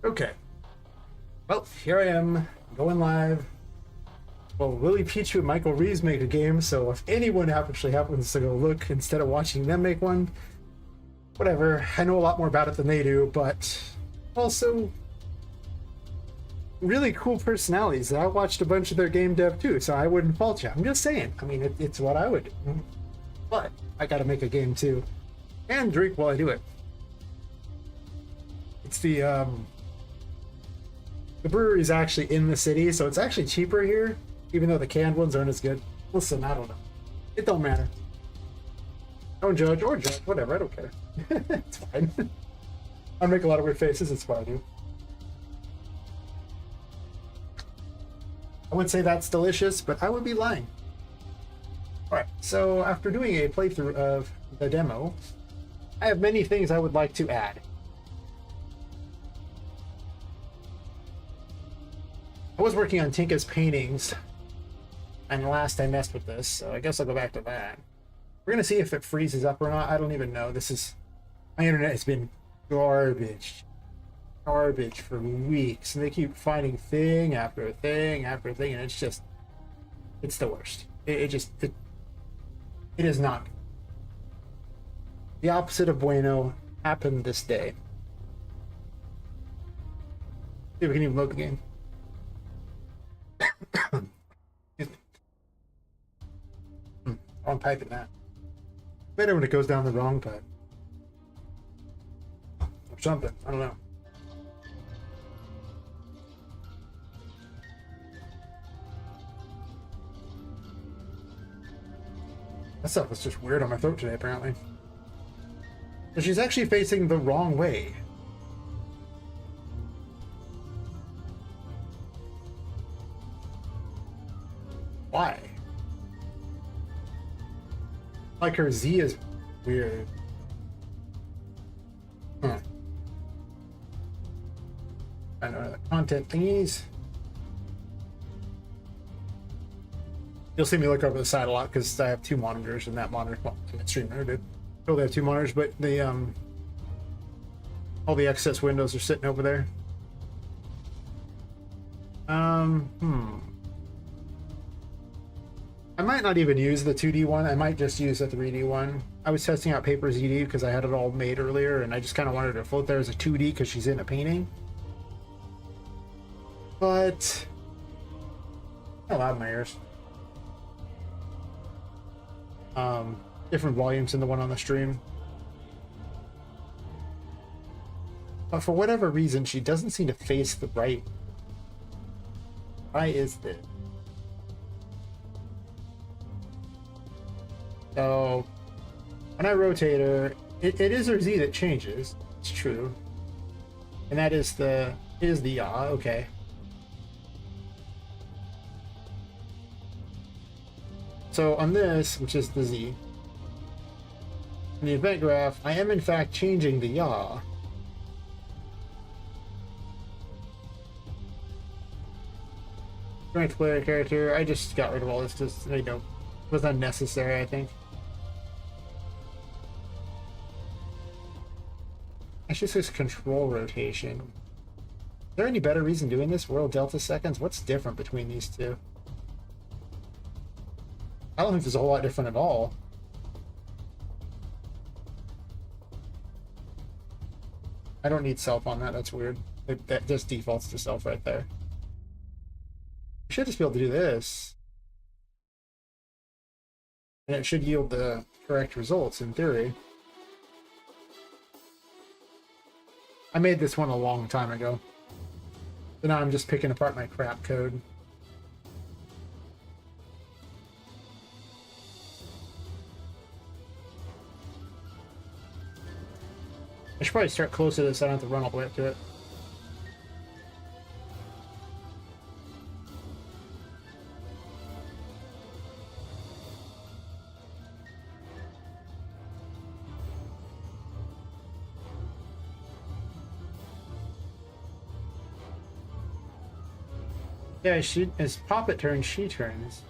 Okay. Well, here I am, going live. Well, Willie Pichu and Michael Reeves make a game, so if anyone actually happens to go look instead of watching them make one, whatever. I know a lot more about it than they do, but also really cool personalities. I watched a bunch of their game dev too, so I wouldn't fault you. I'm just saying. I mean, it's what I would do. But I gotta make a game too. And drink while I do it. It's the brewery's actually in the city, so it's actually cheaper here, even though the canned ones aren't as good. Listen, I don't know. It don't matter. Don't judge or judge, whatever, I don't care. It's fine. I make a lot of weird faces, it's fine, dude. I would say that's delicious, but I would be lying. Alright, so after doing a playthrough of the demo, I have many things I would like to add. I was working on Tinka's paintings, and last I messed with this, so I guess I'll go back to that. We're gonna see if it freezes up or not. I don't even know. My internet has been garbage for weeks, and they keep finding thing after thing after thing, and it's the worst. It is not. The opposite of bueno happened this day. See if we can even load the game. Excuse me. Wrong pipe in that. Better when it goes down the wrong pipe. Or something. I don't know. That stuff was just weird on my throat today, apparently. So she's actually facing the wrong way. Why? Like her Z is weird. Huh. I don't know the content thingies. You'll see me look over the side a lot because I have two monitors, and that monitor, well, I'm streamer, dude. Totally have two monitors, but the all the excess windows are sitting over there. I might not even use the 2D one. I might just use the 3D one. I was testing out Paper ZD because I had it all made earlier, and I just kind of wanted to float there as a 2D because she's in a painting. But loud in my ears. Different volumes than the one on the stream. But for whatever reason, she doesn't seem to face the right. Why is this? So when I rotate her, it is her Z that changes. It's true. And that is the yaw, okay. So on this, which is the Z, in the event graph, I am in fact changing the yaw. Strength player character, I just got rid of all this because, you know, it was unnecessary, I think. It's just this control rotation. Is there any better reason doing this? World Delta seconds? What's different between these two? I don't think there's a whole lot different at all. I don't need self on that, that's weird. That just defaults to self right there. I should just be able to do this. And it should yield the correct results in theory. I made this one a long time ago. So now I'm just picking apart my crap code. I should probably start closer to this so I don't have to run all the way up to it. Yeah, as Poppet turns, she turns.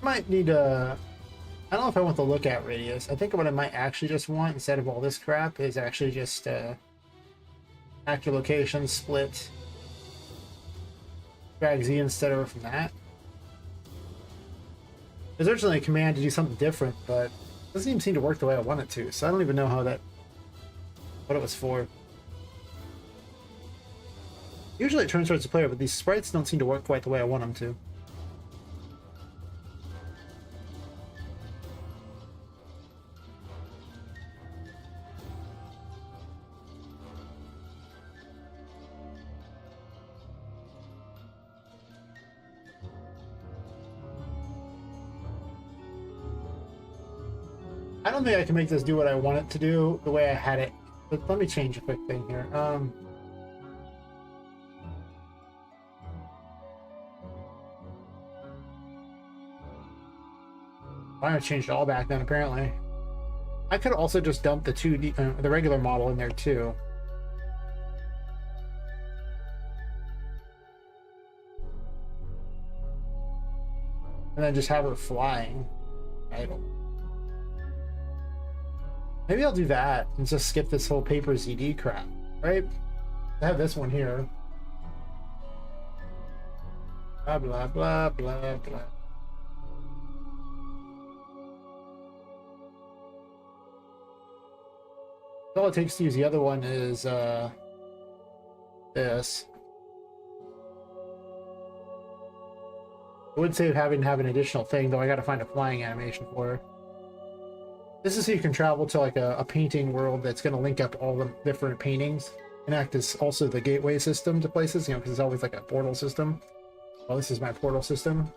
might need a... I don't know if I want the lookout radius. I think what I might actually just want, instead of all this crap, is actually just active location, split, drag Z instead of from that. There's originally a command to do something different, but it doesn't even seem to work the way I want it to, so I don't even know how that... what it was for. Usually it turns towards the player, but these sprites don't seem to work quite the way I want them to. I don't think I can make this do what I want it to do the way I had it. But let me change a quick thing here. Why I changed it all back then, apparently. I could also just dump the 2D, the regular model in there too. And then just have her flying. Idle. Maybe I'll do that and just skip this whole paper ZD crap, right? I have this one here. Blah, blah, blah, blah, blah. All it takes to use the other one is this. I would save having to have an additional thing, though I gotta find a flying animation for her. This is so you can travel to like a painting world that's going to link up all the different paintings and act as also the gateway system to places, you know, because it's always like a portal system. Well, this is my portal system.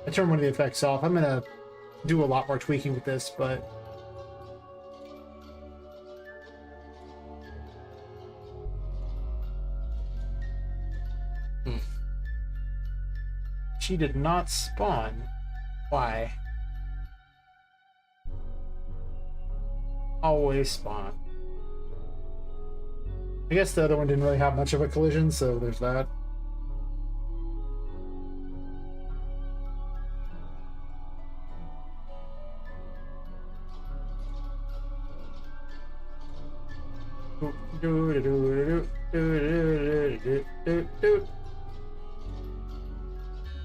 I turn one of the effects off. I'm going to do a lot more tweaking with this, but... She did not spawn. Why? Always spawn. I guess the other one didn't really have much of a collision, so there's that.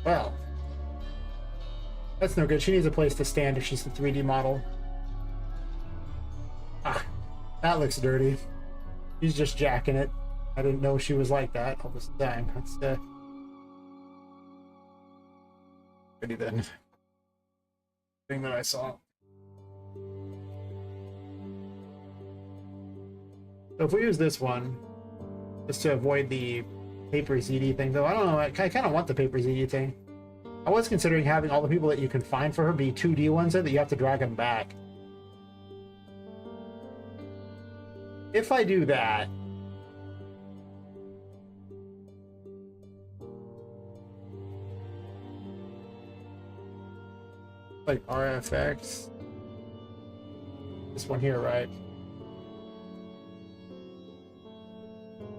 Well, that's no good. She needs a place to stand if she's the 3D model. Ah, that looks dirty. She's just jacking it. I didn't know she was like that all this time. That's pretty then. Thing that I saw. So if we use this one, just to avoid the paper ZD thing, though, I don't know. I kind of want the paper ZD thing. I was considering having all the people that you can find for her be 2D ones that you have to drag them back. If I do that, like RFX, this one here, right?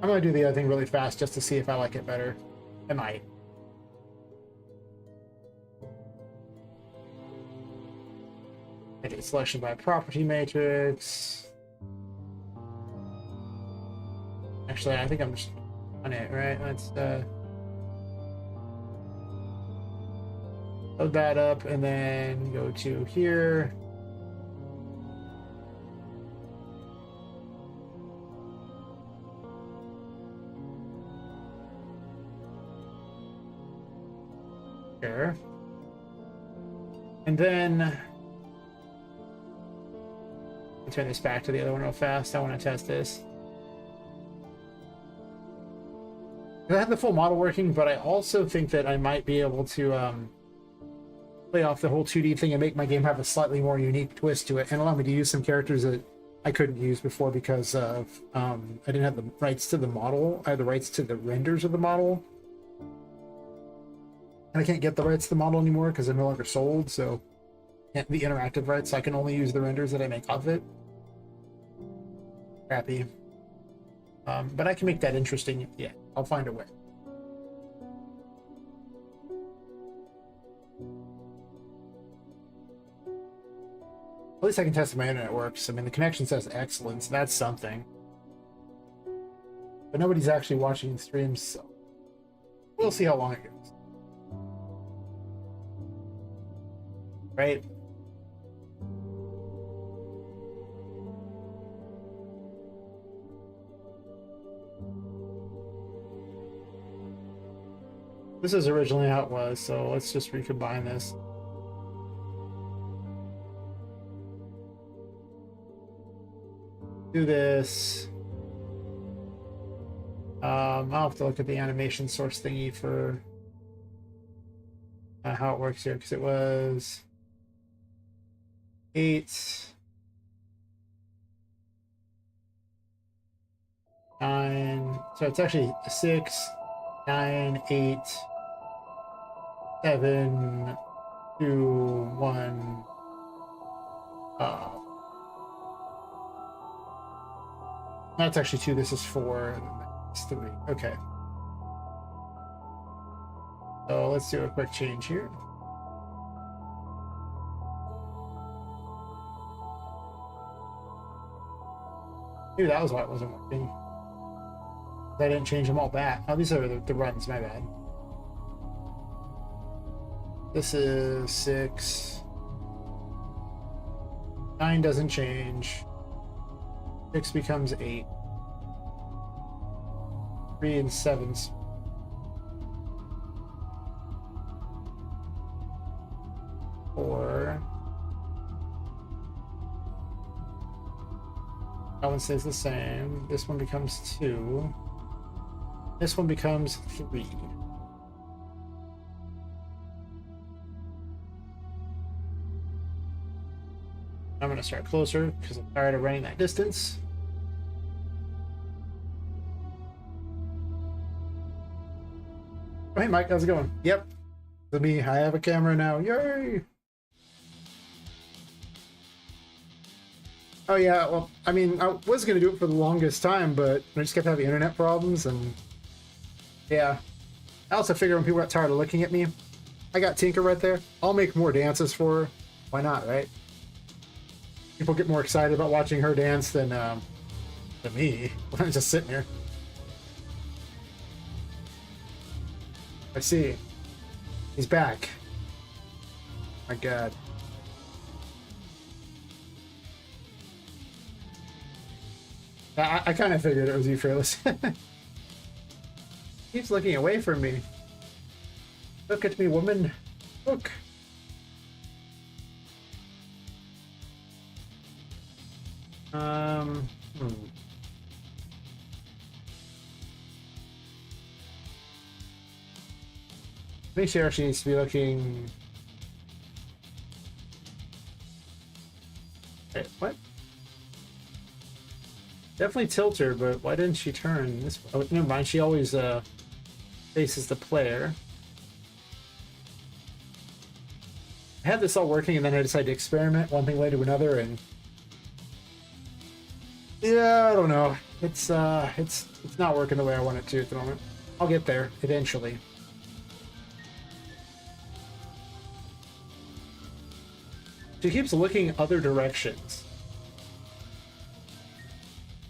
I'm gonna do the other thing really fast just to see if I like it better. I might. Edit selection by property matrix. Actually, I think I'm just on it, right? Let's load that up and then go to here. Here. And then turn this back to the other one real fast. I want to test this. I have the full model working, but I also think that I might be able to play off the whole 2D thing and make my game have a slightly more unique twist to it and allow me to use some characters that I couldn't use before because of I didn't have the rights to the model. I had the rights to the renders of the model. And I can't get the rights to the model anymore because they're no longer sold, so the interactive rights, so I can only use the renders that I make of it. Crappy. But I can make that interesting. Yeah, I'll find a way. least I can test if my internet works. I mean, the connection says excellent, so that's something. But nobody's actually watching the streams, so we'll see how long it goes. Right? This is originally how it was, so let's just recombine this. Do this. I'll have to look at the animation source thingy for how it works here, because it was 8, 9, so it's actually 6, 9, 8, 7, 2, 1. That's actually 2. This is 4. And then that's 3. Okay. So let's do a quick change here. Maybe that was why it wasn't working. I didn't change them all back. Oh, these are the runs, my bad. This is 6. 9 doesn't change. 6 becomes 8. 3 and 7's. That one stays the same. This one becomes 2. This one becomes 3. I'm going to start closer because I'm tired of running that distance. Oh, hey Mike, how's it going? Yep. It's me. I have a camera now. Yay! Oh yeah, well, I mean, I was going to do it for the longest time, but I just kept having internet problems, and yeah. I also figure when people got tired of looking at me, I got Tinka right there. I'll make more dances for her. Why not, right? People get more excited about watching her dance than me when I'm just sitting here. I see. He's back. My God. I kind of figured it was you, Fearless. Keeps looking away from me. Look at me, woman. Look. I think she actually needs to be looking... Wait, what? Definitely tilt her, but why didn't she turn this way? Oh, never mind. She always faces the player. I had this all working, and then I decided to experiment one thing led to another, and yeah, I don't know. It's not working the way I want it to at the moment. I'll get there eventually. She keeps looking other directions.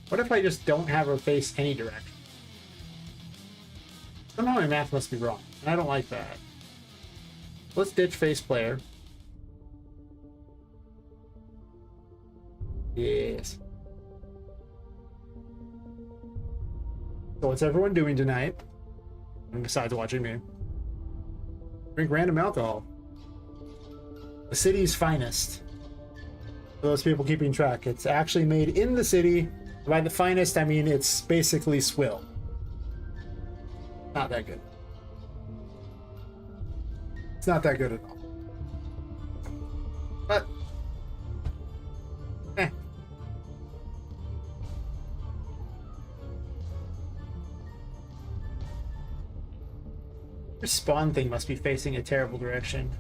What if I just don't have her face any direction? Somehow my math must be wrong, and I don't like that. Let's ditch face player. Yes. So what's everyone doing tonight? Besides watching me. Drink random alcohol. The city's finest. For those people keeping track, it's actually made in the city. By the finest, I mean it's basically swill. Not that good. It's not that good at all. But, Your spawn thing must be facing a terrible direction.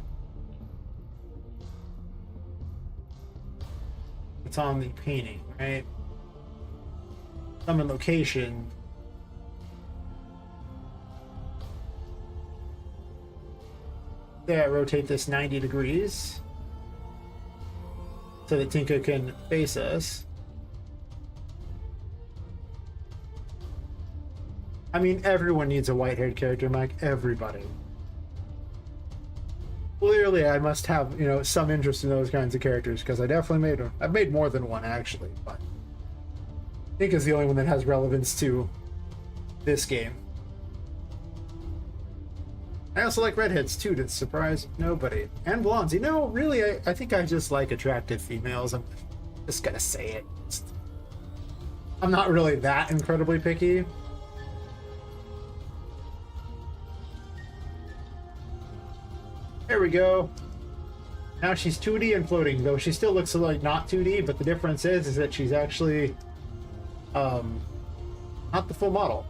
It's on the painting, right? Summon location. Yeah, rotate this 90 degrees. so that Tinka can face us. I mean, everyone needs a white-haired character, Mike. Everybody. Clearly, I must have, you know, some interest in those kinds of characters, because I definitely made them. I've made more than one, actually, but Tinka's the only one that has relevance to this game. I also like redheads, too, to surprise nobody. And blondes. You know, really, I think I just like attractive females. I'm just gonna say it. I'm not really that incredibly picky. There we go. Now she's 2D and floating, though she still looks like not 2D, but the difference is that she's actually not the full model.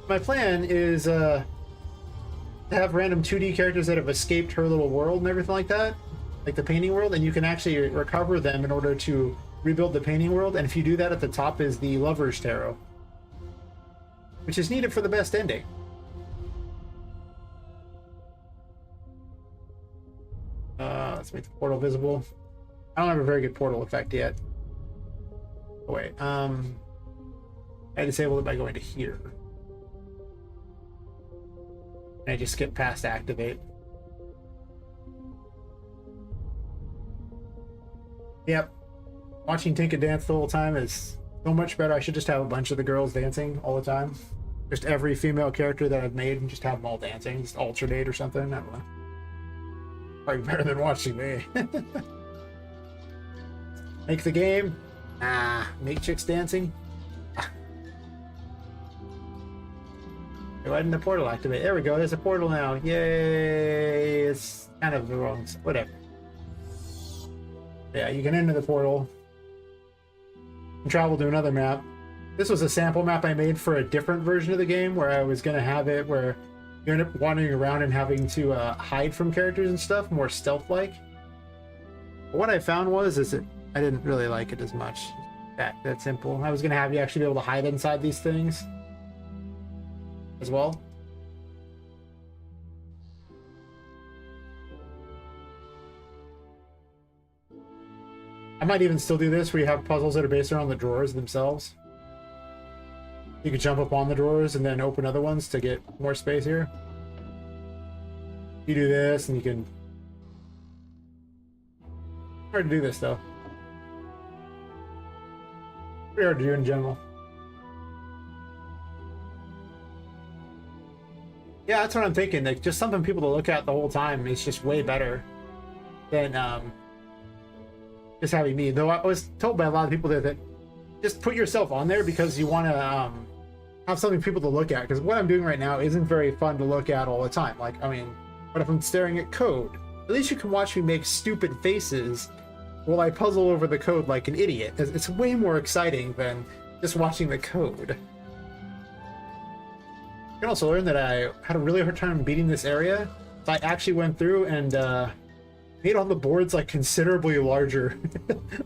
My plan is to have random 2D characters that have escaped her little world and everything like that, like the painting world, and you can actually recover them in order to rebuild the painting world, and if you do that, at the top is the Lover's Tarot, which is needed for the best ending. Let's make the portal visible. I don't have a very good portal effect yet. Oh, wait, I disabled it by going to here. And I just skip past activate. Yep. Watching Tinka dance the whole time is so much better. I should just have a bunch of the girls dancing all the time. Just every female character that I've made and just have them all dancing. Just alternate or something. I don't know. Probably better than watching me. Make the game? Nah. Make chicks dancing? Why didn't the portal activate? There we go. There's a portal now. Yay! It's kind of the wrong... Whatever. Yeah, you can enter the portal and travel to another map. This was a sample map I made for a different version of the game where I was going to have it where you end up wandering around and having to hide from characters and stuff, more stealth-like. But what I found was that I didn't really like it as much. That simple. I was going to have you actually be able to hide inside these things as well. I might even still do this where you have puzzles that are based around the drawers themselves. You can jump up on the drawers and then open other ones to get more space here. You do this and you can... Hard to do this though. Pretty hard to do in general. Yeah, that's what I'm thinking. Like, just something people to look at the whole time is just way better than just having me. Though I was told by a lot of people that just put yourself on there because you want to have something for people to look at. Because what I'm doing right now isn't very fun to look at all the time. Like, I mean, what if I'm staring at code? At least you can watch me make stupid faces while I puzzle over the code like an idiot. It's way more exciting than just watching the code. You can also learn that I had a really hard time beating this area. So I actually went through and made all the boards like considerably larger.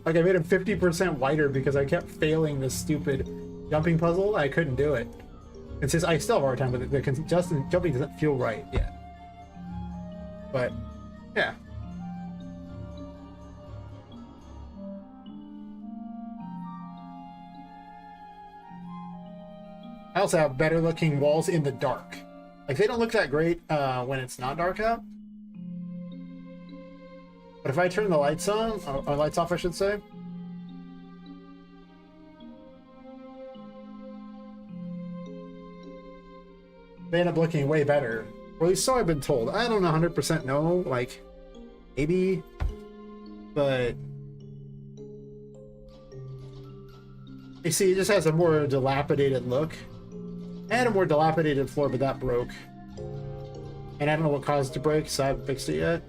Like I made them 50% wider because I kept failing this stupid jumping puzzle. I couldn't do it. And since I still have a hard time with it, jumping doesn't feel right yet. But yeah. I also have better looking walls in the dark. Like they don't look that great when it's not dark out. But if I turn the lights on, or lights off I should say. They end up looking way better. Or at least so I've been told. I don't 100% know, like, maybe, but you see, it just has a more dilapidated look. And a more dilapidated floor, but that broke. And I don't know what caused it to break, so I haven't fixed it yet.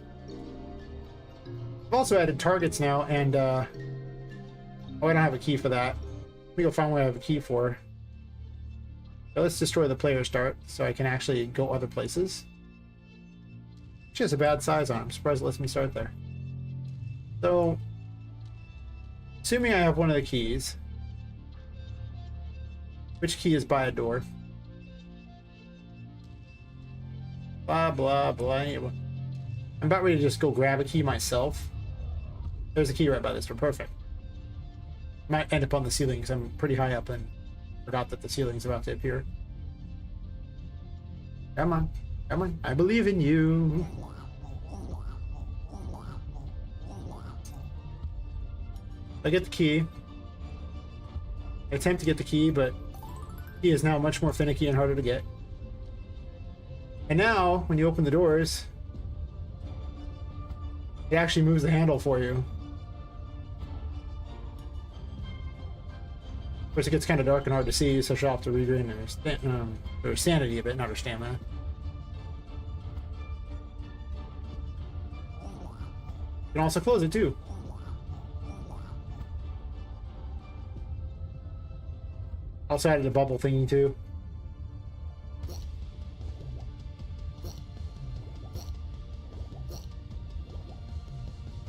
I've also added targets now, and oh, I don't have a key for that. Let me go find what I have a key for. So let's destroy the player start, so I can actually go other places. Which has a bad size on it. I'm surprised it lets me start there. So, assuming I have one of the keys, which key is by a door? Blah, blah, blah. I'm about ready to just go grab a key myself. There's a key right by this door. Perfect. Might end up on the ceiling because I'm pretty high up and forgot that the ceiling's about to appear. Come on. Come on. I believe in you. I get the key. I attempt to get the key, but the key is now much more finicky and harder to get. And now, when you open the doors, it actually moves the handle for you. Of course, it gets kind of dark and hard to see, so she'll have to regain her sanity a bit, not her stamina. You can also close it, too. Also added a bubble thingy, too.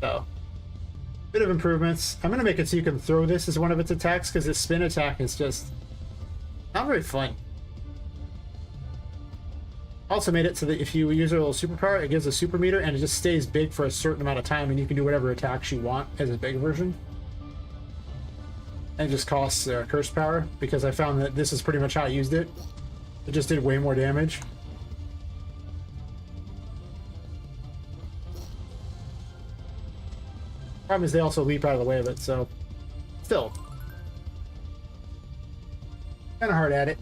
So, bit of improvements. I'm going to make it so you can throw this as one of its attacks, because this spin attack is just not very fun. Also made it so that if you use a little superpower, it gives a super meter, and it just stays big for a certain amount of time, and you can do whatever attacks you want as a big version. And it just costs curse power, because I found that this is pretty much how I used it. It just did way more damage. Problem is they also leap out of the way of it, so still kind of hard at it.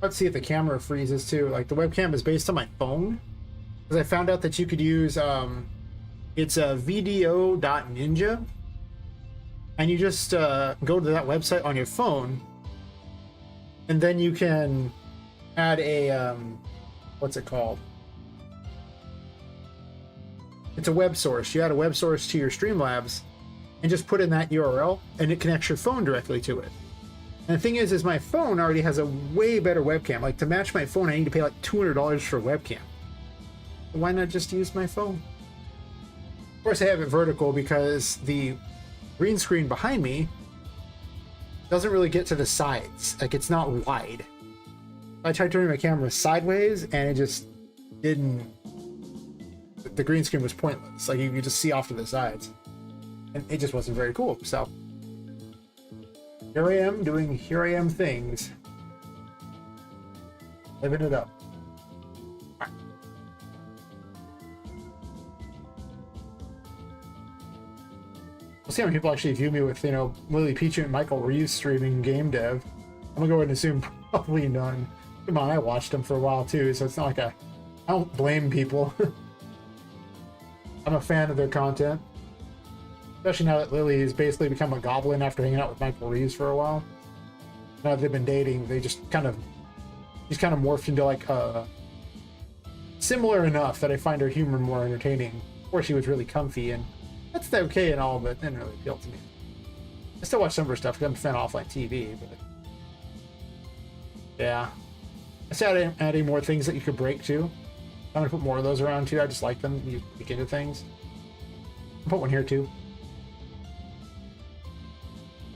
Let's see if the camera freezes too. Like, the webcam is based on my phone, because I found out that you could use it's a vdo.ninja, and you just go to that website on your phone, and then you can add a what's it called? It's a web source. You add a web source to your Streamlabs and just put in that URL, and it connects your phone directly to it. And the thing is my phone already has a way better webcam. Like, to match my phone, I need to pay like $200 for a webcam. Why not just use my phone? Of course, I have it vertical because the green screen behind me doesn't really get to the sides. Like, it's not wide. I tried turning my camera sideways, and it just didn't. The green screen was pointless. Like, you could just see off to the sides, and it just wasn't very cool. So here I am doing here I am things, living it up. All right. We'll see how many people actually view me with, Lily Peach and Michael Reeves streaming game dev. I'm gonna go ahead and assume probably none. Come on, I watched them for a while too, so it's not like I don't blame people. I'm a fan of their content. Especially now that Lily has basically become a goblin after hanging out with Michael Reeves for a while. Now that they've been dating, he's kind of morphed into like similar enough that I find her humor more entertaining. Of course, she was really comfy, and that's okay and all, but it didn't really appeal to me. I still watch some of her stuff because I'm a fan of offline TV, but yeah. I started adding more things that you could break too. I'm gonna put more of those around too. I just like them. You get into things. I'll put one here too.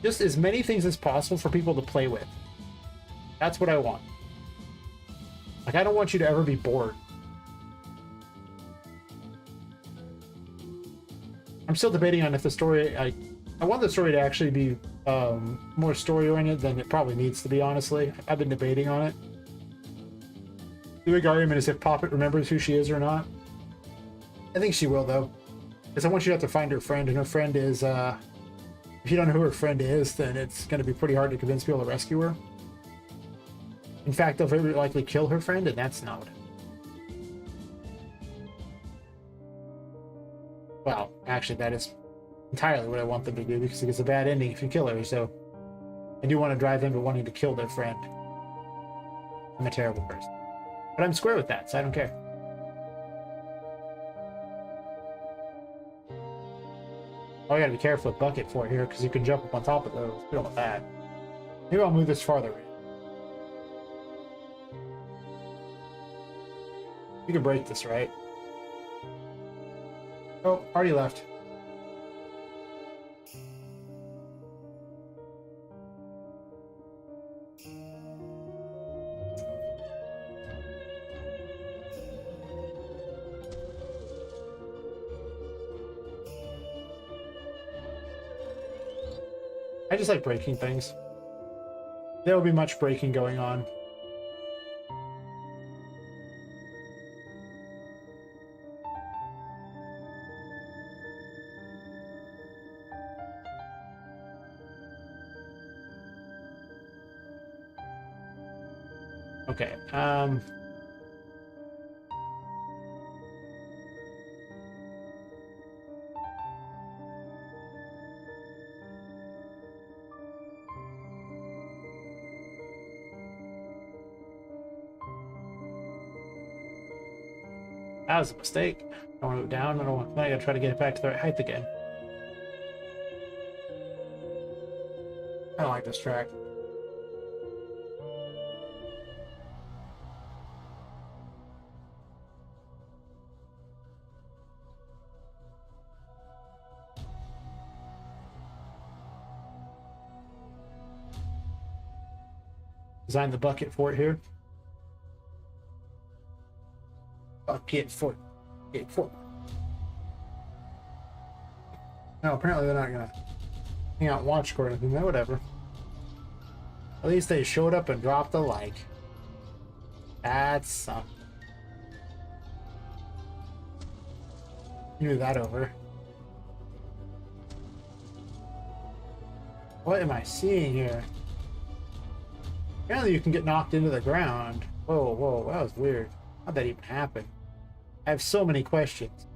Just as many things as possible for people to play with. That's what I want. Like, I don't want you to ever be bored. I'm still debating on if the story, I want the story to actually be more story oriented than it probably needs to be, honestly. I've been debating on it. The big argument is if Poppet remembers who she is or not. I think she will, though. Because I want you to have to find her friend, and her friend is, if you don't know who her friend is, then it's going to be pretty hard to convince people to rescue her. In fact, they'll very likely kill her friend, and that's not. Well, actually, that is entirely what I want them to do, because it gets a bad ending if you kill her, so I do want to drive them to wanting to kill their friend. I'm a terrible person. But I'm square with that, so I don't care. Oh, I gotta be careful with bucket for it here, because you can jump up on top of those. We don't want that. Maybe I'll move this farther in. You can break this, right? Oh, already left. I just like breaking things. There will be much breaking going on. Okay, that was a mistake. I want to go down. I don't want. Now I gotta try to get it back to the right height again. I don't like this track. Design the bucket for it here. Bucket fort. Bucket fort. No, apparently they're not gonna hang out and watch or anything. No, whatever. At least they showed up and dropped a like. That's something. Move that over. What am I seeing here? Apparently you can get knocked into the ground. Whoa, whoa, that was weird. How'd that even happen? I have so many questions.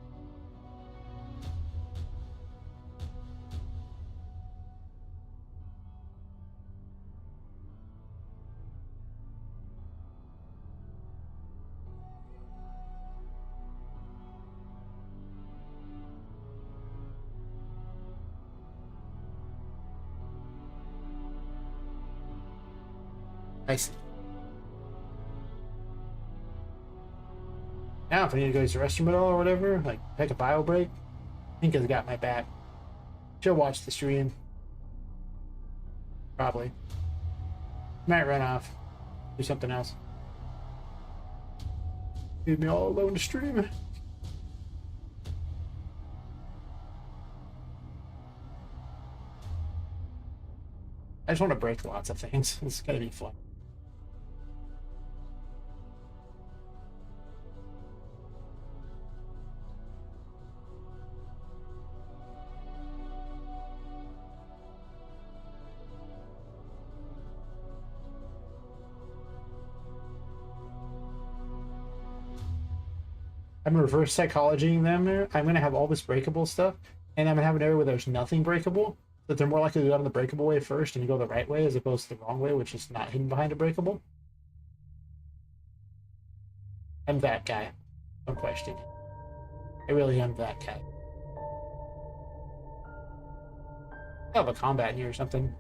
I see. Now, if I need to go use the restroom at all or whatever, like take a bio break, Tinka's got my back. She'll watch the stream. Probably. Might run off. Do something else. Leave me all alone to stream. I just want to break lots of things. It's gonna be fun. I'm reverse psychologying them there. I'm gonna have all this breakable stuff, and I'm gonna have an area where there's nothing breakable. That they're more likely to go down the breakable way first, and you go the right way as opposed to the wrong way, which is not hidden behind a breakable. I'm that guy. No question. I really am that guy. I have a combat here or something.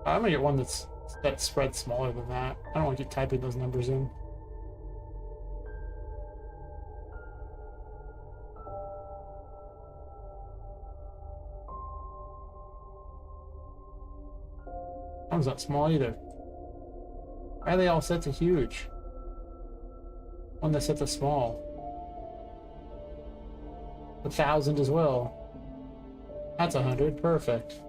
I'm gonna get one that's spread smaller than that. I don't want to keep typing those numbers in. That one's not small either. Why are they all set to huge? One that's set to small. 1,000 as well. That's 100. Perfect.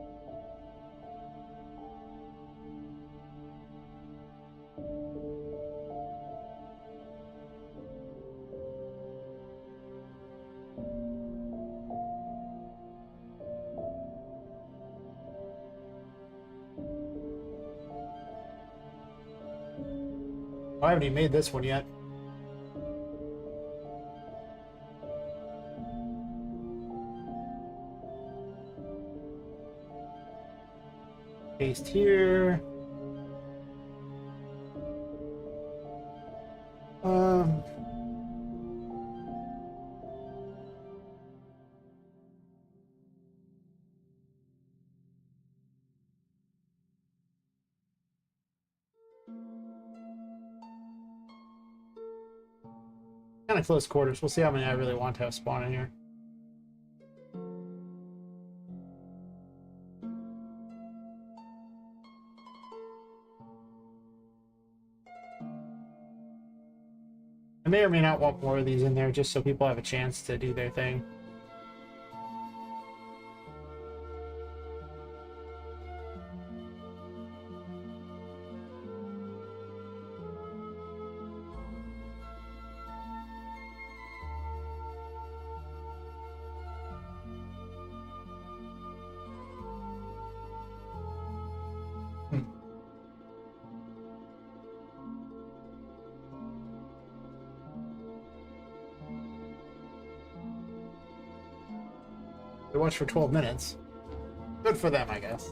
I haven't even made this one yet. Paste here. Kind of close quarters. We'll see how many I really want to have spawn in here. I may or may not want more of these in there just so people have a chance to do their thing. They watched for 12 minutes. Good for them, I guess.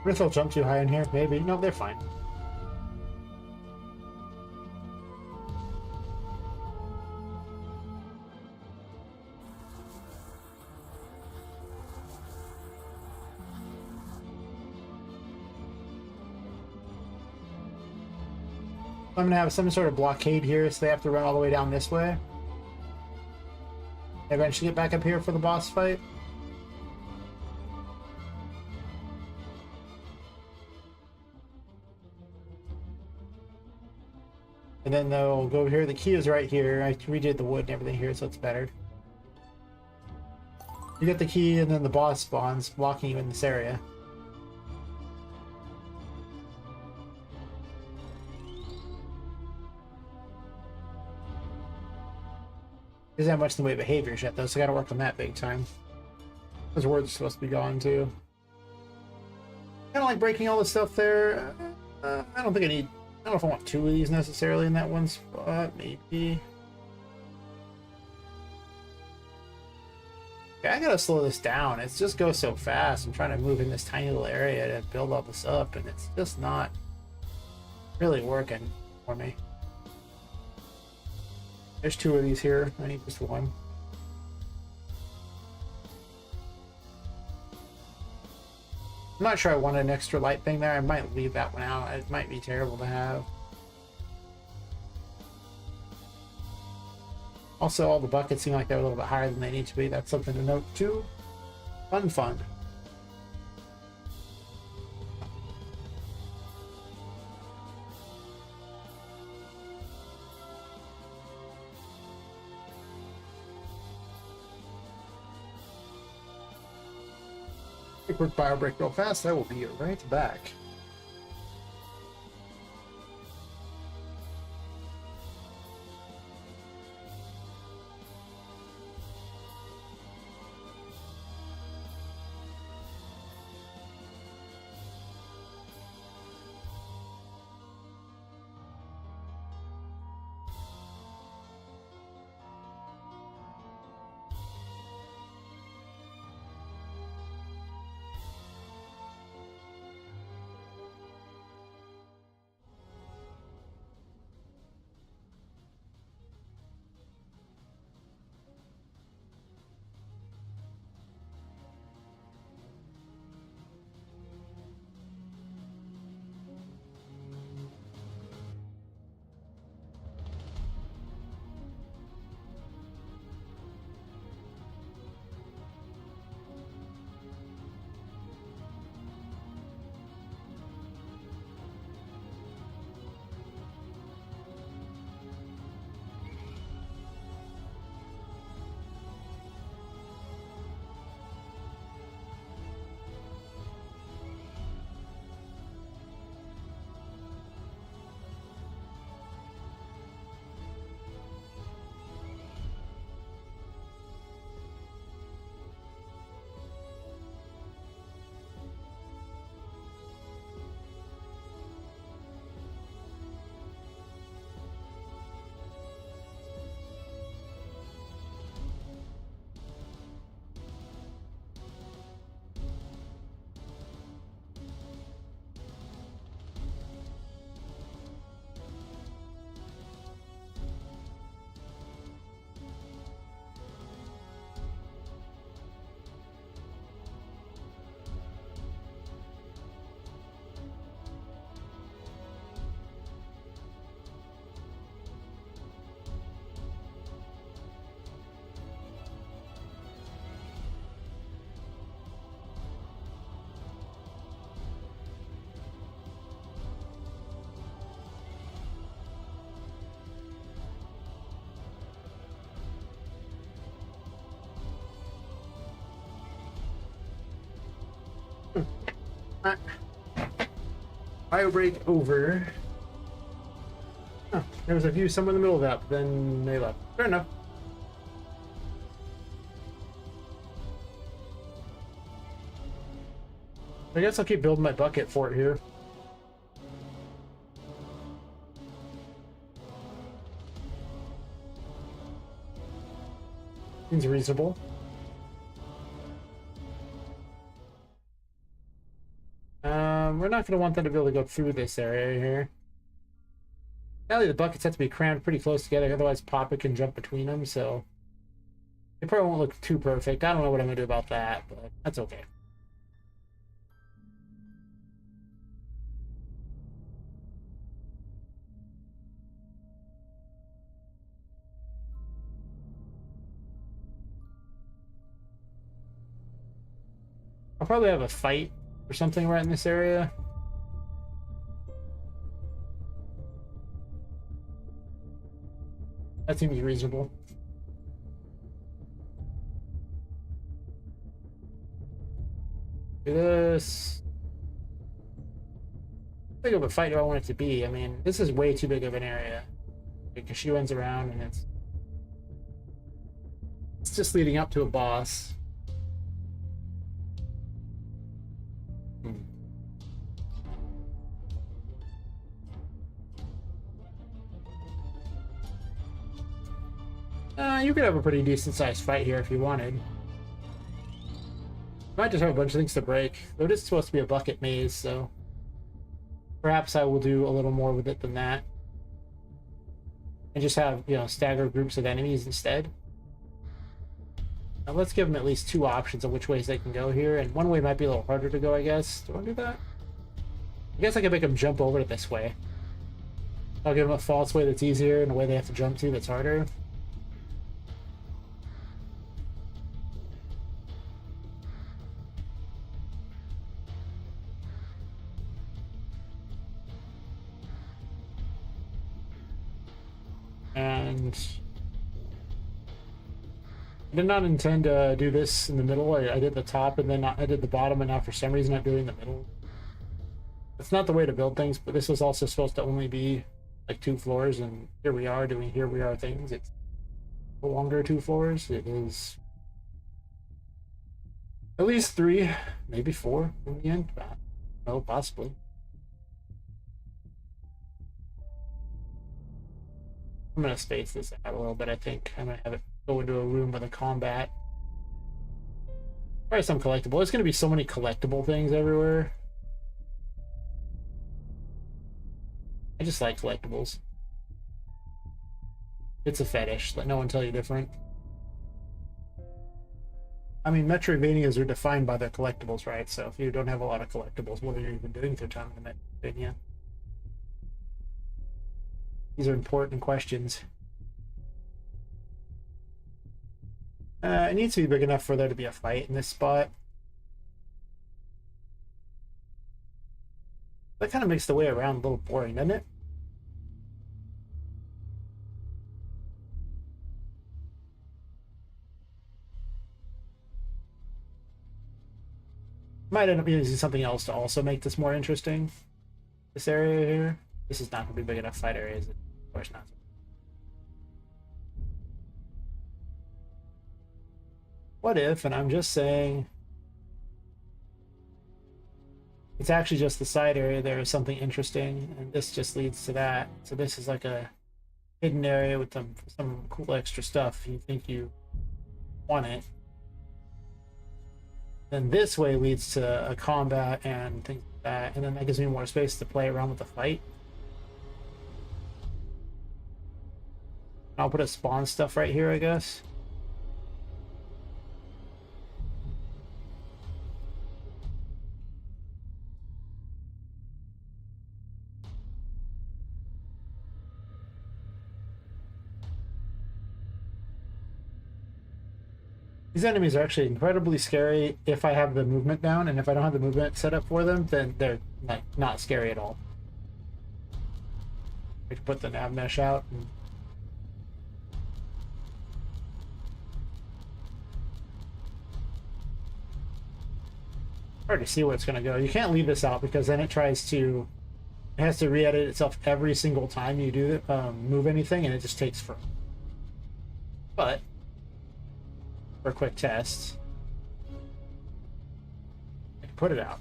What if they'll jump too high in here? Maybe. No, they're fine. I'm gonna have some sort of blockade here, so they have to run all the way down this way. Eventually get back up here for the boss fight. And then they'll go over here. The key is right here. I redid the wood and everything here, so it's better. You get the key, and then the boss spawns, blocking you in this area. Doesn't have much in the way of behaviors yet, though, so I gotta work on that big time. Those words are supposed to be gone, too. Kinda like breaking all the stuff there. I don't think I need... I don't know if I want 2 of these necessarily in that one spot. Maybe. Okay, I gotta slow this down. It just goes so fast. I'm trying to move in this tiny little area to build all this up, and it's just not really working for me. There's 2 of these here. I need just 1. I'm not sure I want an extra light thing there. I might leave that one out. It might be terrible to have. Also, all the buckets seem like they're a little bit higher than they need to be. That's something to note too. Fun. Quick bio break real fast. I will be right back. Bio break over. Oh, there was a view somewhere in the middle of that, but then they left. Fair enough. I guess I'll keep building my bucket fort here. Seems reasonable. We're not going to want them to be able to go through this area here. Now the buckets have to be crammed pretty close together, otherwise Poppet can jump between them, so they probably won't look too perfect. I don't know what I'm going to do about that, but that's okay. I'll probably have a fight or something right in this area. That seems reasonable. Do this. How big of a fight do I want it to be? I mean, this is way too big of an area. Because she runs around and it's just leading up to a boss. You could have a pretty decent sized fight here if you wanted. Might just have a bunch of things to break. Though it is supposed to be a bucket maze, so perhaps I will do a little more with it than that. And just have, you know, staggered groups of enemies instead. Now let's give them at least two options of which ways they can go here, and one way might be a little harder to go, I guess. Do I want to do that? I guess I can make them jump over to this way. I'll give them a false way that's easier and a way they have to jump to that's harder. And I did not intend to do this in the middle. I did the top and then I did the bottom, and now for some reason I'm doing the middle. It's not the way to build things, but this was also supposed to only be like 2 floors, and here we are doing here we are things. It's no longer 2 floors. It is at least 3, maybe 4 in the end. No, possibly. I'm going to space this out a little bit, I think. I'm going to have it go into a room with a combat. Probably some collectible. There's going to be so many collectible things everywhere. I just like collectibles. It's a fetish. Let no one tell you different. I mean, Metroidvanias are defined by their collectibles, right? So if you don't have a lot of collectibles, what are you even doing with your time in Metroidvania? These are important questions. It needs to be big enough for there to be a fight in this spot. That kind of makes the way around a little boring, doesn't it? Might end up using something else to also make this more interesting. This area here. This is not going to be big enough fight area, is it? Of course not. What if, and I'm just saying, it's actually just the side area there is something interesting, and this just leads to that. So this is like a hidden area with some cool extra stuff if you think you want it. Then this way leads to a combat and things like that, and then that gives me more space to play around with the fight. I'll put a spawn stuff right here, I guess. These enemies are actually incredibly scary if I have the movement down, and if I don't have the movement set up for them, then they're like not scary at all. I can put the nav mesh out. Hard to see where it's going to go. You can't leave this out because then it has to re-edit itself every single time you do move anything, and it just takes forever. But for a quick test, I can put it out.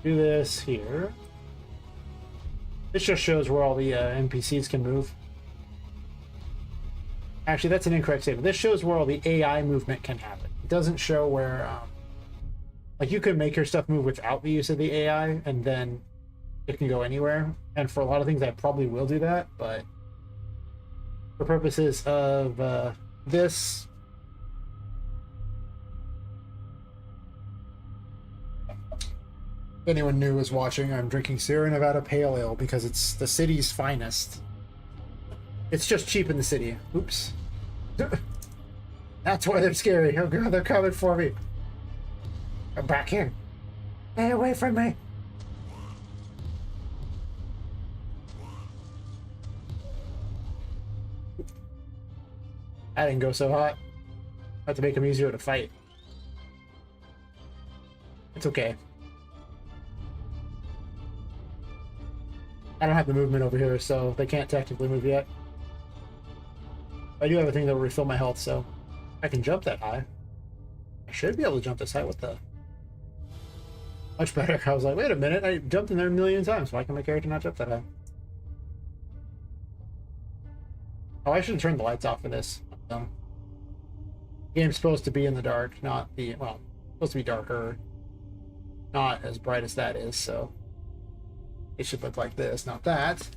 Do this here. This just shows where all the NPCs can move. Actually, that's an incorrect statement. This shows where all the AI movement can happen. It doesn't show where, like, you could make your stuff move without the use of the AI, and then it can go anywhere. And for a lot of things, I probably will do that, but for purposes of this, if anyone new is watching, I'm drinking Sierra Nevada Pale Ale because it's the city's finest. It's just cheap in the city. Oops. That's why they're scary. Oh god, they're coming for me. I'm back in. Stay away from me. That didn't go so hot. I have to make them easier to fight. It's okay. I don't have the movement over here, so they can't technically move yet. I do have a thing that will refill my health, so I can jump that high. I should be able to jump this high. What the? Much better. I was like, wait a minute, I jumped in there a million times. Why can my character not jump that high? Oh, I should turn the lights off for this. The game's supposed to be in the dark, not the, well, supposed to be darker. Not as bright as that is, so it should look like this, not that.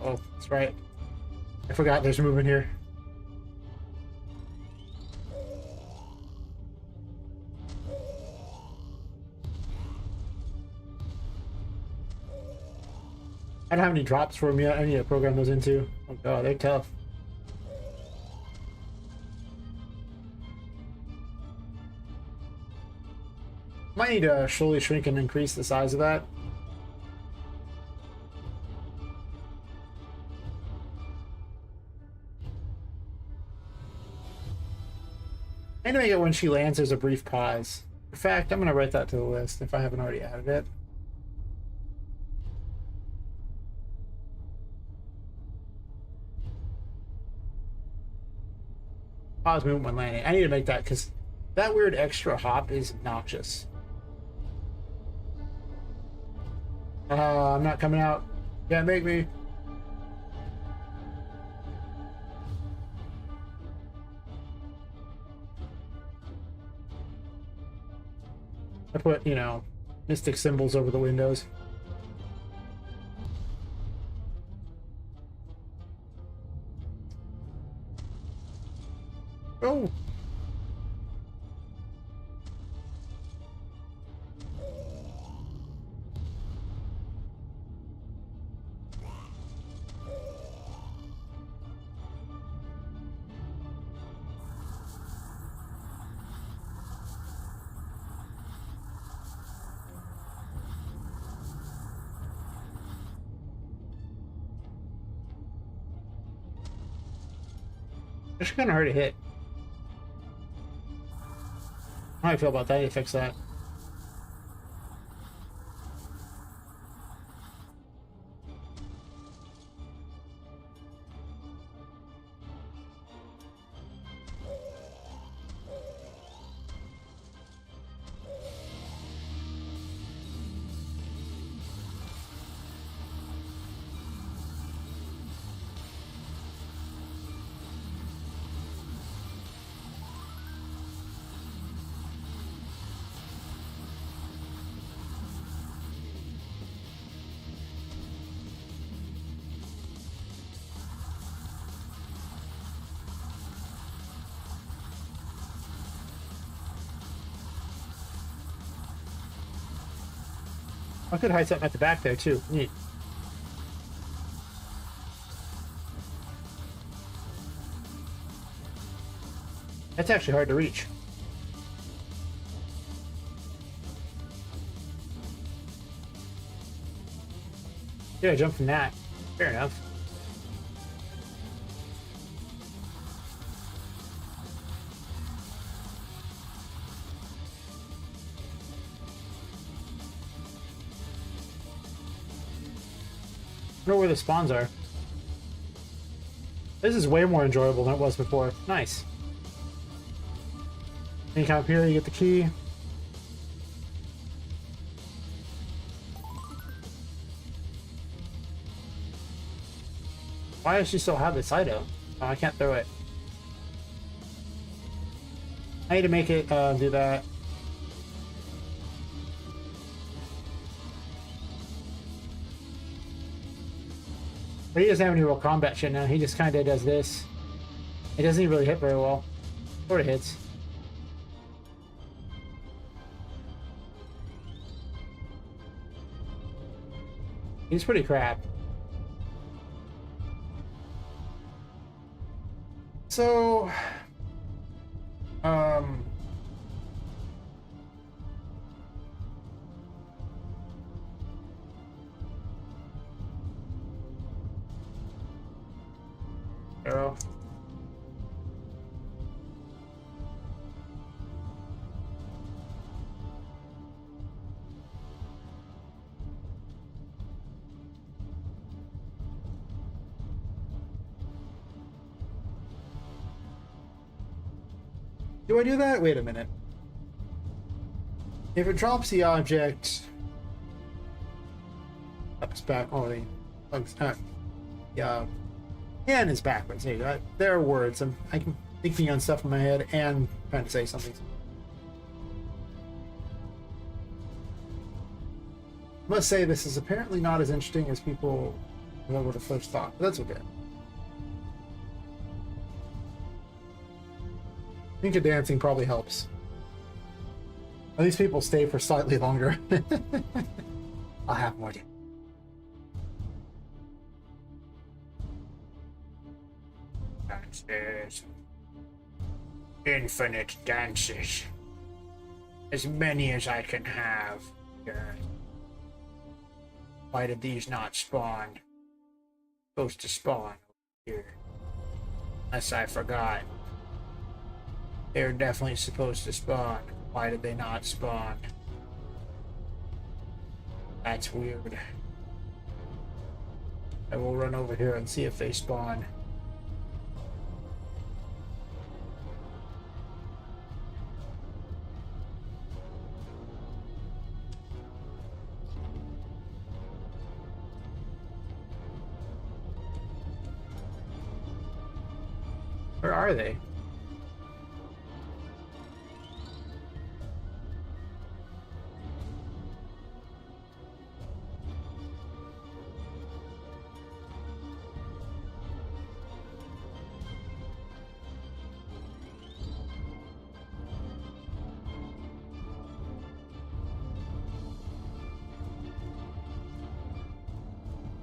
Oh, that's right. I forgot there's movement here. I don't have any drops for them yet. I need to program those into. Oh god, they're tough. Might need to slowly shrink and increase the size of that. I know when she lands, there's a brief pause. In fact, I'm going to write that to the list if I haven't already added it. Pause movement when landing. I need to make that because that weird extra hop is obnoxious. I'm not coming out. Can't make me. I put, you know, mystic symbols over the windows. Oh! It's kind of hard to hit. How do I feel about that? I need to fix that. I could hide something at the back there too. Neat. That's actually hard to reach. Yeah, I jumped from that. Fair enough. I don't know where the spawns are. This is way more enjoyable than it was before. Nice. And you come up here, you get the key. Why does she still have this item? Oh, I can't throw it. I need to make it do that. But he doesn't have any real combat shit now. He just kind of does this. It doesn't even really hit very well. Sort of hits. He's pretty crap. So, arrow. Do I do that? Wait a minute. If it drops the object, it's back. Oh, yeah. And is backwards. Hey, there are words. I'm thinking on stuff in my head and trying to say something. I must say this is apparently not as interesting as people would have first thought, but that's okay. Tinka dancing probably helps. At least people stay for slightly longer. I'll have more. Dances. Infinite dances. As many as I can have. Yes. Why did these not spawn? Supposed to spawn here. Unless I forgot. They're definitely supposed to spawn. Why did they not spawn? That's weird. I will run over here and see if they spawn. Where are they?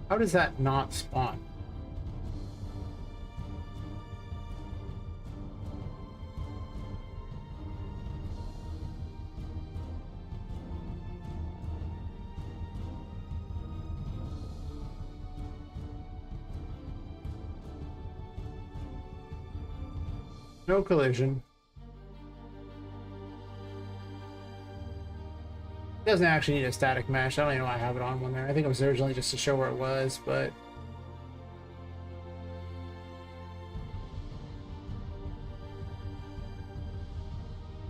How does that not spawn? No collision. It doesn't actually need a static mesh. I don't even know why I have it on one there. I think it was originally just to show where it was, but...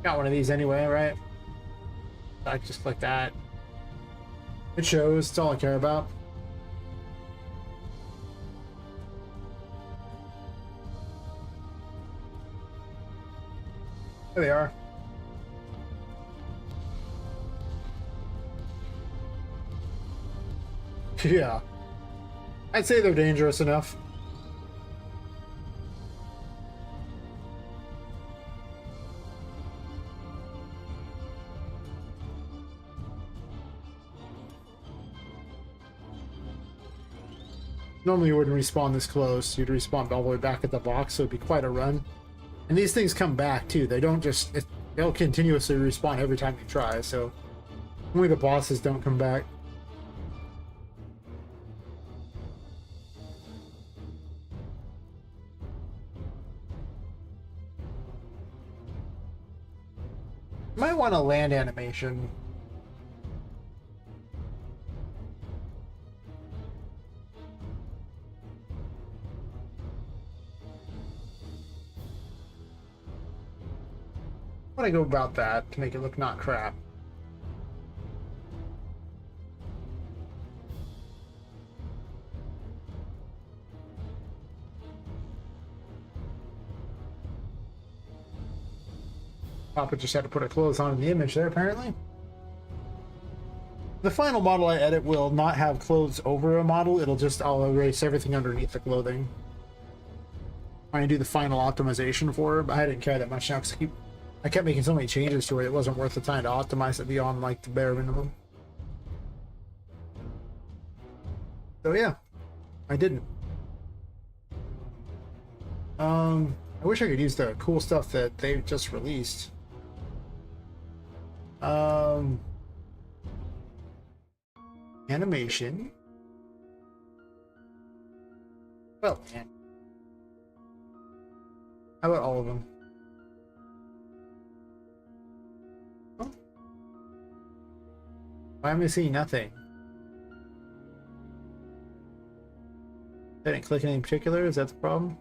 Got one of these anyway, right? I just click that. It shows. It's all I care about. There they are. Yeah. I'd say they're dangerous enough. Normally you wouldn't respawn this close. You'd respawn all the way back at the box, so it'd be quite a run. And these things come back too. They don't just, they'll continuously respawn every time you try, so only the bosses don't come back. Might want a land animation. How would I go about that to make it look not crap? Poppet just had to put her clothes on in the image there, apparently. The final model I edit will not have clothes over a model. I'll erase everything underneath the clothing. I can do the final optimization for her, but I didn't care that much now because I kept making so many changes to it. It wasn't worth the time to optimize it beyond like the bare minimum. So yeah, I didn't. I wish I could use the cool stuff that they just released. Animation. Well, man. How about all of them? Huh? Why am I seeing nothing? I didn't click anything in particular, is that the problem?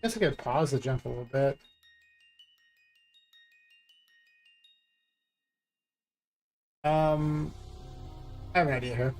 Guess I could pause the jump a little bit. I have an idea here.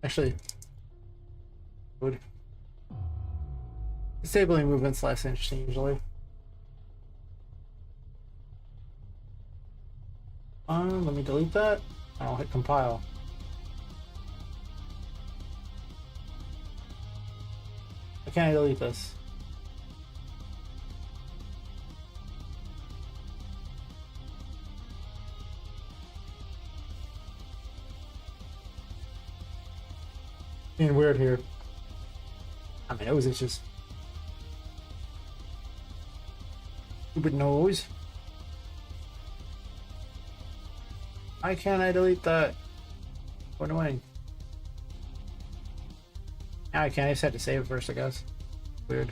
Actually, would disabling movement's less interesting usually. Let me delete that. I'll hit compile. Why can't I delete this? Being weird here. I mean, nose is just stupid nose. Why can't I delete that? What annoying. Now I can't. I just had to save it first, I guess. Weird.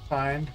Fine.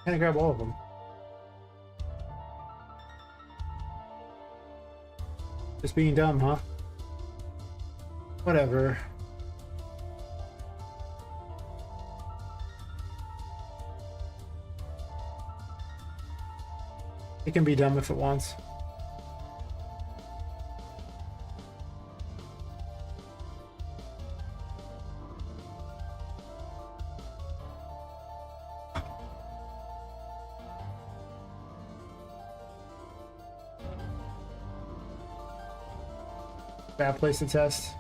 Can I grab all of them? Just being dumb, huh? Whatever. It can be dumb if it wants. Bad place to test.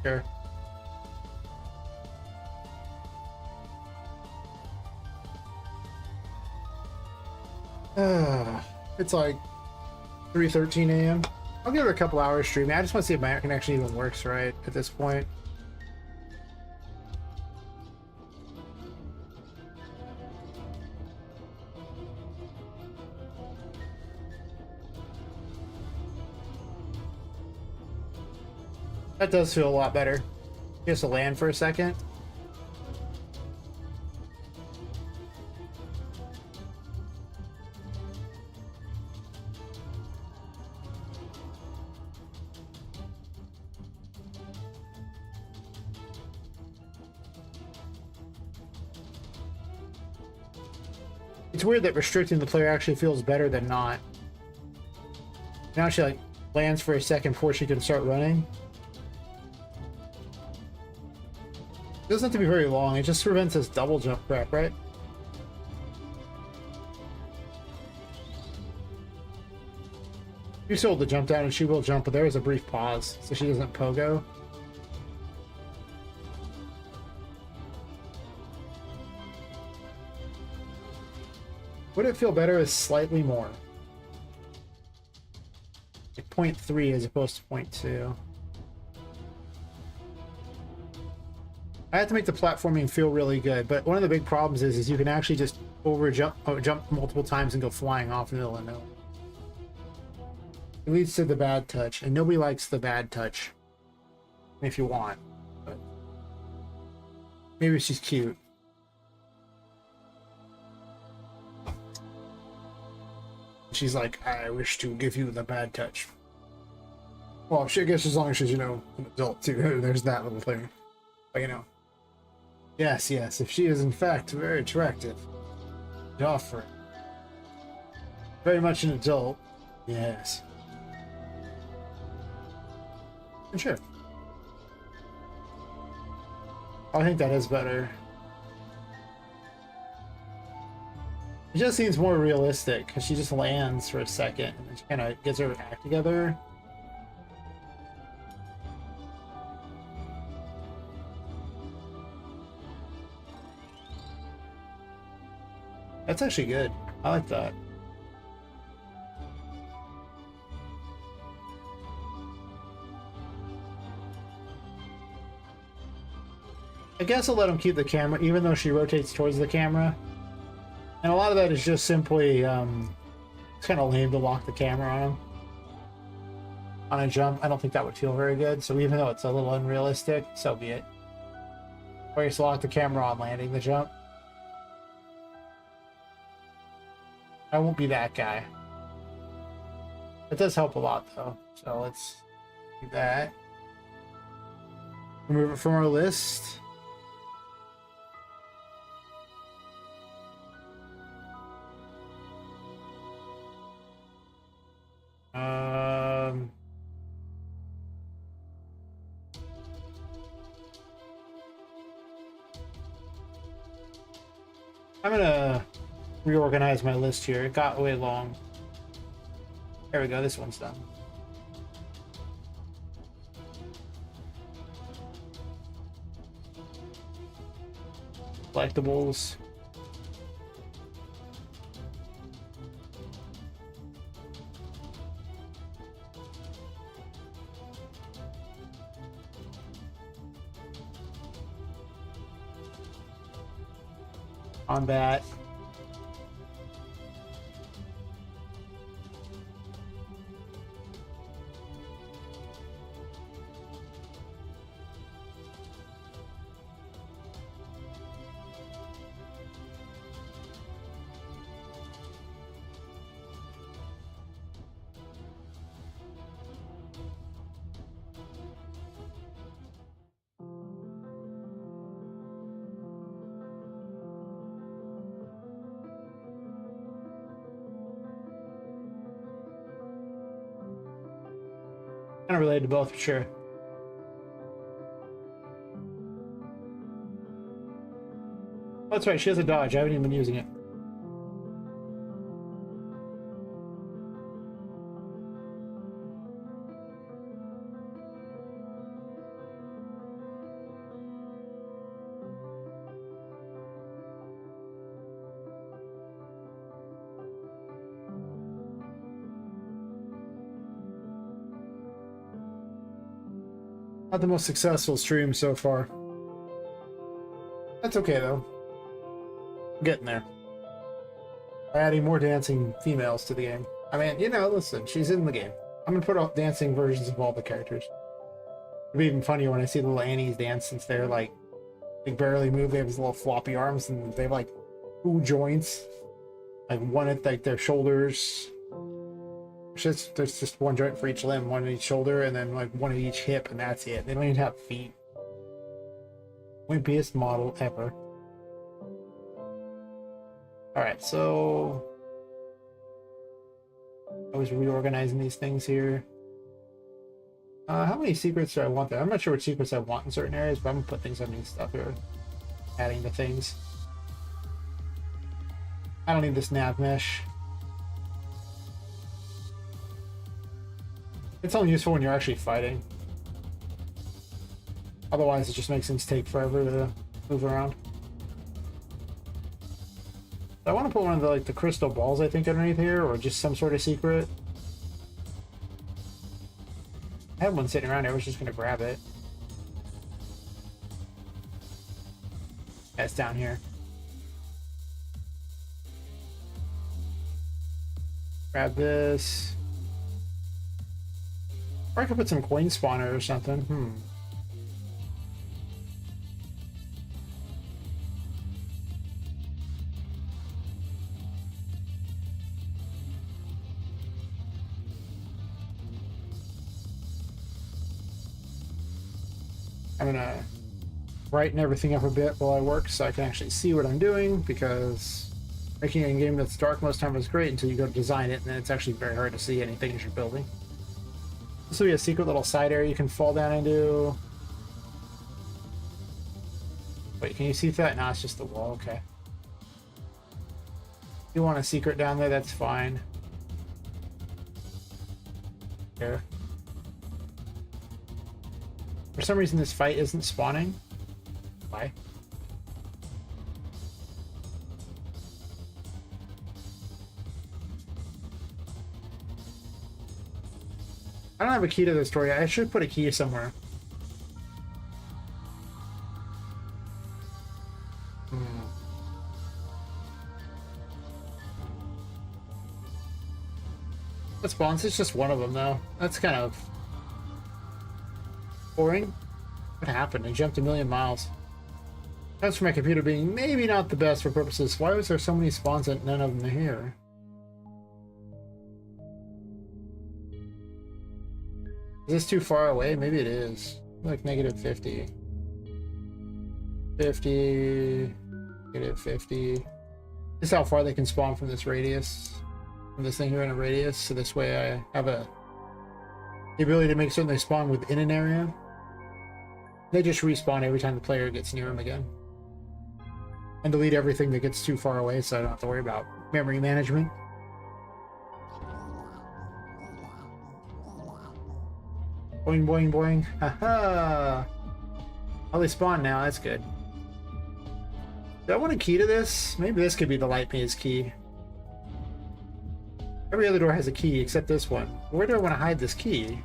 Sure. It's like 3:13 a.m. I'll give it a couple hours streaming. I just want to see if my connection even works right at this point. That does feel a lot better. Just to land for a second. It's weird that restricting the player actually feels better than not. Now she like lands for a second before she can start running. It doesn't have to be very long, it just prevents this double jump crap, right? You still hold the jump down and she will jump, but there is a brief pause, so she doesn't pogo. Would it feel better as slightly more? Like 0.3 as opposed to 0.2. I have to make the platforming feel really good, but one of the big problems is you can actually just jump multiple times and go flying off in the middle of nowhere. It leads to the bad touch, and nobody likes the bad touch. If you want, but maybe she's cute. She's like, I wish to give you the bad touch. Well, I guess as long as she's, you know, an adult too. There's that little thing. But, you know. Yes, yes, if she is in fact very attractive. Joffrey. Very much an adult. Yes. Sure. I think that is better. It just seems more realistic because she just lands for a second and then she kind of gets her act together. That's actually good. I like that. I guess I'll let him keep the camera even though she rotates towards the camera. And a lot of that is just simply, it's kind of lame to lock the camera on him. On a jump, I don't think that would feel very good. So even though it's a little unrealistic, so be it. Or just lock the camera on landing the jump. I won't be that guy. It does help a lot though. So let's do that. Remove it from our list. I'm gonna reorganize my list here. It got way long. There we go, this one's done. Collectibles. Combat. Kind of related to both, for sure. Oh, that's right, she has a dodge. I haven't even been using it. Not the most successful stream so far. That's okay, though. I'm getting there. Adding more dancing females to the game. I mean, you know, listen, she's in the game. I'm gonna put out dancing versions of all the characters. It'll be even funnier when I see the little Annies dance, since they're like, they barely move. They have these little floppy arms, and they have like 2 joints. Like one at like their shoulders. There's just 1 joint for each limb, 1 at each shoulder, and then like 1 at each hip, and that's it. They don't even have feet. Wimpiest model ever. Alright, so I was reorganizing these things here. How many secrets do I want there? I'm not sure what secrets I want in certain areas, but I'm gonna put things underneath stuff here. Adding to things. I don't need this nav mesh. It's only useful when you're actually fighting. Otherwise, it just makes things take forever to move around. I want to put one of the like the crystal balls, I think, underneath here, or just some sort of secret. I had one sitting around here. I was just gonna grab it. Yeah, it's down here. Grab this. Or I could put some coin spawner or something. I'm gonna brighten everything up a bit while I work so I can actually see what I'm doing, because making a game that's dark most of the time is great until you go to design it, and then it's actually very hard to see anything as you're building. This will be a secret little side area you can fall down into. Wait, can you see that? No, it's just the wall. Okay. If you want a secret down there, that's fine. Here. For some reason, this fight isn't spawning. Why? I don't have a key to this door yet. I should put a key somewhere. That spawns. It's just one of them, though. That's kind of boring. What happened? I jumped a million miles. That's for my computer being maybe not the best for purposes. Why was there so many spawns and none of them are here? Is this too far away? Maybe it is. Like negative 50. 50. Negative 50. This is how far they can spawn from this radius. From this thing here in a radius. So this way I have the ability to make certain they spawn within an area. They just respawn every time the player gets near them again. And delete everything that gets too far away so I don't have to worry about memory management. Boing, boing, boing. Haha! Oh, they spawn now. That's good. Do I want a key to this? Maybe this could be the light maze key. Every other door has a key except this one. Where do I want to hide this key?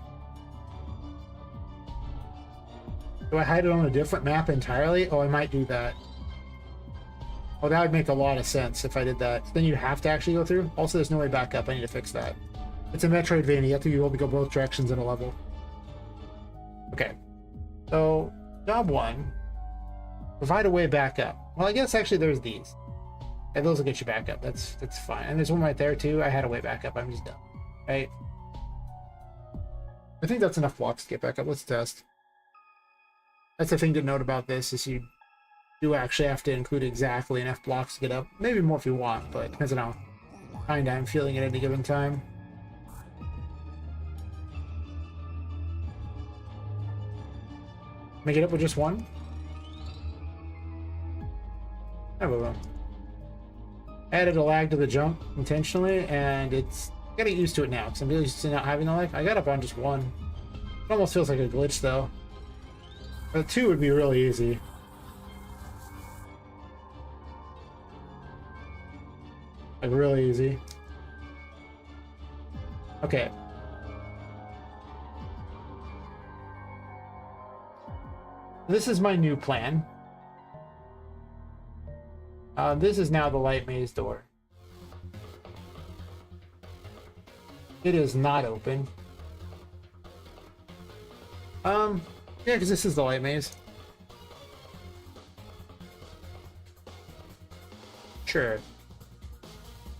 Do I hide it on a different map entirely? Oh, I might do that. Oh, that would make a lot of sense if I did that. Then you'd have to actually go through. Also, there's no way back up. I need to fix that. It's a Metroidvania. You have to be able to go both directions in a level. Okay. So, job 1. Provide a way back up. Well, I guess actually there's these. And those will get you back up. That's fine. And there's one right there too. I had a way back up. I'm just dumb. Right? I think that's enough blocks to get back up. Let's test. That's the thing to note about this, is you do actually have to include exactly enough blocks to get up. Maybe more if you want, but it depends on how kind I'm feeling at any given time. Make it up with just one? I will. Added a lag to the jump intentionally, and it's gotta get used to it now because I'm really used to not having the lag. I got up on just one. It almost feels like a glitch though. But two would be really easy. Like really easy. Okay. This is my new plan. This is now the light maze door. It is not open. Yeah, because this is the light maze. Sure.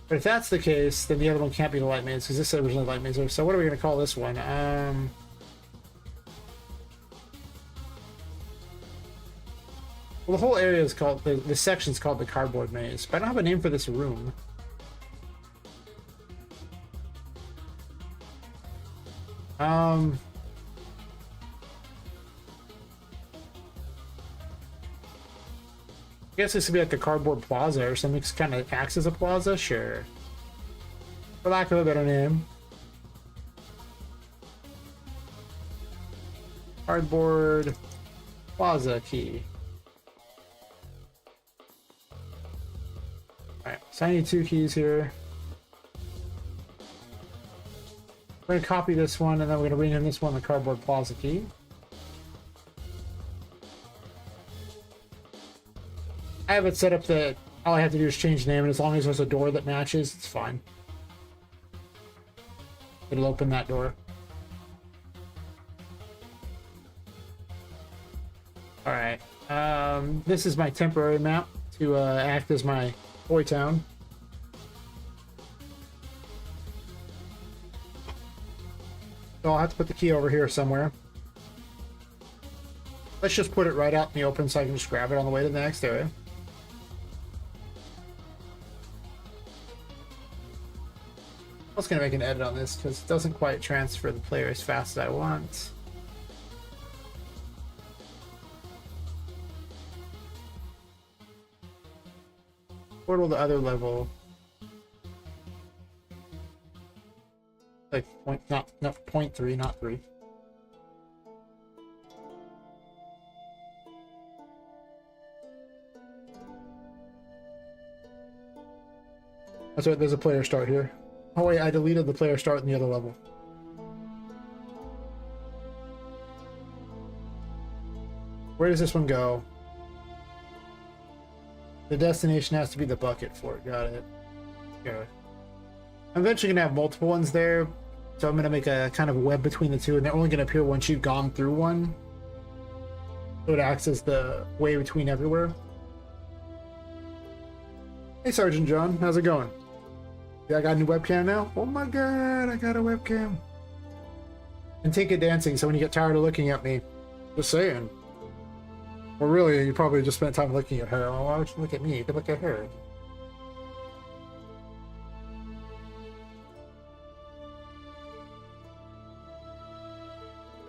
But if that's the case, then the other one can't be the light maze, because this is originally the light maze. So what are we going to call this one? Well, the whole area is called, the section's called the cardboard maze, but I don't have a name for this room. I guess this would be like the cardboard plaza or something, kind of acts as a plaza, sure. For lack of a better name. Cardboard plaza key. Alright, so I need 2 keys here. We're going to copy this one, and then we're going to rename this one the Cardboard Plaza key. I have it set up that all I have to do is change the name, and as long as there's a door that matches, it's fine. It'll open that door. Alright, this is my temporary map to act as my toy town. So I'll have to put the key over here somewhere. Let's just put it right out in the open so I can just grab it on the way to the next area. I was going to make an edit on this because it doesn't quite transfer the player as fast as I want. Portal to other level. Like point, not 0.3, not 3. That's right, there's a player start here. Oh wait, I deleted the player start in the other level. Where does this one go? The destination has to be the bucket for it. Got it. Yeah. I'm eventually going to have multiple ones there, so I'm going to make a kind of web between the two, and they're only going to appear once you've gone through one. So it acts as the way between everywhere. Hey Sergeant John, how's it going? Yeah, I got a new webcam now? Oh my god, I got a webcam. And Tinka dancing, so when you get tired of looking at me, just saying. Well, really, you probably just spent time looking at her. Well, why would you look at me? You could look at her.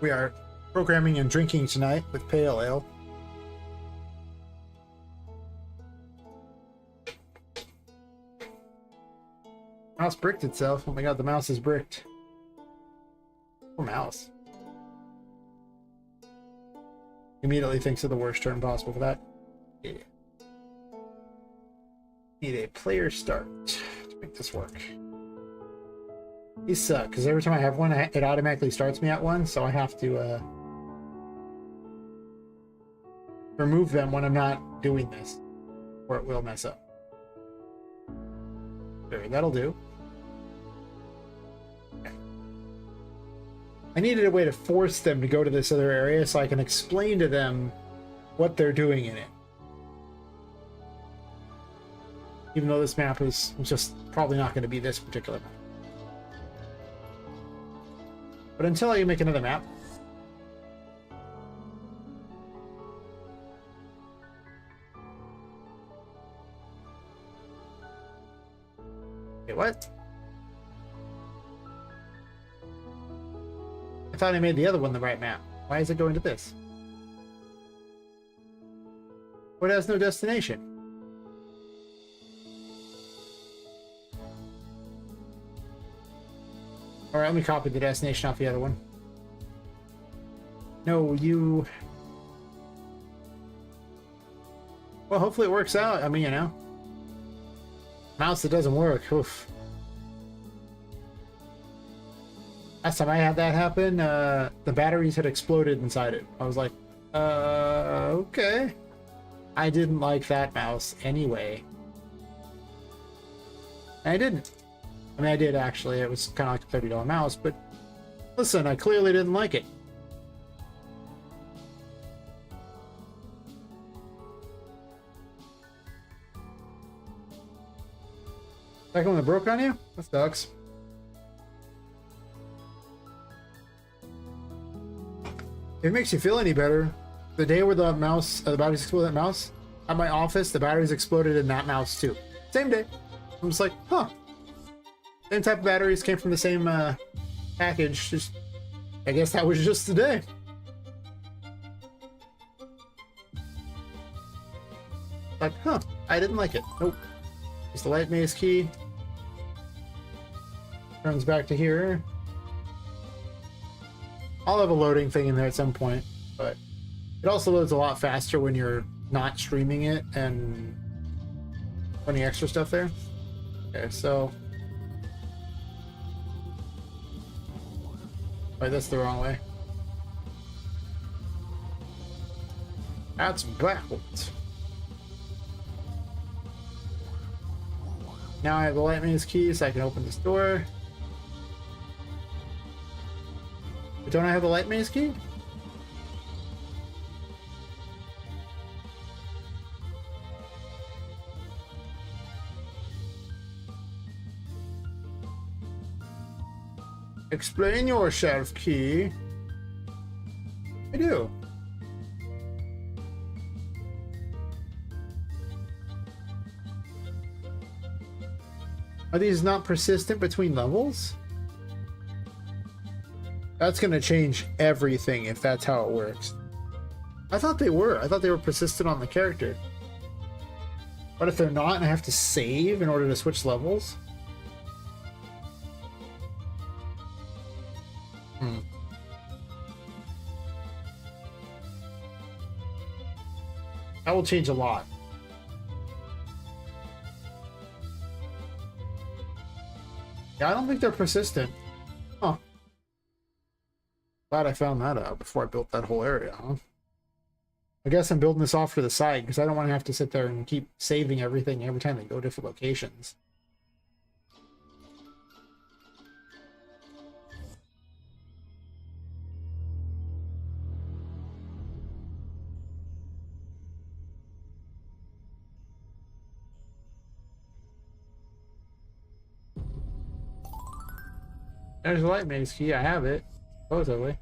We are programming and drinking tonight with pale ale. Mouse bricked itself. Oh my god, the mouse is bricked. Poor mouse. Immediately thinks of the worst turn possible for that. Yeah. Need a player start to make this work. These suck, because every time I have one, it automatically starts me at one, so I have to remove them when I'm not doing this, or it will mess up. There, that'll do. Okay. I needed a way to force them to go to this other area so I can explain to them what they're doing in it. Even though this map is just probably not going to be this particular map. But until I make another map, wait, what? I thought I made the other one the right map. Why is it going to this? What has no destination? All right, let me copy the destination off the other one. No, you... Well, hopefully it works out. I mean, you know. Mouse that doesn't work. Oof. Last time I had that happen, the batteries had exploded inside it. I was like, okay. I didn't like that mouse anyway. And I didn't. I mean, I did actually. It was kind of like a $30 mouse, but listen, I clearly didn't like it. Second one that broke on you? That sucks. If it makes you feel any better, the day where the mouse, the batteries exploded, that mouse, at my office, the batteries exploded in that mouse too. Same day. I'm just like, huh. Same type of batteries, came from the same package. Just, I guess that was just the day. Like, huh, I didn't like it. Nope. Just the light maze key. Turns back to here. I'll have a loading thing in there at some point, but it also loads a lot faster when you're not streaming it and putting extra stuff there. Okay, so... Wait, that's the wrong way. That's backwards. Now I have the light maze key, so I can open this door. But don't I have the light maze key? Explain yourself, key. I do. Are these not persistent between levels? That's gonna change everything if that's how it works. I thought they were. I thought they were persistent on the character. What if they're not and I have to save in order to switch levels? That will change a lot. Yeah, I don't think they're persistent. Huh. Glad I found that out before I built that whole area, huh? I guess I'm building this off to the side because I don't want to have to sit there and keep saving everything every time they go to different locations. There's a light maze key. I have it. Supposedly.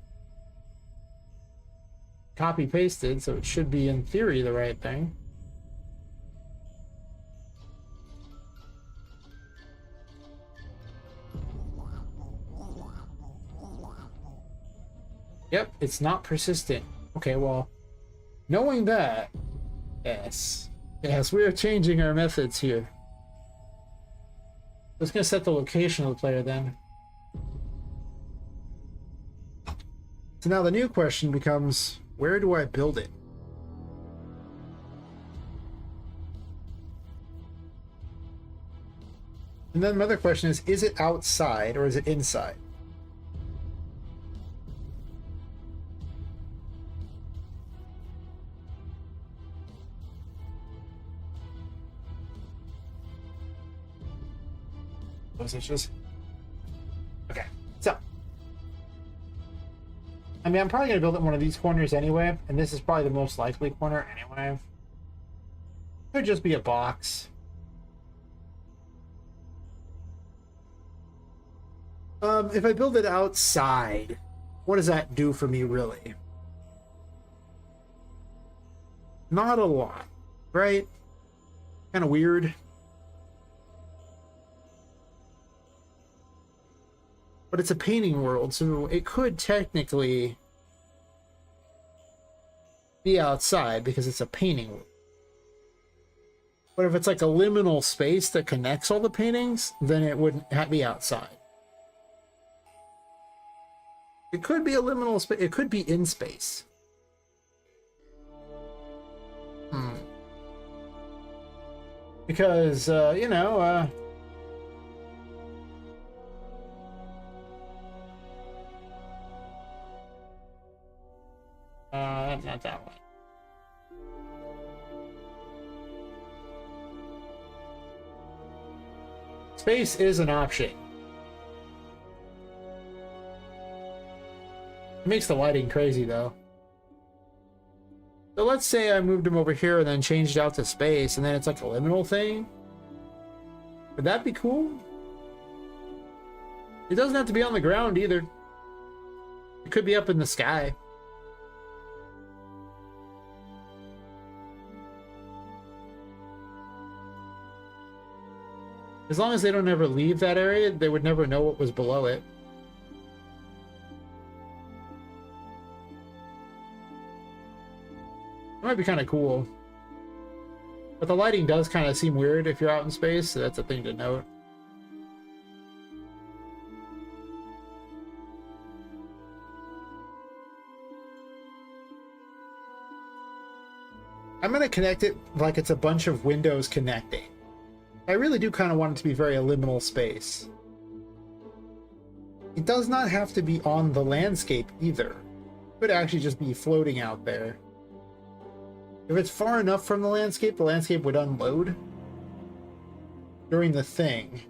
Copy pasted, so it should be in theory the right thing. Yep, it's not persistent. Okay, well, knowing that, yes. Yes, we are changing our methods here. Let's gonna set the location of the player then. So now the new question becomes, where do I build it? And then the other question is it outside or is it inside? Those issues? Okay, so. I mean, I'm probably going to build it in one of these corners anyway, and this is probably the most likely corner anyway. Could just be a box. If I build it outside, what does that do for me, really? Not a lot, right? Kind of weird. But it's a painting world, so it could technically be outside because it's a painting world. But if it's like a liminal space that connects all the paintings, then it wouldn't be outside. It could be a liminal space. It could be in space. Because, you know, not that one. Space is an option. It makes the lighting crazy, though. So let's say I moved him over here and then changed out to space, and then it's like a liminal thing. Would that be cool? It doesn't have to be on the ground either. It could be up in the sky. As long as they don't ever leave that area, they would never know what was below it. That might be kind of cool. But the lighting does kind of seem weird if you're out in space, so that's a thing to note. I'm going to connect it like it's a bunch of windows connecting. I really do kind of want it to be very a liminal space. It does not have to be on the landscape either. It could actually just be floating out there. If it's far enough from the landscape would unload during the thing.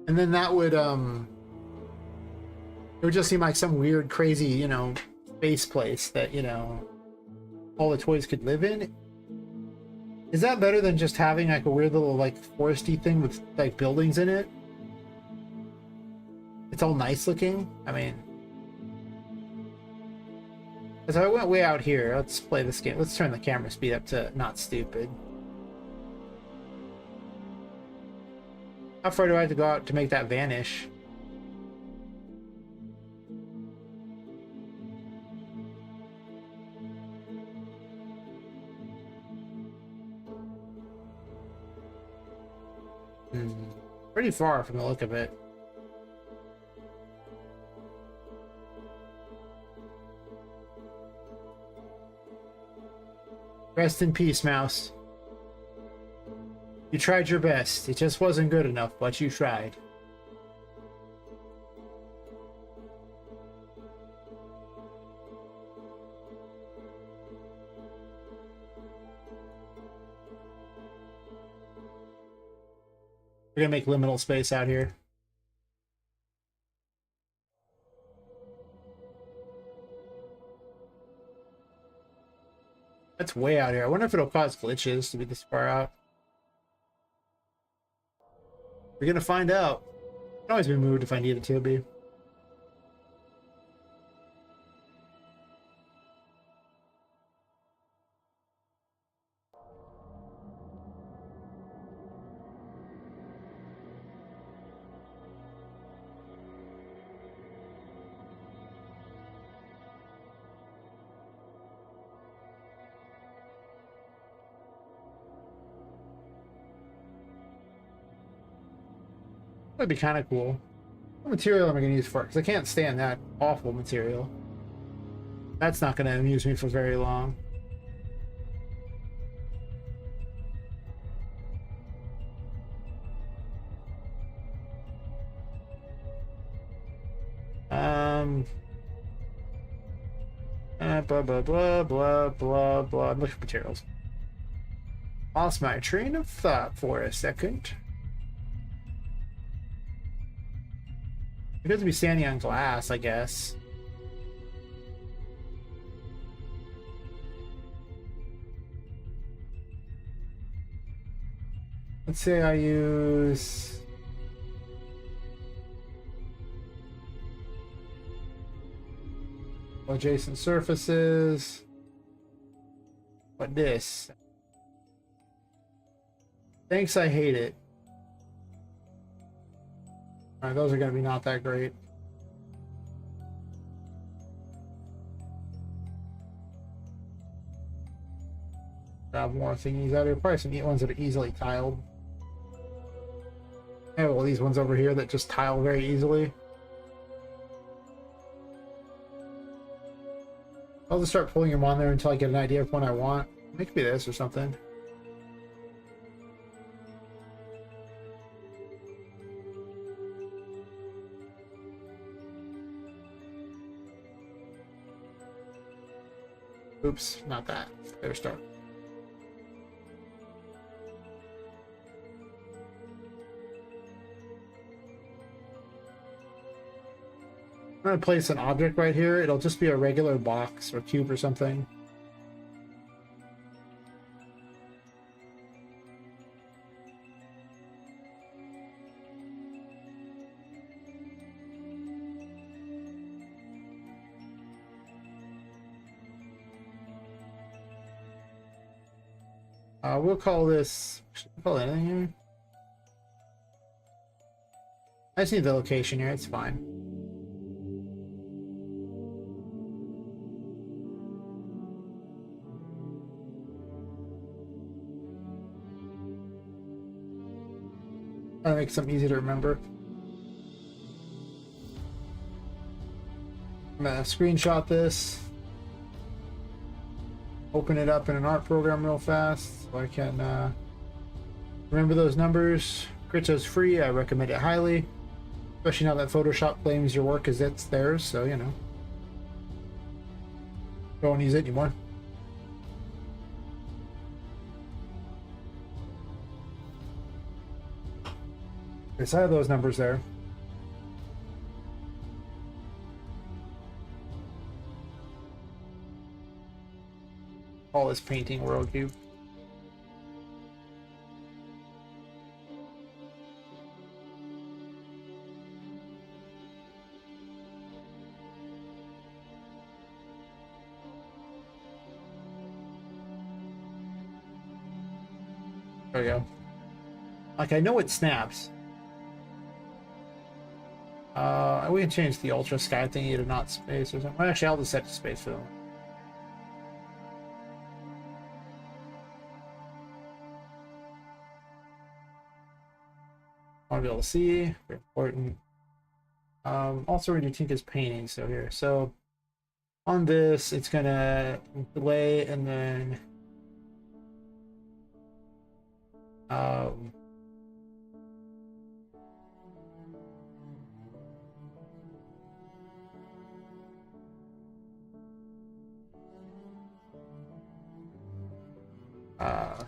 And then that would, it would just seem like some weird, crazy, you know, space place that, you know, all the toys could live in. Is that better than just having like a weird little like foresty thing with like buildings in it? It's all nice looking. I mean, as I went way out here, let's play this game. Let's turn the camera speed up to not stupid. How far do I have to go out to make that vanish? Pretty far from the look of it. Rest in peace, mouse. You tried your best. It just wasn't good enough, but you tried. We're gonna make liminal space out here. That's way out here. I wonder if it'll cause glitches to be this far out. We're gonna find out. It can always be moved if I need it to be. That'd be kind of cool. What material am I going to use for it? Because I can't stand that awful material. That's not going to amuse me for very long. Blah, blah, blah, blah, blah, blah. Look at materials. Lost my train of thought for a second. It could be standing on glass, I guess. Let's say I use... adjacent surfaces. What this? Thanks, I hate it. Alright, those are going to be not that great. Grab more thingies out here. Probably some neat ones that are easily tiled. I have all these ones over here that just tile very easily. I'll just start pulling them on there until I get an idea of what I want. It could be this or something. Oops, not that. Better start. I'm going to place an object right here. It'll just be a regular box or cube or something. We'll call this... Should we call it anything here? I just need the location here. It's fine. Trying to make something easy to remember. I'm gonna screenshot this. Open it up in an art program real fast so I can remember those numbers. Crypto's free. I recommend it highly, especially now that Photoshop claims your work as it's theirs, so you know. Don't use it anymore. Okay, so I have those numbers there. Call this painting world cube. There we go. Like, I know it snaps. We can change the ultra sky thingy to not space or something. Well, actually, I'll just set to space for them. I want to be able to see. Very important. Also, we're going to do Tinka's painting. So here. So on this, it's going to delay and then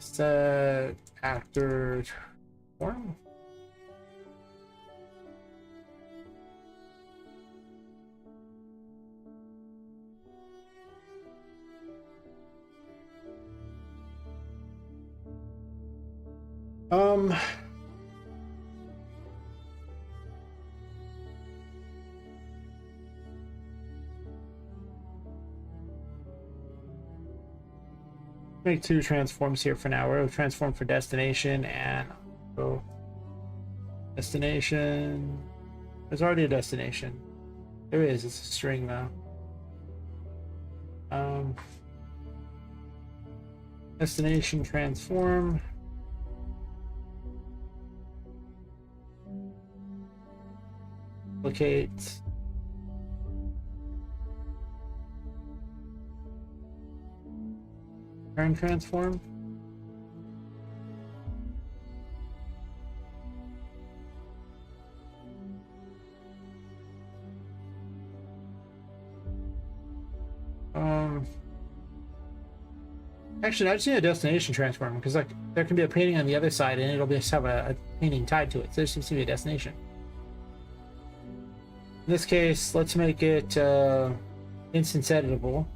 set actor form. Make two transforms here for now. We'll transform for destination and destination. There's already a destination. There is. It's a string though. Destination transform. Duplicate. Turn transform. Actually, I just need a destination transform because like there can be a painting on the other side and it'll just have a painting tied to it. So there seems to be a destination. In this case, let's make it instance editable.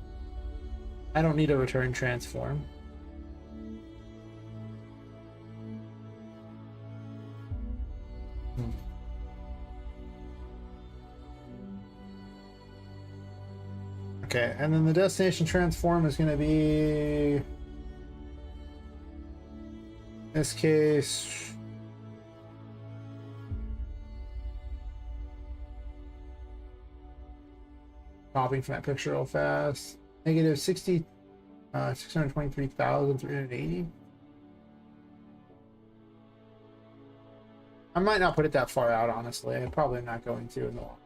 I don't need a return transform. Okay, and then the destination transform is going to be, in this case, copying from that picture real fast. -60 623,380. I might not put it that far out, honestly. I'm probably not going to in the long.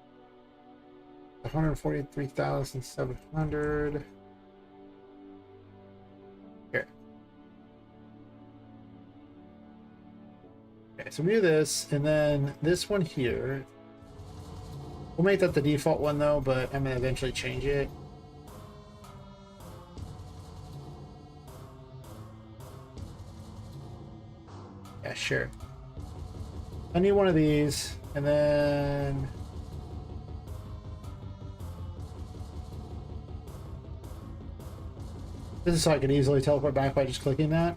143,700. Here. Okay, so we do this, and then this one here. We'll make that the default one though, but I'm gonna eventually change it. Yeah, sure. I need one of these, and then this is so I can easily teleport back by just clicking that.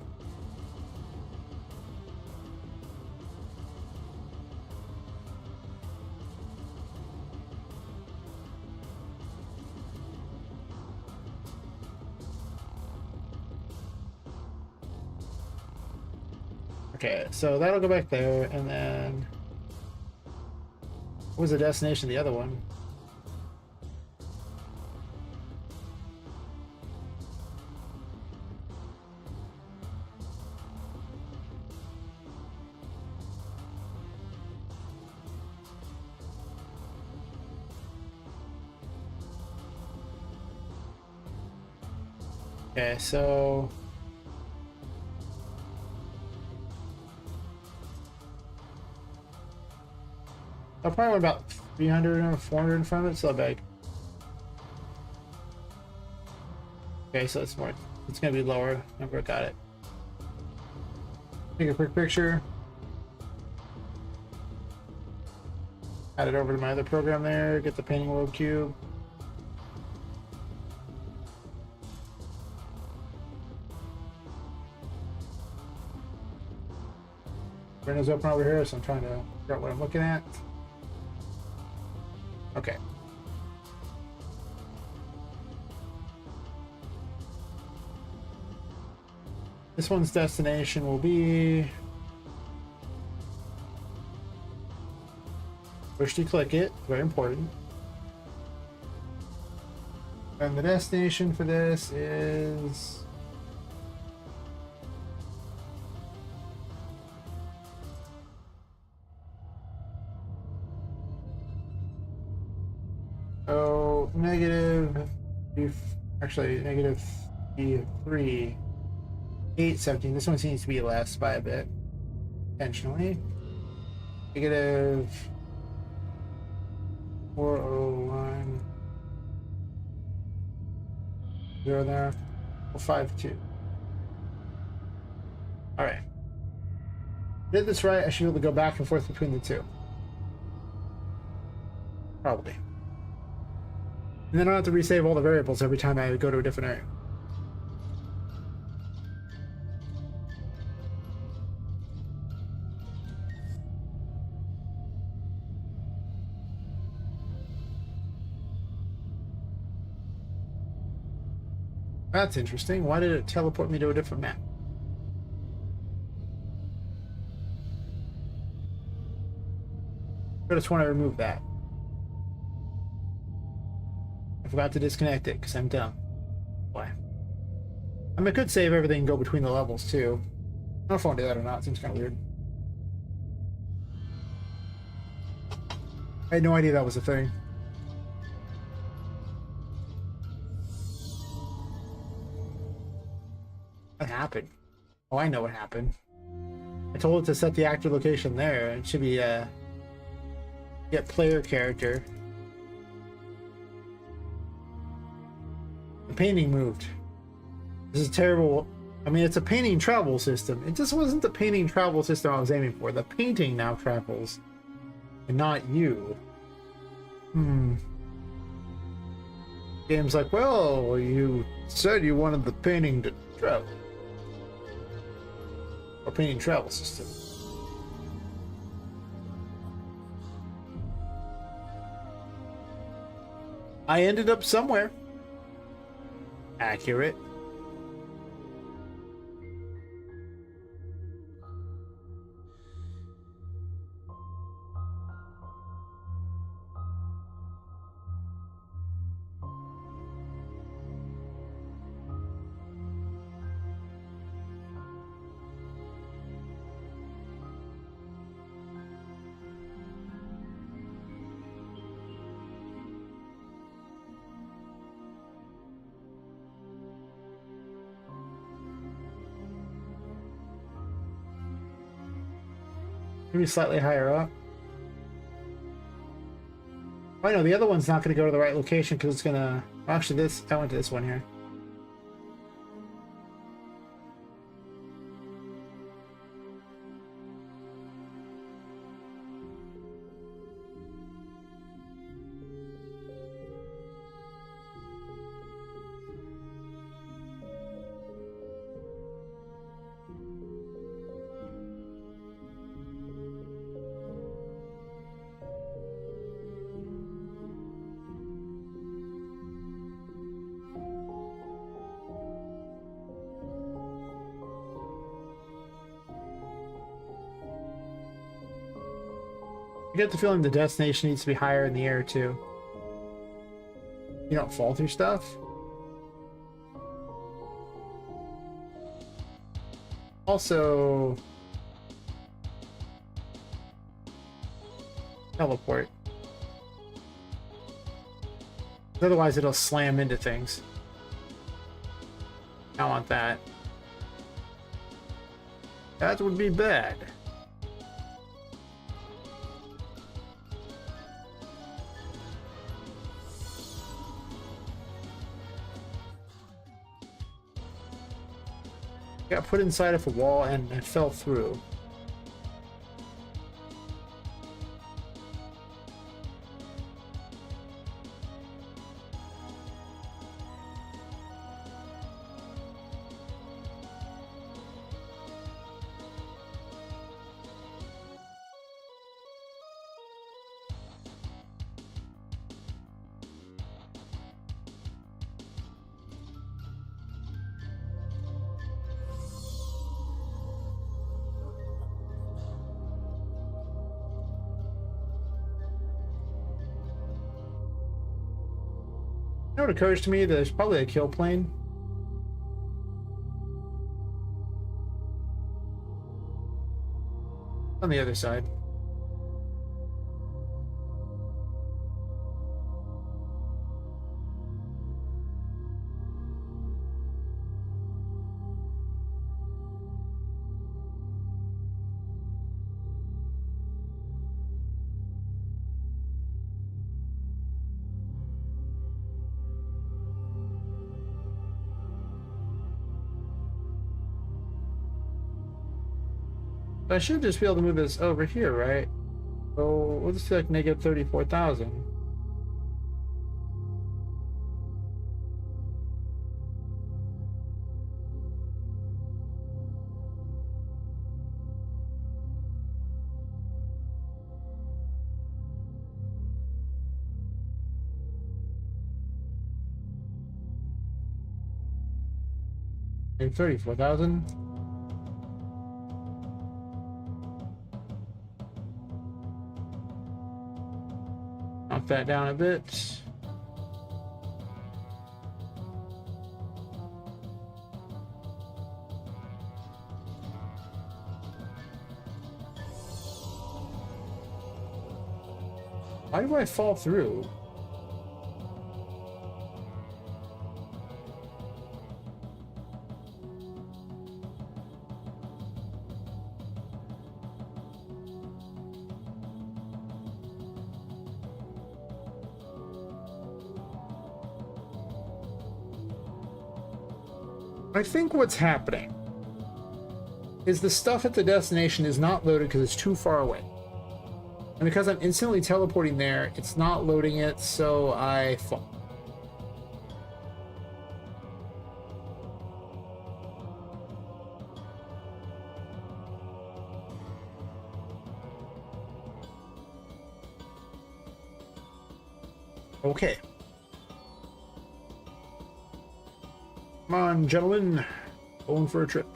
Okay, so that'll go back there, and then what was the destination of the other one? Okay, so I probably went about 300 or 400 in front of it, so big. Okay, so it's more. It's gonna be lower. Number, got it. Take a quick picture. Add it over to my other program there. Get the painting world cube. Window's open over here, so I'm trying to figure out what I'm looking at. Okay. This one's destination will be... Push to click it, very important. And the destination for this is... Oh, negative... Actually, negative 3... 817. This one seems to be less by a bit. Intentionally. Negative 401. 0 there. 452. Alright. Did this right, I should be able to go back and forth between the two. Probably. And then I don't have to resave all the variables every time I go to a different area. That's interesting. Why did it teleport me to a different map? I just want to remove that. I forgot to disconnect it because I'm dumb. Why? I mean, I could save everything and go between the levels too. I don't know if I want to do that or not. It seems kind of weird. I had no idea that was a thing. What happened? Oh, I know what happened. I told it to set the active location there. It should be get player character. The painting moved. This is terrible. I mean, it's a painting travel system. It just wasn't the painting travel system I was aiming for. The painting now travels, and not you. Game's like, well, you said you wanted the painting to travel. Or painting travel system. I ended up somewhere. Accurate. Maybe slightly higher up. Oh, I know the other one's not going to go to the right location because it's going to... Actually, I went to this one here. I get the feeling the destination needs to be higher in the air, too. You don't fall through stuff? Also... teleport. Otherwise it'll slam into things. I don't want that. That would be bad. Got put inside of a wall and I fell through. You know what occurs to me? There's probably a kill plane. On the other side. I should just be able to move this over here, right? So we'll just do like negative 34,000. Negative 34,000. Knock that down a bit. Why do I fall through? I think what's happening is the stuff at the destination is not loaded because it's too far away. And because I'm instantly teleporting there, it's not loading it, so I fall. Okay. Come on, gentlemen. Going for a trip.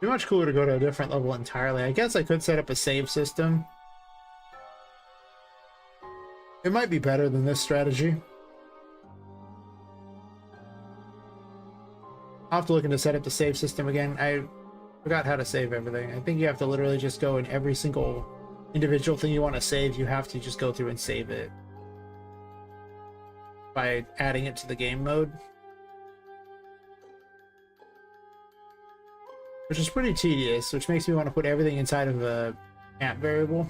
Be much cooler to go to a different level entirely. I guess I could set up a save system It might be better than this strategy. I'll have to look into set up the save system again. I forgot how to save everything. I think you have to literally just go in every single individual thing you want to save. You have to just go through and save it by adding it to the game mode, which is pretty tedious, which makes me want to put everything inside of a map variable.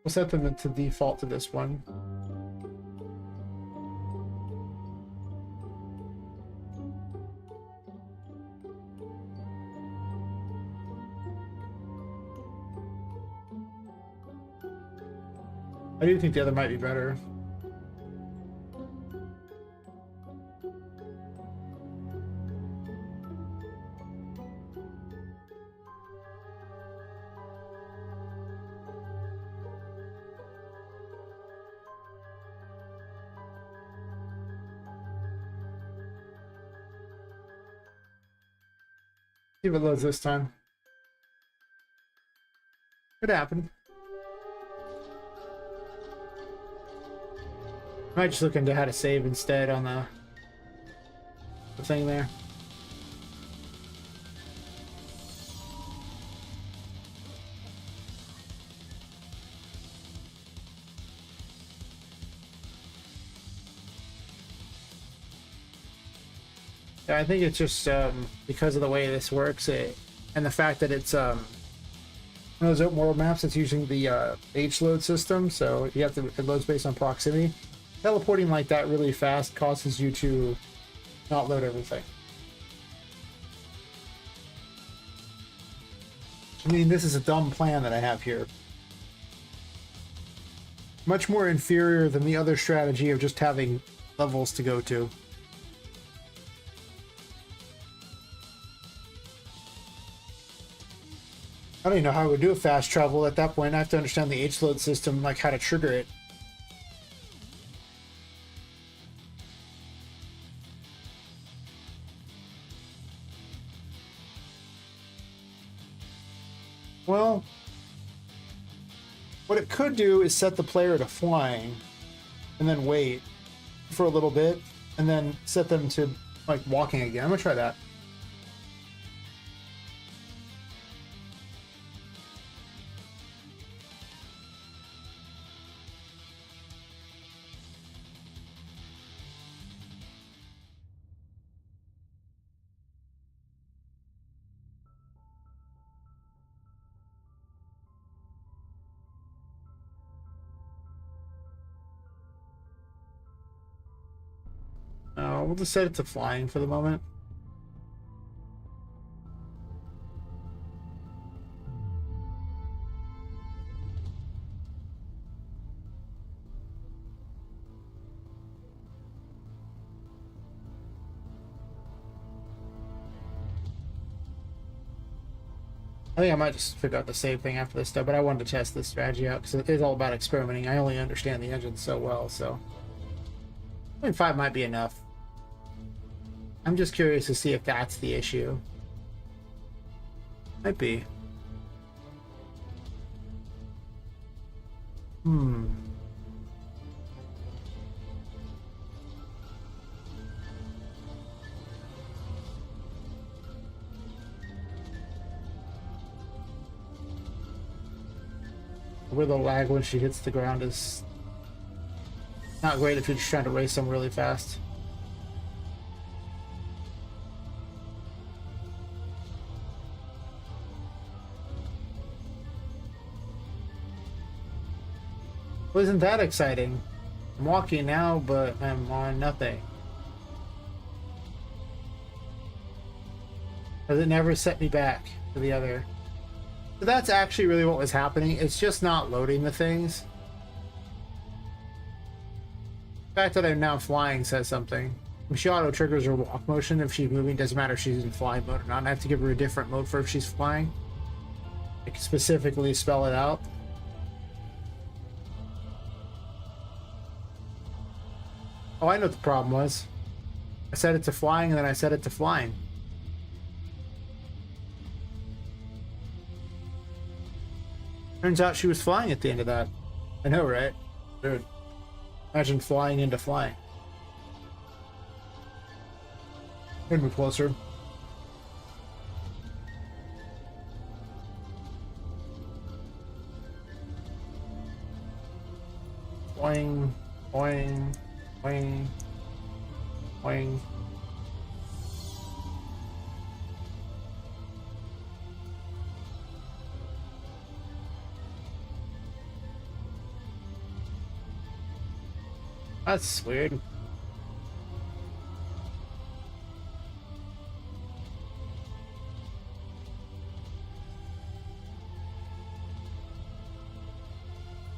We'll set them to default to this one. I do think the other might be better. See if it loads this time. Could happen. Might just look into how to save instead on the thing there. Yeah, I think it's just because of the way this works, and the fact that it's one of those open world maps that's using the H load system, so you have to, it loads based on proximity. Teleporting like that really fast causes you to not load everything. I mean, this is a dumb plan that I have here. Much more inferior than the other strategy of just having levels to go to. I don't even know how I would do a fast travel at that point. I have to understand the H load system, like how to trigger it. Well, what it could do is set the player to flying and then wait for a little bit and then set them to like walking again. I'm gonna try that. We'll just set it to flying for the moment. I think I might just figure out the save thing after this stuff, but I wanted to test this strategy out because it is all about experimenting. I only understand the engine so well, so I think 5 might be enough. I'm just curious to see if that's the issue. Might be. Where the lag when she hits the ground is not great if you're just trying to race them really fast. Well, isn't that exciting? I'm walking now, but I'm on nothing. Does it never set me back to the other? So that's actually really what was happening. It's just not loading the things. The fact that I'm now flying says something. When she auto triggers her walk motion, if she's moving, doesn't matter if she's in flying mode or not. I have to give her a different mode for if she's flying. Like specifically spell it out. Oh, I know what the problem was. I set it to flying and then I set it to flying. Turns out she was flying at the end of that. I know, right? Dude. Imagine flying into flying. Bring me closer. Boing, boing, boing, boing. That's weird.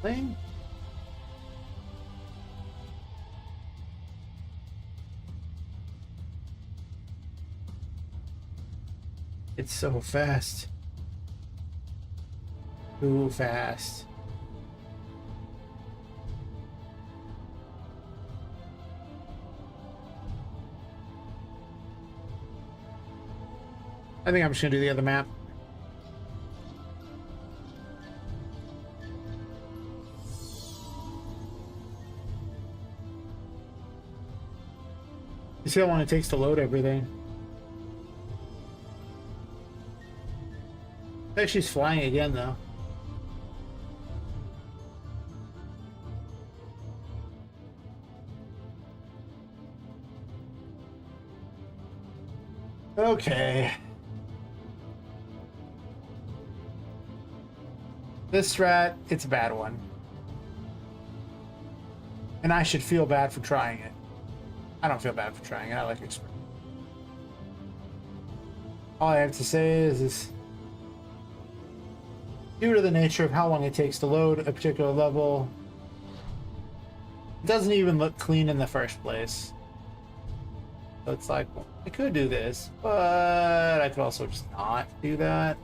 Thing? It's so fast. Too fast. I think I'm just gonna do the other map. You see how long it takes to load everything. I think she's flying again though. Okay. This strat, it's a bad one. And I should feel bad for trying it. I don't feel bad for trying it. I like it. All I have to say is due to the nature of how long it takes to load a particular level, it doesn't even look clean in the first place. So it's like, well, I could do this, but I could also just not do that.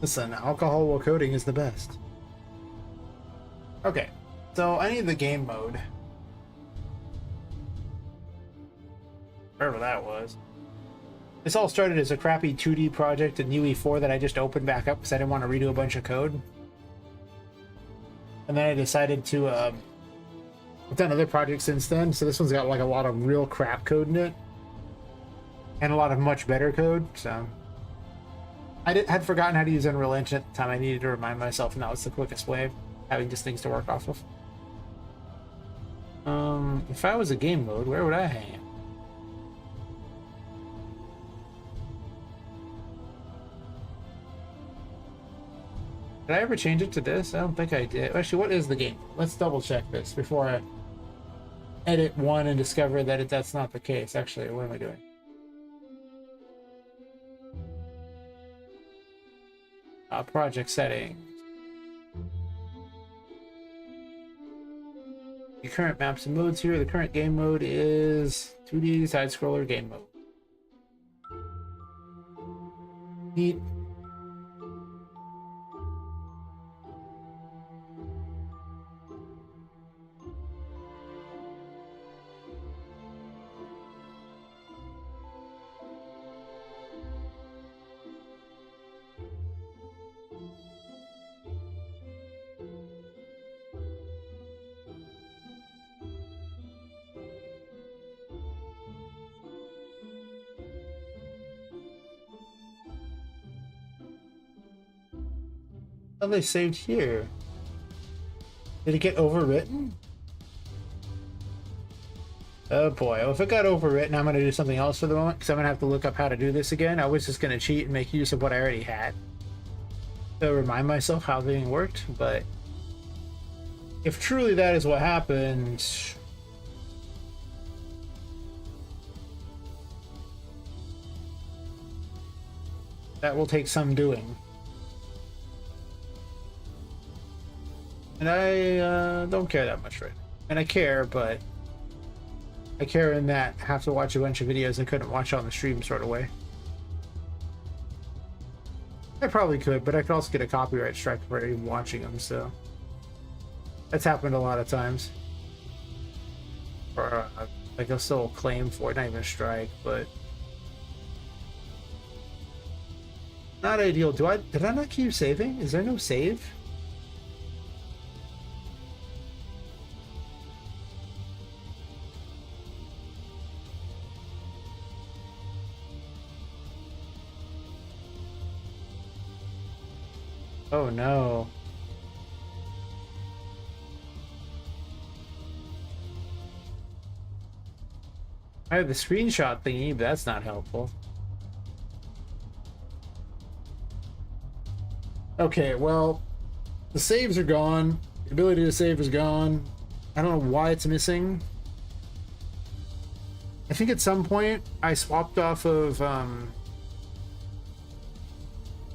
Listen, alcohol while coding is the best. Okay, so I need the game mode. Wherever that was. This all started as a crappy 2D project in UE4 that I just opened back up because I didn't want to redo a bunch of code. And then I decided to, I've done other projects since then, so this one's got like a lot of real crap code in it. And a lot of much better code, so... I had forgotten how to use Unreal Engine at the time. I needed to remind myself, and that was the quickest way of having just things to work off of. If I was a game mode, where would I hang it? Did I ever change it to this? I don't think I did. Actually, what is the game? Let's double check this before I edit one and discover that that's not the case. Actually, what am I doing? Project settings. The current maps and modes here. The current game mode is 2D side scroller game mode. Neat. Oh, they saved here. Did it get overwritten? Oh boy, well, if it got overwritten, I'm going to do something else for the moment, because I'm going to have to look up how to do this again. I was just going to cheat and make use of what I already had to remind myself how the thing worked, but if truly that is what happened, that will take some doing. And I don't care that much right now. And I care, but I care in that I have to watch a bunch of videos I couldn't watch on the stream sort of way. I probably could, but I could also get a copyright strike for even watching them, so that's happened a lot of times. Or like a still claim for it, not even a strike, but not ideal. Did I not keep saving? Is there no save? Oh no. I have the screenshot thingy, but that's not helpful. Okay, well, the saves are gone. The ability to save is gone. I don't know why it's missing. I think at some point I swapped off of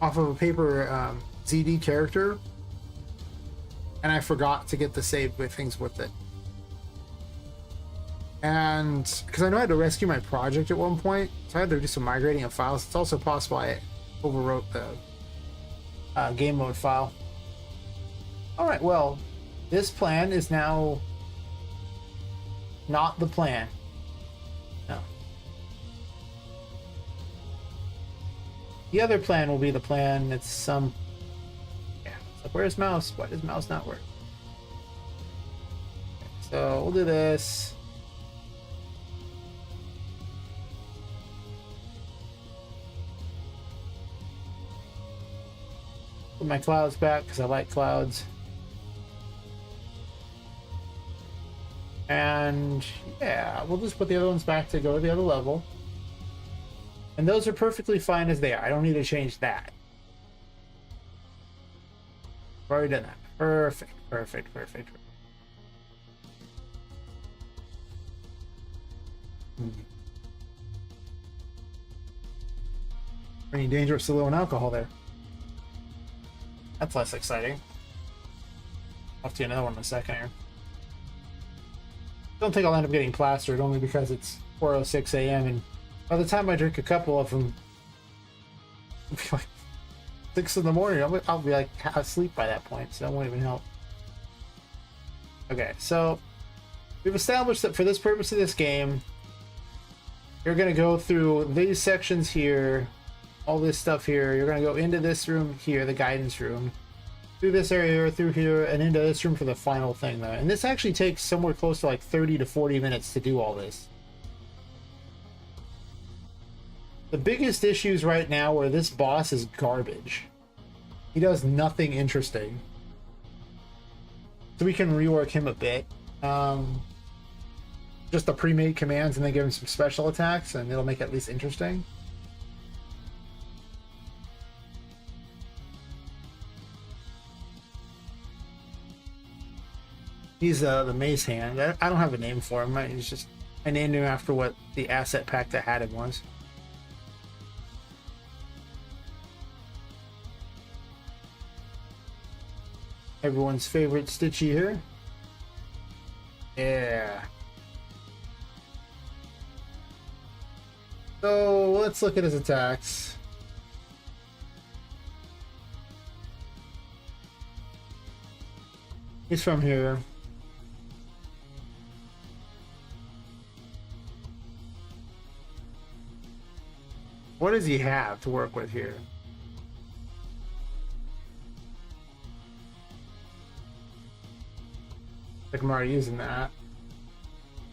a paper ZD character, and I forgot to get the save with things with it. And because I know I had to rescue my project at one point, so I had to do some migrating of files. It's also possible I overwrote the game mode file. All right, well, this plan is now not the plan. No. The other plan will be the plan. It's some... Yeah, it's like, where's mouse? Why does mouse not work? Okay, so we'll do this. Put my clouds back because I like clouds. And yeah, we'll just put the other ones back to go to the other level. And those are perfectly fine as they are. I don't need to change that. I've already done that. Perfect, perfect, perfect. Any dangerous to low in alcohol there. That's less exciting. I'll have to do another one in a second here. Don't think I'll end up getting plastered, only because it's 4:06 a.m. and by the time I drink a couple of them, it'll be like 6 in the morning. I'll be like asleep by that point, so that won't even help. Okay, so we've established that for this purpose of this game, you're going to go through these sections here, all this stuff here. You're going to go into this room here, the guidance room, through this area, through here, and into this room for the final thing, though. And this actually takes somewhere close to like 30 to 40 minutes to do all this. The biggest issues right now are this boss is garbage. He does nothing interesting. So we can rework him a bit. Just the pre-made commands and then give him some special attacks, and it'll make it at least interesting. He's the mace hand. I don't have a name for him. He's just, I named him after what the asset pack that had him was. Everyone's favorite Stitchy here. Yeah. So let's look at his attacks. He's from here. What does he have to work with here? Like I'm already using that. I'm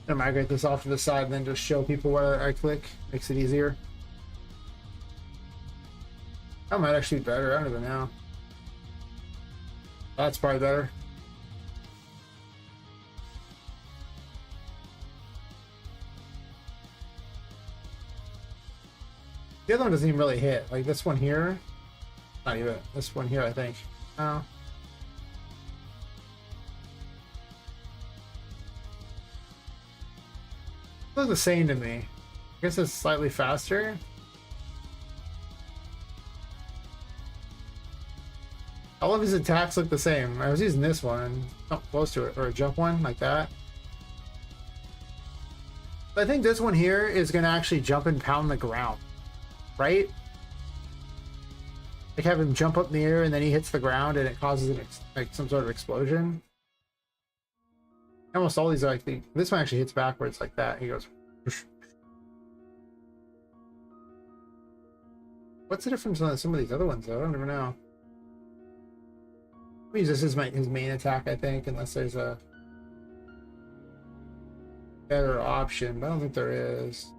gonna migrate this off to the side and then just show people where I click. Makes it easier. That might actually be better. I don't even know. That's probably better. The other one doesn't even really hit. Like this one here. Not even. This one here, I think. Oh. Looks the same to me. I guess it's slightly faster. All of his attacks look the same. I was using this one, not close to it, or a jump one like that. But I think this one here is going to actually jump and pound the ground, right? Like have him jump up in the air and then he hits the ground and it causes like some sort of explosion. Almost all these are like this one actually hits backwards like that. He goes. What's the difference on some of these other ones though? I don't even know. I'll use this as his main attack, I think, unless there's a better option, but I don't think there is.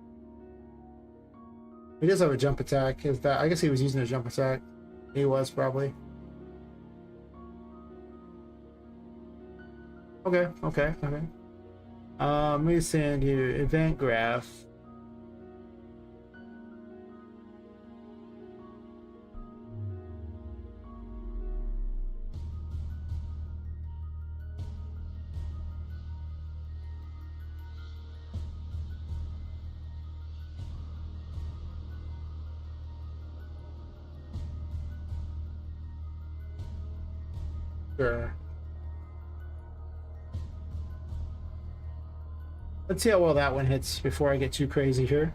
He does have a jump attack. Is that? I guess he was using a jump attack. He was probably. Okay. Let me send you event graph. Sure. Let's see how well that one hits before I get too crazy here.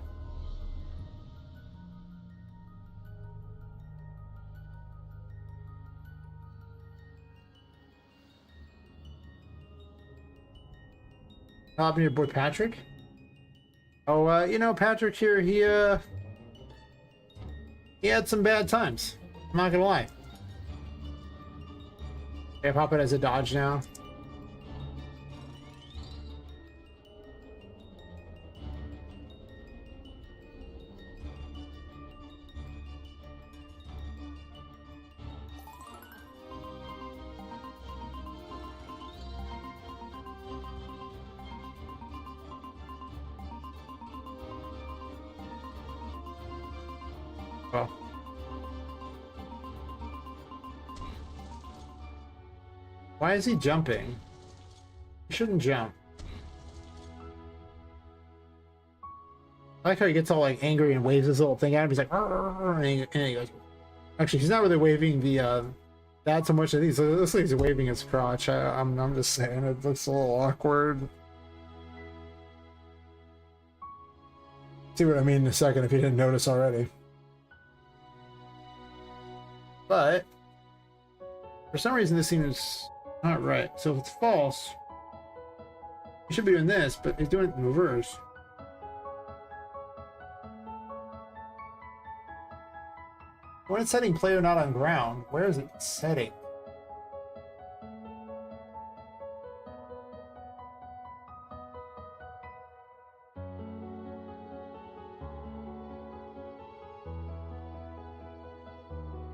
Your boy Patrick. Oh, you know, Patrick here, he had some bad times. I'm not gonna lie. Okay, Poppet as a dodge now. Well. Why is he jumping? He shouldn't jump. I like how he gets all like angry and waves his little thing at him. He's like, and he goes. Actually, he's not really waving the that so much. This looks like he's waving his crotch. I'm just saying, it looks a little awkward. See what I mean in a second if you didn't notice already. But for some reason, this seems not right. So if it's false, he should be doing this, but he's doing it in reverse. When it's setting player not on ground, where is it setting?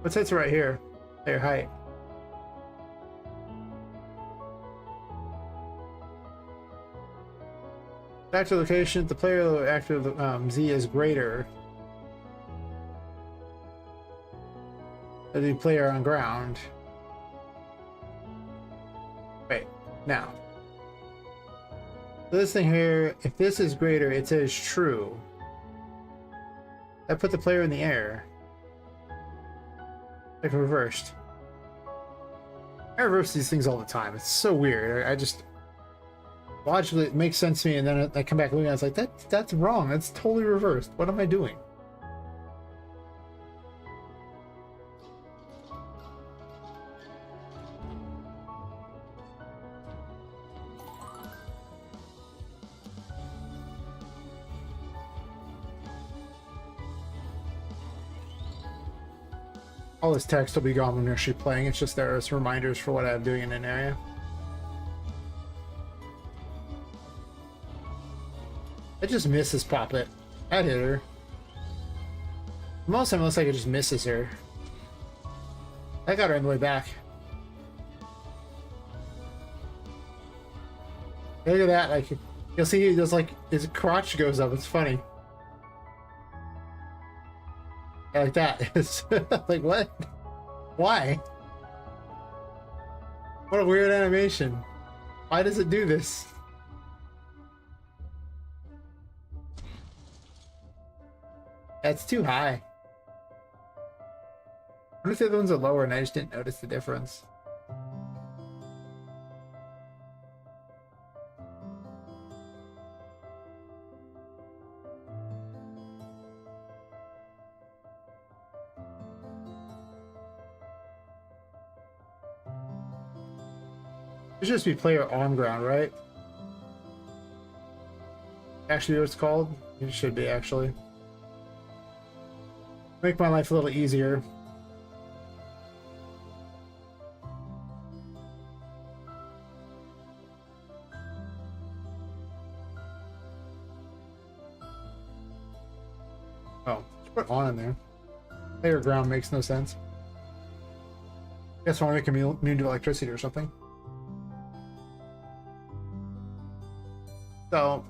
What sets it right here? Player height. Active location, the player active Z is greater than the player on ground. Wait, now. So this thing here, if this is greater, it says true. I put the player in the air. Like reversed. I reverse these things all the time. It's so weird. I just logically it makes sense to me, and then I come back looking at it, it's like that's wrong. That's totally reversed. What am I doing? All this text will be gone when you're actually playing. It's just there as reminders for what I'm doing in an area. I just misses Poppet. I'd hit her. Most of the time it looks like it just misses her. I got her on the way back. Look at that, like you'll see he does like his crotch goes up, it's funny. Yeah, like that. It's like what? Why? What a weird animation. Why does it do this? That's too high. I'm What if the other ones are lower and I just didn't notice the difference? It should just be player on ground, right? Actually, what it's called? It should be, actually. Make my life a little easier. Oh, just put on in there. Player ground makes no sense. Guess I want to make him immune to electricity or something. So,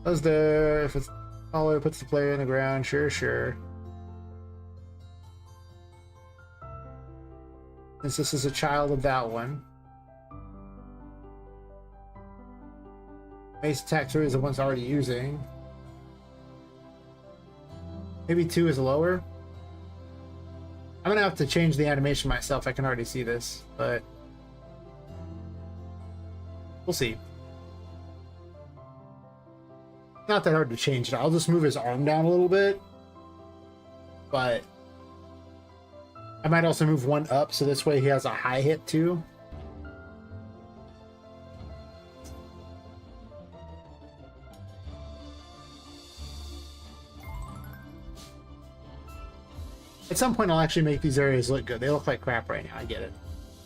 goes there. If it's taller, puts the player in the ground. Sure, sure. Since this is a child of that one. Base attack 3 is the one's already using. Maybe 2 is lower. I'm gonna have to change the animation myself. I can already see this, but we'll see. Not that hard to change it. I'll just move his arm down a little bit, but I might also move one up so this way he has a high hit too. At some point I'll actually make these areas look good. They look like crap right now, I get it.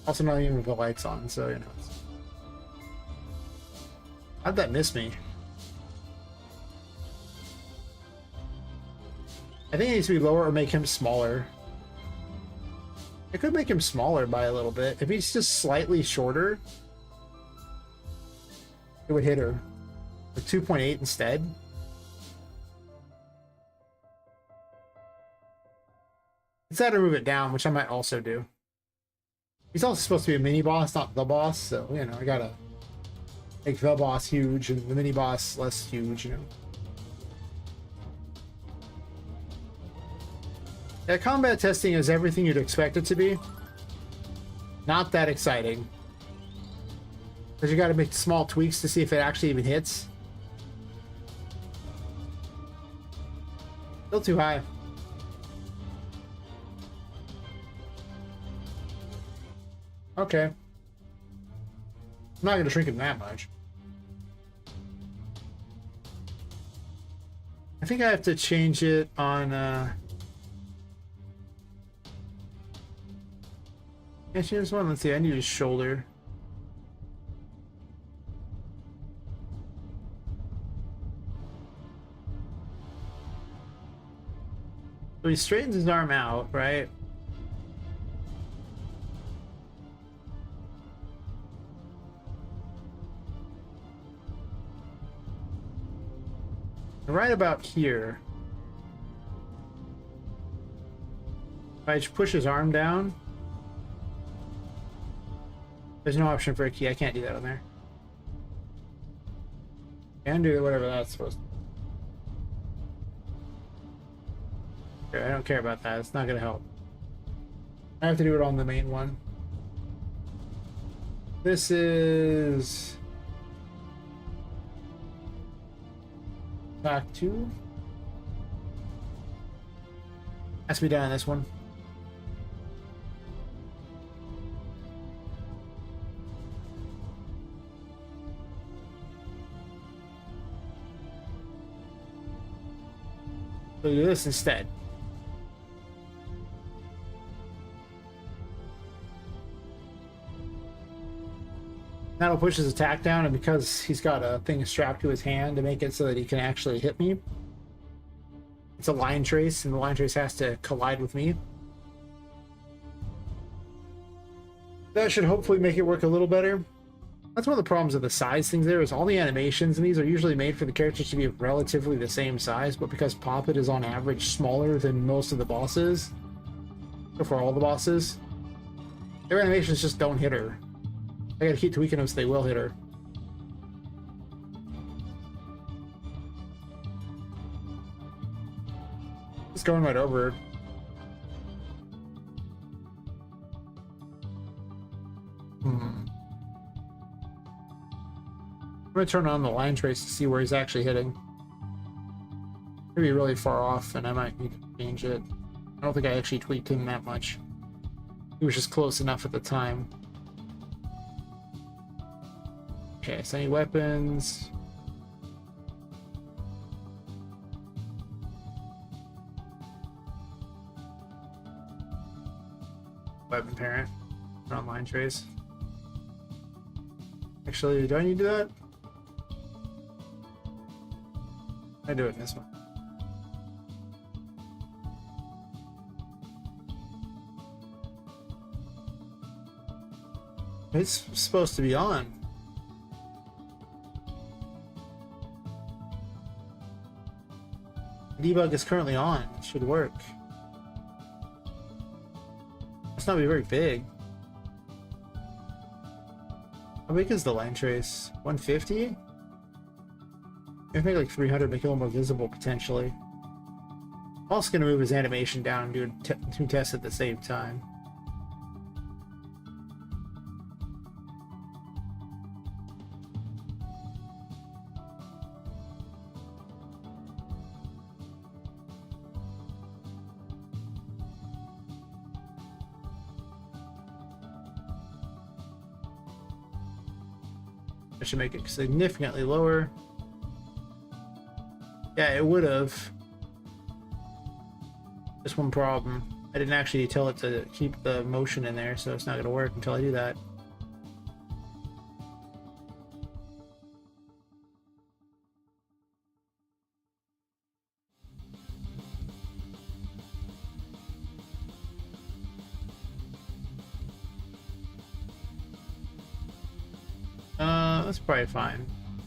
Also not even with the lights on, so you know. How'd that miss me? I think it needs to be lower or make him smaller. I could make him smaller by a little bit. If he's just slightly shorter, it would hit her. With 2.8 instead. Instead of move it down, which I might also do. He's also supposed to be a mini boss, not the boss, so you know, I gotta make the boss huge and the mini boss less huge, you know. Yeah, combat testing is everything you'd expect it to be. Not that exciting. Because you gotta make small tweaks to see if it actually even hits. Still too high. Okay. I'm not gonna shrink him that much. I think I have to change it on yeah, here's one. Let's see, I need his shoulder. So he straightens his arm out, right? Right about here. If I just push his arm down. There's no option for a key. I can't do that on there. Can do whatever that's supposed to. Okay, I don't care about that. It's not gonna help. I have to do it on the main one. This is back 2. Has to be done on this one. So do this instead. That'll push his attack down, and because he's got a thing strapped to his hand to make it so that he can actually hit me, it's a line trace, and the line trace has to collide with me. That should hopefully make it work a little better. That's one of the problems of the size things there, is all the animations in these are usually made for the characters to be relatively the same size, but because Poppet is on average smaller than most of the bosses, or for all the bosses, their animations just don't hit her. I gotta keep tweaking them so they will hit her. Just going right over her. gonna turn on the line trace to see where he's actually hitting. Maybe really far off, and I might need to change it. I don't think I actually tweaked him that much. He was just close enough at the time. Okay, so any weapons? Weapon parent. Not line trace. Actually, do I need to do that? I do it in this one. It's supposed to be on. Debug is currently on. It should work. It's not be very big. How big is the line trace? 150? I think like 300, make it a little more visible potentially. I'm also going to move his animation down and do two tests at the same time. I should make it significantly lower. Yeah, it would have. Just one problem. I didn't actually tell it to keep the motion in there, so it's not going to work until I do that. That's probably fine.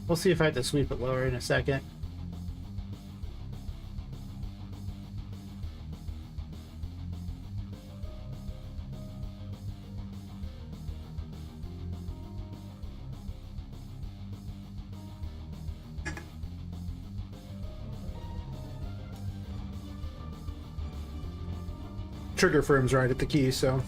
We'll see if I have to sweep it lower in a second. Trigger firm's right at the key, so.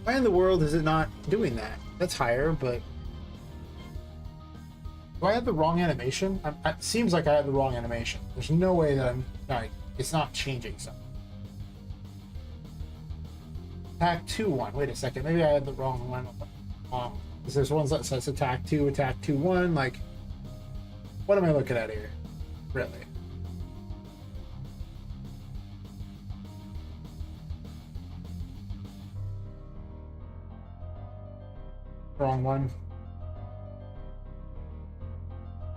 Why in the world is it not doing that? That's higher, but... Do I have the wrong animation? It seems like I have the wrong animation. There's no way that I'm... Like, it's not changing something. Attack 2-1. Wait a second. Maybe I had the wrong one. Because there's ones that says attack 2, attack 2-1. Like, what am I looking at here? Really? Wrong one.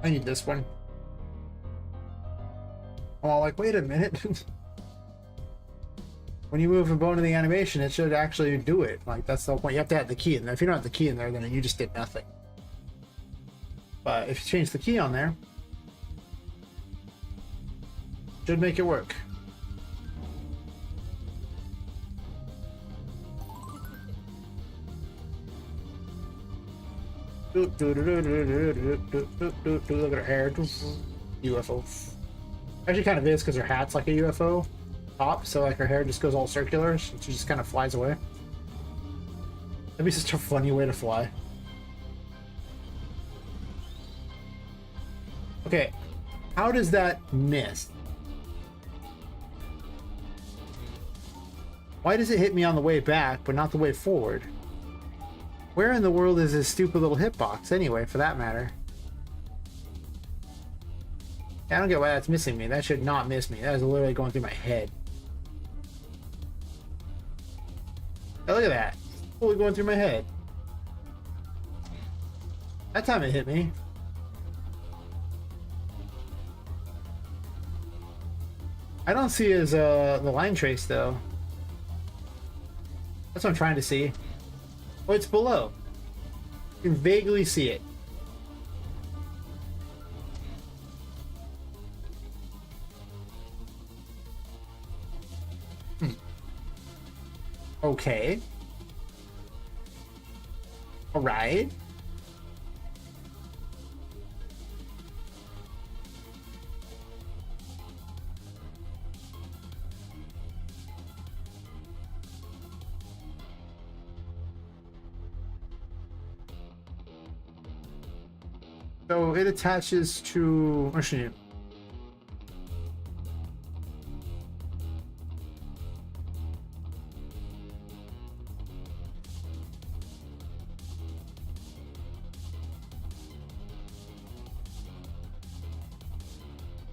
I need this one. I'm all like, wait a minute. When you move a bone in the animation, it should actually do it. Like, that's the whole point. You have to have the key in there. If you don't have the key in there, then you just did nothing. But if you change the key on there, should make it work. Look at her hair. UFO. Actually kind of is because her hat's like a UFO top, so like her hair just goes all circular. She just kind of flies away. That'd be such a funny way to fly. Okay, how does that miss? Why does it hit me on the way back, but not the way forward? Where in the world is this stupid little hitbox, anyway, for that matter? I don't get why that's missing me. That should not miss me. That is literally going through my head. Oh, look at that. It's fully going through my head. That time it hit me. I don't see his, the line trace, though. That's what I'm trying to see. Oh, it's below. You can vaguely see it. Okay. All right. So it attaches to machine.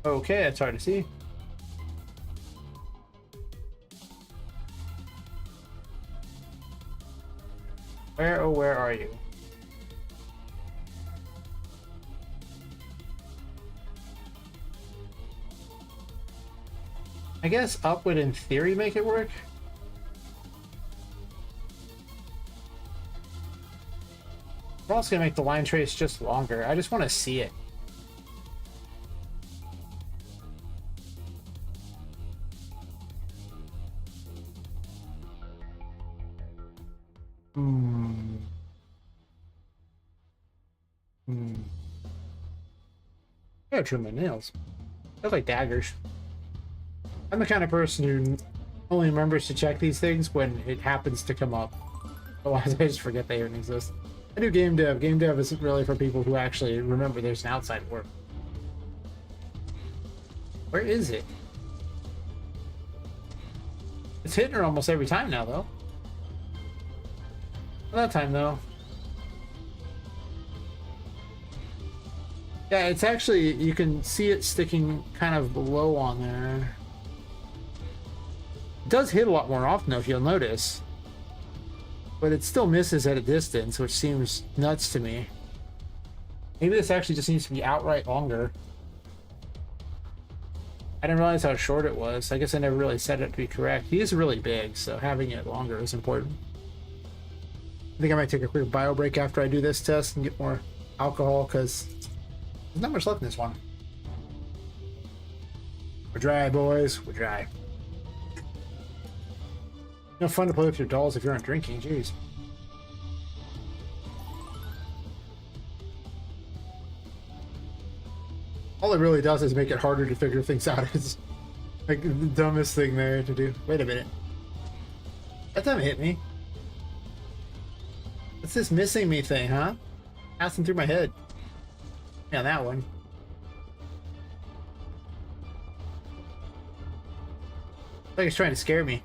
Okay, that's hard to see. Where, oh, where are you? I guess up would in theory make it work. We're also gonna make the line trace just longer. I just want to see it. Hmm. I gotta trim my nails. They're like daggers. I'm the kind of person who only remembers to check these things when it happens to come up. Otherwise, I just forget they even exist. I do game dev. Game dev isn't really for people who actually remember there's an outside work. Where is it? It's hitting her almost every time now, though. Not that time, though. Yeah, it's actually, you can see it sticking kind of low on there. It does hit a lot more often, though, if you'll notice. But it still misses at a distance, which seems nuts to me. Maybe this actually just needs to be outright longer. I didn't realize how short it was. I guess I never really set it to be correct. He is really big, so having it longer is important. I think I might take a quick bio break after I do this test and get more alcohol, because there's not much left in this one. We're dry, boys. We're dry. No fun to play with your dolls if you aren't drinking. Jeez. All it really does is make it harder to figure things out. It's like the dumbest thing there to do. Wait a minute. That time hit me. What's this missing me thing, huh? Passing through my head. Yeah, that one. Like it's trying to scare me.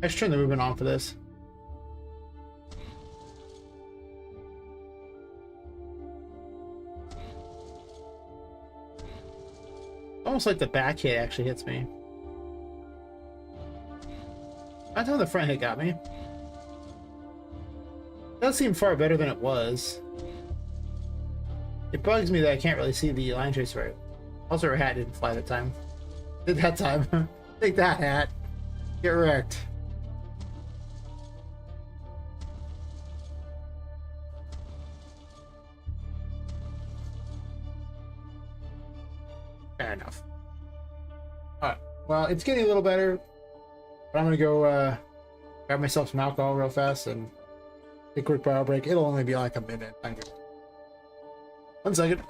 I should turn the movement on for this. Almost like the back hit actually hits me. I thought the front hit got me. It does seem far better than it was. It bugs me that I can't really see the line trace right. Also, her hat didn't fly that time. Did that time. Take that, hat. Get wrecked. Fair enough. Alright. Well, it's getting a little better. But I'm gonna go grab myself some alcohol real fast and take a quick bio break. It'll only be like a minute. I'm good. 1 second.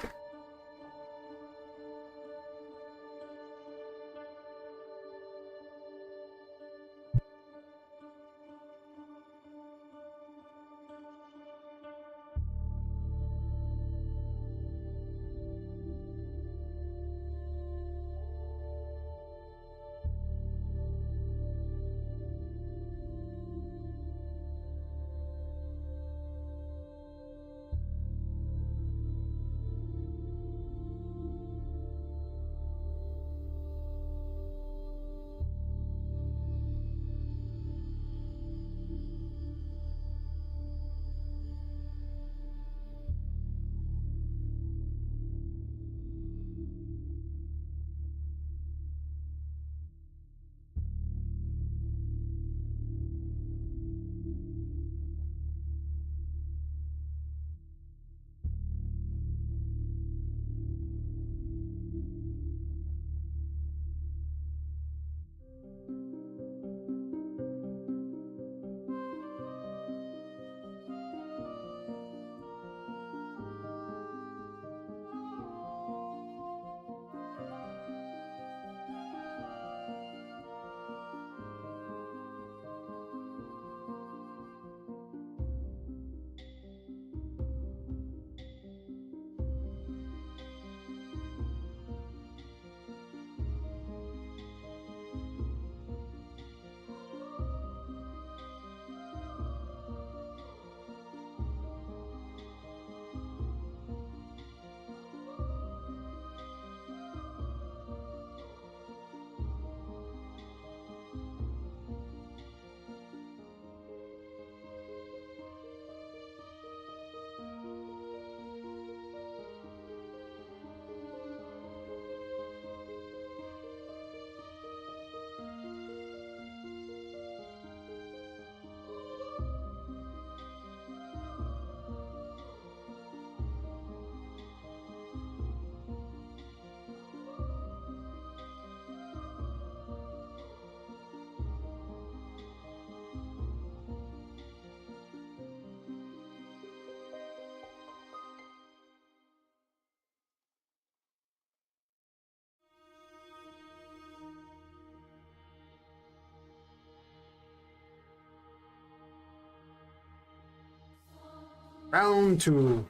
Round two.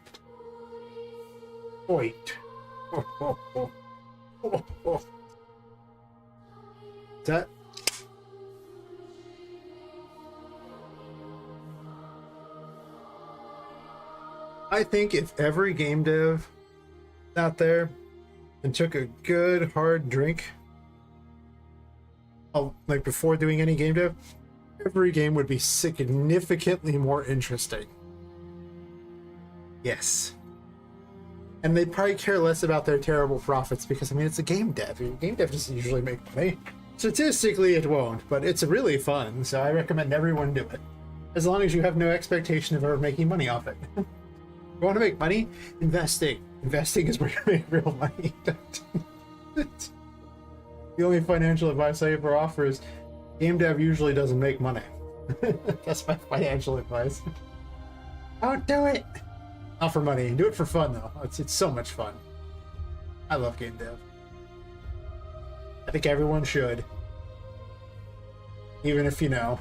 Wait. Oh, oh, oh. Oh, oh. Is that? I think if every game dev out there and took a good hard drink, like before doing any game dev, every game would be significantly more interesting. Yes. And they'd probably care less about their terrible profits because, I mean, it's a game dev. Game dev doesn't usually make money. Statistically, it won't, but it's really fun, so I recommend everyone do it. As long as you have no expectation of ever making money off it. You want to make money? Investing. Investing is where you make real money. The only financial advice I ever offer is game dev usually doesn't make money. That's my financial advice. Don't do it! Not for money. Do it for fun, though. It's so much fun. I love game dev. I think everyone should. Even if, you know,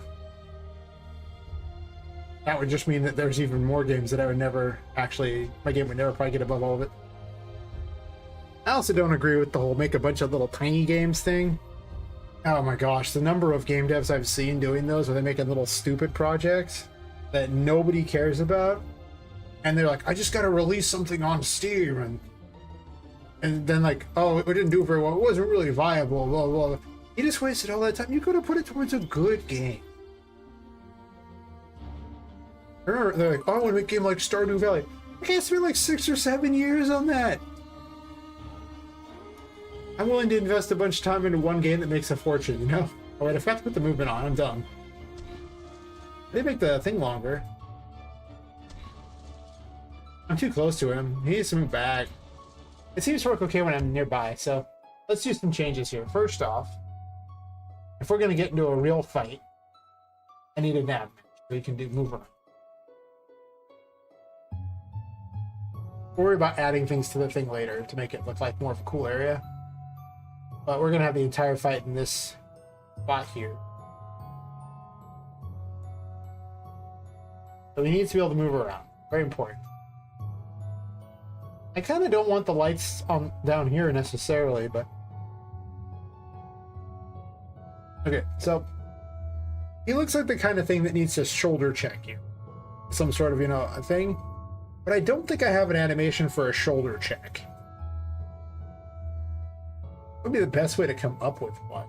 that would just mean that there's even more games that I would never actually... My game would never probably get above all of it. I also don't agree with the whole make a bunch of little tiny games thing. Oh my gosh, the number of game devs I've seen doing those where they make little stupid projects that nobody cares about. And they're like, I just gotta release something on Steam, and then like, oh, it didn't do very well, it wasn't really viable, blah, blah, blah. You just wasted all that time. You could have put it towards a good game. Remember, they're like, oh, I want to make a game like Stardew Valley. Okay, I spent like 6 or 7 years on that. I'm willing to invest a bunch of time into one game that makes a fortune, you know? Oh wait, I forgot to put the movement on, I'm dumb. They make the thing longer. I'm too close to him. He needs to move back. It seems to work okay when I'm nearby, so let's do some changes here. First off, if we're going to get into a real fight, I need a nap so you can move around. We'll worry about adding things to the thing later to make it look like more of a cool area. But we're going to have the entire fight in this spot here. So we need to be able to move around. Very important. I kind of don't want the lights on down here necessarily, but... Okay, so... He looks like the kind of thing that needs to shoulder check you. Some sort of, you know, a thing. But I don't think I have an animation for a shoulder check. What would be the best way to come up with one?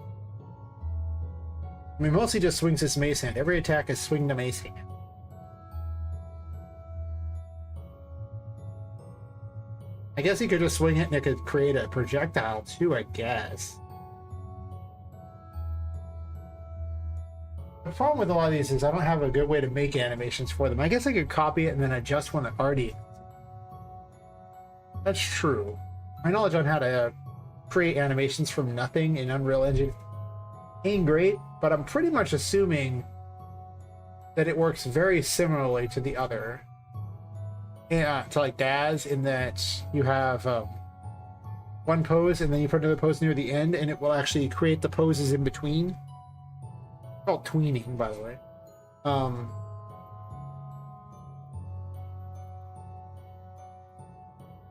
I mean, mostly just swings his mace hand. Every attack is swing the mace hand. I guess he could just swing it and it could create a projectile too, I guess. The problem with a lot of these is I don't have a good way to make animations for them. I guess I could copy it and then adjust one that already... That's true. My knowledge on how to create animations from nothing in Unreal Engine ain't great, but I'm pretty much assuming that it works very similarly to the other. Yeah, to like Daz, in that you have one pose and then you put another pose near the end and it will actually create the poses in between. It's called tweening, by the way.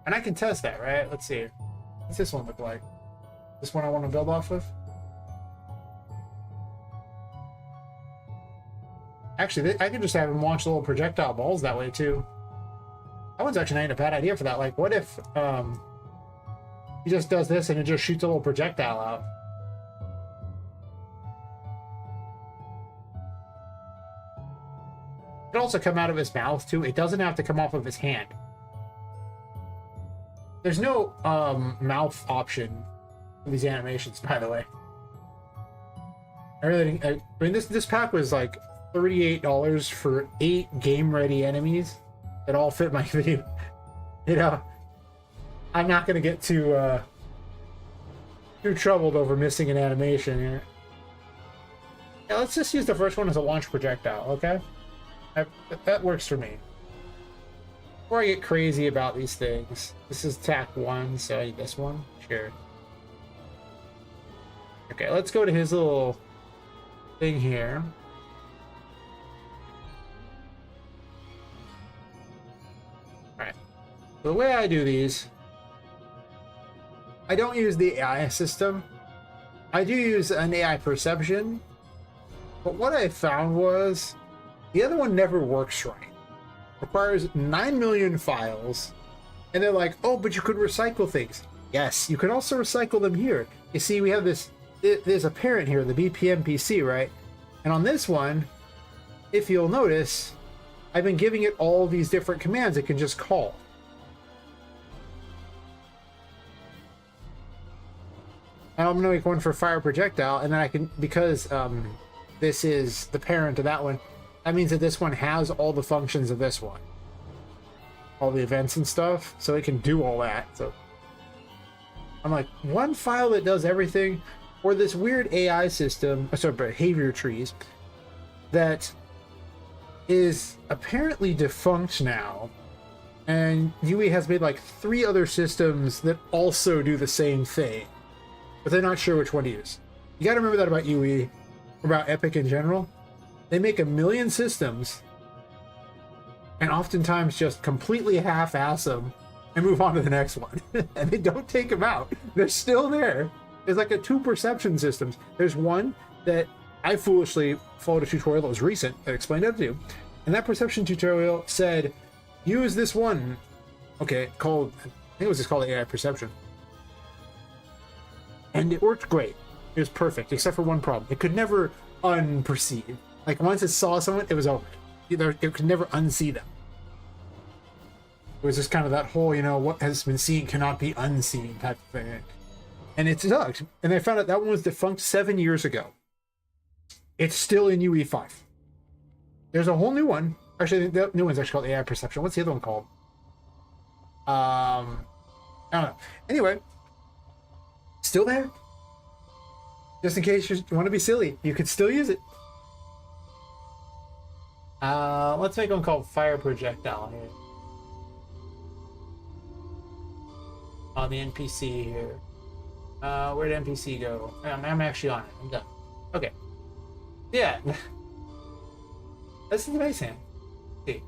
And I can test that, right? Let's see. What's this one look like? This one I want to build off of? Actually, I could just have him launch little projectile balls that way too. That one's actually not a bad idea for that. Like, what if he just does this and it just shoots a little projectile out? It could also come out of his mouth too. It doesn't have to come off of his hand. There's no mouth option for these animations, by the way. I mean, this pack was like $38 for 8 game-ready enemies that all fit my video. You know, I'm not gonna get too troubled over missing an animation here. Yeah, let's just use the first one as a launch projectile, okay? That works for me. Before I get crazy about these things, this is attack 1, so I need this one. Sure. Okay, let's go to his little thing here. The way I do these, I don't use the AI system. I do use an AI perception, but what I found was the other one never works right. Requires 9 million files, and they're like, oh, but you could recycle things. Yes, you can also recycle them here. You see, we have this, there's a parent here, the BPM PC, right? And on this one, if you'll notice, I've been giving it all these different commands it can just call. Now I'm gonna make one for fire projectile, and then I can, because this is the parent of that one, that means that this one has all the functions of this one. All the events and stuff, so it can do all that. So I'm like, one file that does everything, or this weird AI system, sorry, behavior trees, that is apparently defunct now. And UE has made like 3 other systems that also do the same thing, but they're not sure which one to use. You gotta remember that about UE, about Epic in general. They make 1 million systems, and oftentimes just completely half-ass them and move on to the next one. And they don't take them out. They're still there. There's like 2 perception systems. There's one that I foolishly followed a tutorial that was recent that explained how to do. And that perception tutorial said, use this one. Okay, called, I think it was just called AI perception. And it worked great. It was perfect, except for one problem. It could never unperceive. Like once it saw someone, it was over. It could never unsee them. It was just kind of that whole, you know, what has been seen cannot be unseen type of thing. And it sucked. And I found out that one was defunct 7 years ago. It's still in UE5. There's a whole new one. Actually, the new one's actually called AI Perception. What's the other one called? I don't know. Anyway, still there. Just in case you want to be silly, you could still use it. Let's make one called Fire Projectile here. On the NPC here. Where'd NPC go? I'm actually on it. I'm done. Okay. Yeah. This is amazing. See.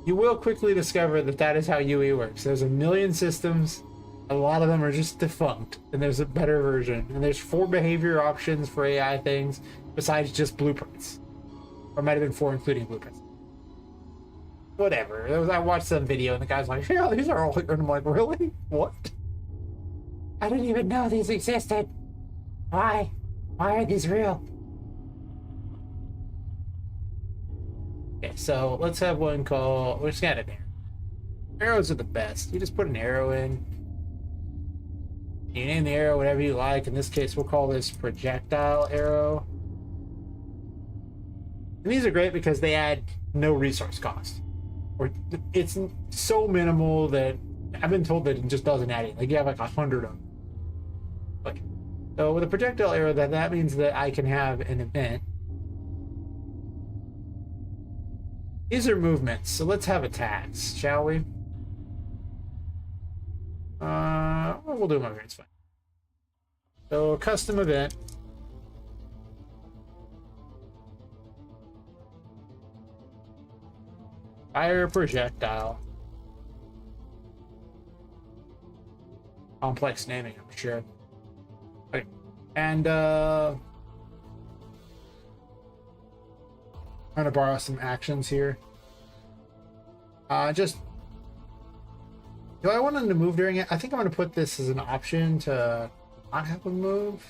You will quickly discover that that is how UE works. There's 1 million systems. A lot of them are just defunct, and there's a better version. And there's 4 behavior options for AI things besides just blueprints. Or it might have been 4 including blueprints. Whatever. I watched some video and the guy's like, yeah, these are all here. And I'm like, really? What? I didn't even know these existed. Why? Why are these real? Okay, so let's have one called, we're just gonna add an arrow. Arrows are the best. You just put an arrow in. You name the arrow whatever you like. In this case, we'll call this projectile arrow. And these are great because they add no resource cost. Or it's so minimal that I've been told that it just doesn't add it. Like you have like 100 of them. Okay. So with a projectile arrow, that means that I can have an event. These are movements, so let's have attacks, shall we? We'll do them over here, it's fine. So, custom event. Fire projectile. Complex naming, I'm sure. Okay, and I'm gonna borrow some actions here. Just, do I want them to move during it? I think I'm gonna put this as an option to not have them move.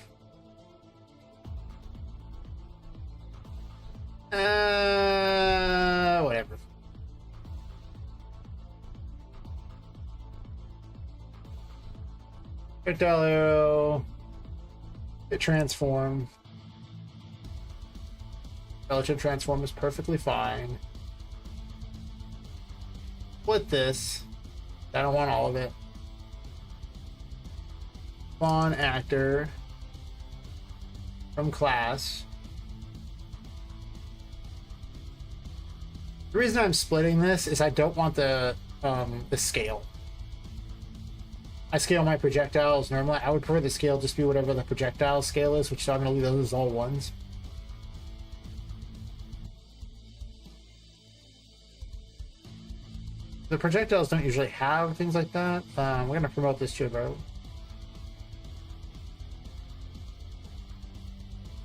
Whatever. Projectile arrow. It transform. Relative transform is perfectly fine. Split this. I don't want all of it. Spawn actor from class. The reason I'm splitting this is I don't want the scale. I scale my projectiles normally. I would prefer the scale just be whatever the projectile scale is, which I'm gonna leave those as all ones. The projectiles don't usually have things like that. We're going to promote this to about.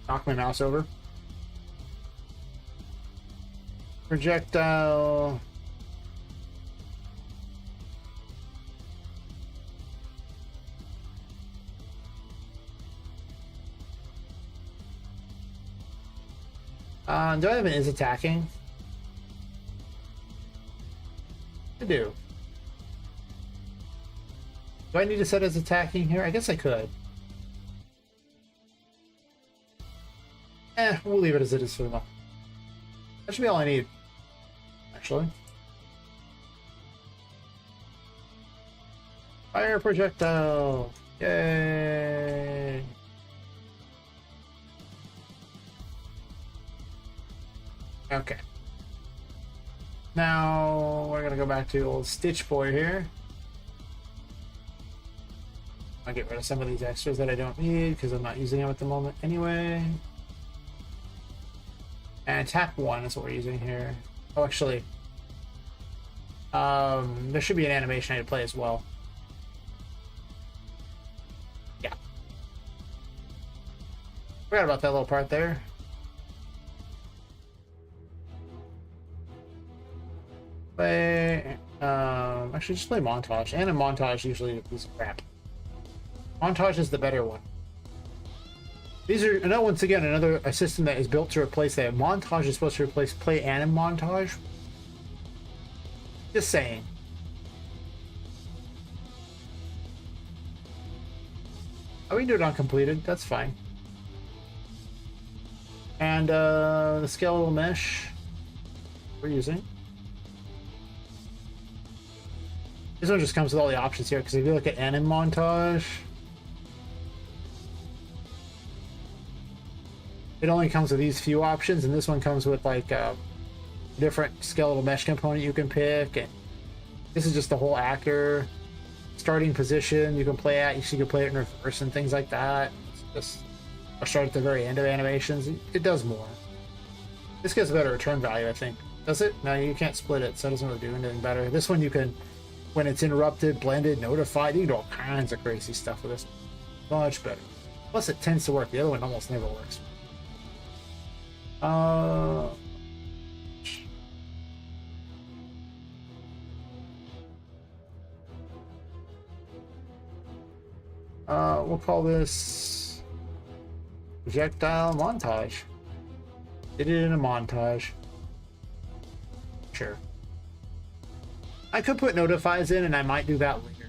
Knock my mouse over. Projectile. Do I have an is attacking? I do. Do I need to set as attacking here? I guess I could. We'll leave it as it is for the moment. That should be all I need, actually. Fire projectile! Yay! Okay. Now we're gonna go back to old Stitch Boy here. I'll get rid of some of these extras that I don't need because I'm not using them at the moment anyway. And tap 1 is what we're using here. Oh, actually, there should be an animation I need to play as well. Yeah. Forgot about that little part there. Play, actually just play montage. And a montage usually is crap. Montage is the better one. These are, and once again, another system that is built to replace that. Montage is supposed to replace play and montage. Just saying. Oh, we can do it on completed. That's fine. And the skeletal mesh we're using. This one just comes with all the options here, because if you look at anim montage, it only comes with these few options, and this one comes with like a different skeletal mesh component you can pick, and this is just the whole actor starting position you can play at. You can play it in reverse and things like that. It's just or start at the very end of animations. It does more. This gives a better return value, I think. Does it? No, you can't split it, so it doesn't really do anything better. This one you can, when it's interrupted, blended, notified, you can do all kinds of crazy stuff with this. Much better. Plus it tends to work. The other one almost never works. We'll call this projectile montage. Did it in a montage. Sure. I could put notifies in, and I might do that later.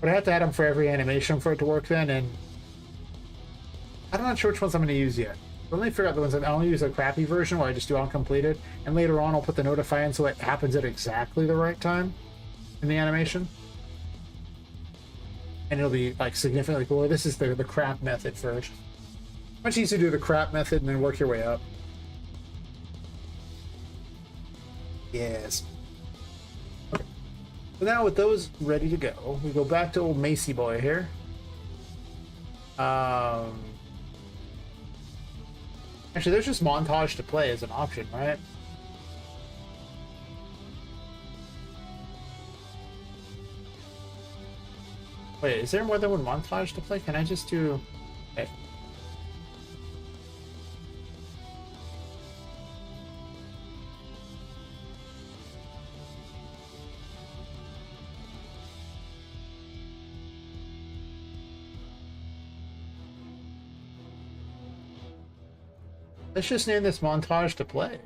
But I have to add them for every animation for it to work then, and I'm not sure which ones I'm going to use yet. Let me figure out the ones that I'll only use a crappy version where I just do uncompleted, and later on I'll put the notify in so it happens at exactly the right time in the animation. And it'll be like significantly cooler. This is the crap method first. Much easier to do the crap method and then work your way up. Yes. Okay. So now with those ready to go, we go back to old Macy Boy here. Actually, there's just montage to play as an option, right? Wait, is there more than one montage to play? Can I just do... Okay. Let's just name this montage to play.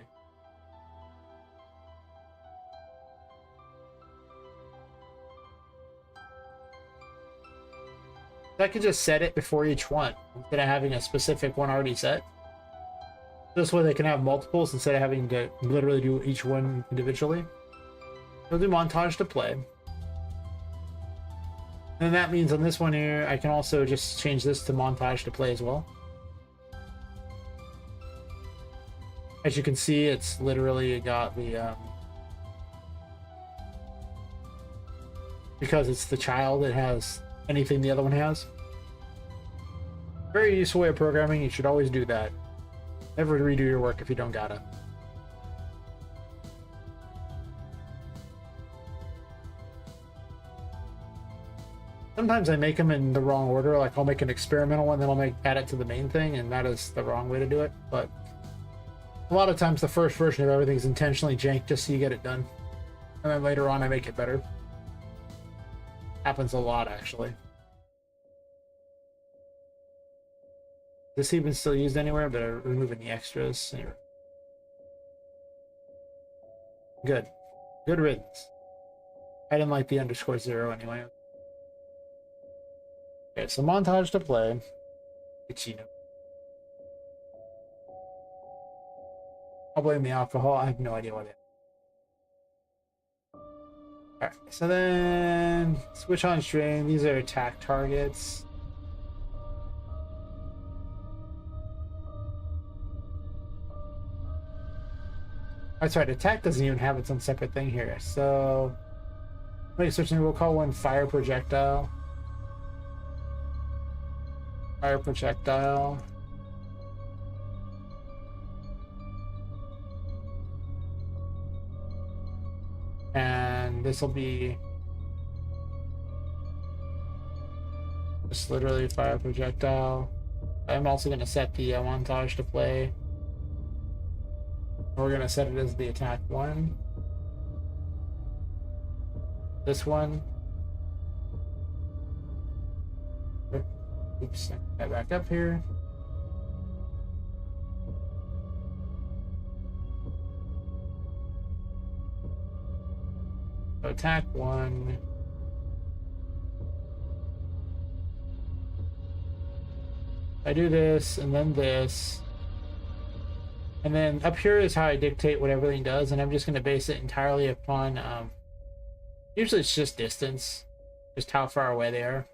I could just set it before each one instead of having a specific one already set. This way they can have multiples instead of having to literally do each one individually. We'll do montage to play. And that means on this one here, I can also just change this to montage to play as well. As you can see, it's literally got the, because it's the child, it has anything the other one has. Very useful way of programming. You should always do that. Never redo your work if you don't gotta. Sometimes I make them in the wrong order. Like I'll make an experimental one, then I'll add it to the main thing, and that is the wrong way to do it. But a lot of times the first version of everything is intentionally jank just so you get it done. And then later on I make it better. Happens a lot, actually. Is this even still used anywhere? But I'm removing the extras. Good. Good riddance. I didn't like the _0 anyway. Okay, so montage to play. Chino. I'll blame the alcohol. I have no idea what it is. Alright, so then switch on stream. These are attack targets. That's right, attack doesn't even have its own separate thing here. So wait, switching, we'll call one fire projectile. Fire projectile. And this will be just literally fire projectile. I'm also going to set the montage to play. We're going to set it as the attack 1. This one. Oops, that back up here. So attack 1. I do this and then this. And then up here is how I dictate what everything does, and I'm just going to base it entirely upon, usually it's just distance, just how far away they are.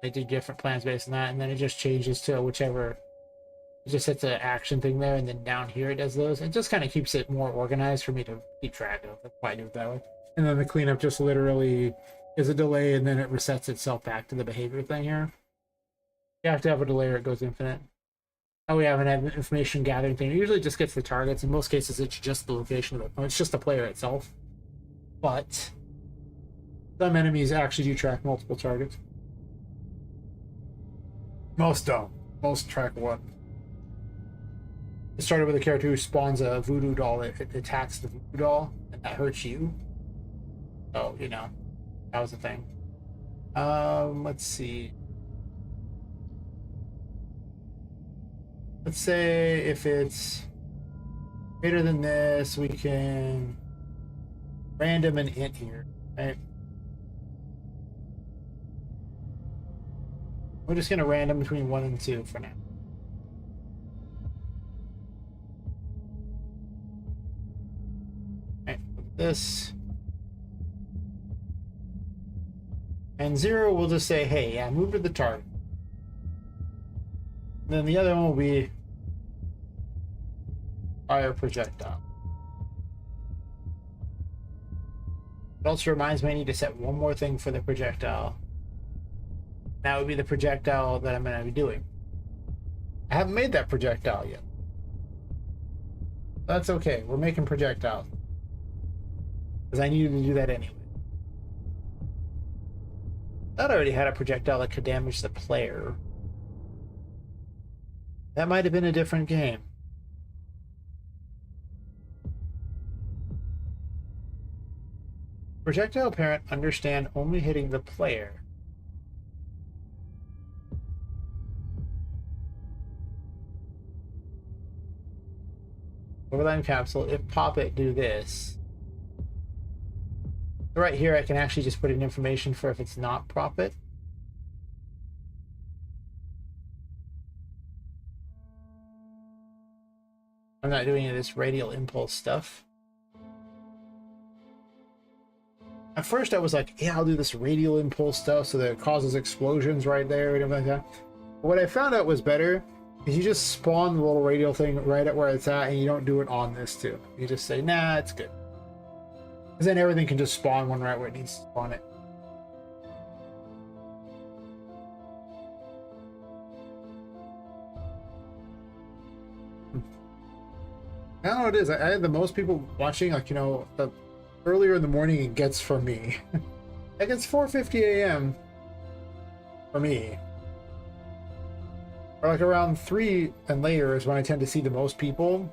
They do different plans based on that, and then it just changes to whichever, it just sets an action thing there, and then down here it does those. It just kind of keeps it more organized for me to keep track of. That's why I do it that way. And then the cleanup just literally is a delay, and then it resets itself back to the behavior thing here. You have to have a delay or it goes infinite. Oh, we have an information gathering thing. It usually just gets the targets. In most cases, it's just the location of it. It's just the player itself. But some enemies actually do track multiple targets. Most don't. Most track one. It started with a character who spawns a voodoo doll. It attacks the voodoo doll, and that hurts you. So, you know, that was the thing. Let's see. Let's say if it's greater than this, we can random an int here, right? We're just going to random between 1 and 2 for now. Right, this. And 0, we'll just say, hey, yeah, move to the target. And then the other one will be fire projectile. It also reminds me I need to set one more thing for the projectile. That would be the projectile that I'm going to be doing. I haven't made that projectile yet. That's okay. We're making projectiles. Because I needed to do that anyway. That already had a projectile that could damage the player. That might have been a different game. Projectile parent understand only hitting the player. Overland capsule, if Poppet do this. Right here I can actually just put in information for if it's not Poppet. I'm not doing any of this radial impulse stuff. At first I was like, yeah, I'll do this radial impulse stuff so that it causes explosions right there and everything like that. But what I found out was better is you just spawn the little radial thing right at where it's at, and you don't do it on this too. You just say, nah, it's good. Because then everything can just spawn one right where it needs to spawn it. I don't know what it is. I had the most people watching, like, you know, the earlier in the morning it gets for me. Like, it's 4:50 a.m. for me. Or like around 3 and later is when I tend to see the most people.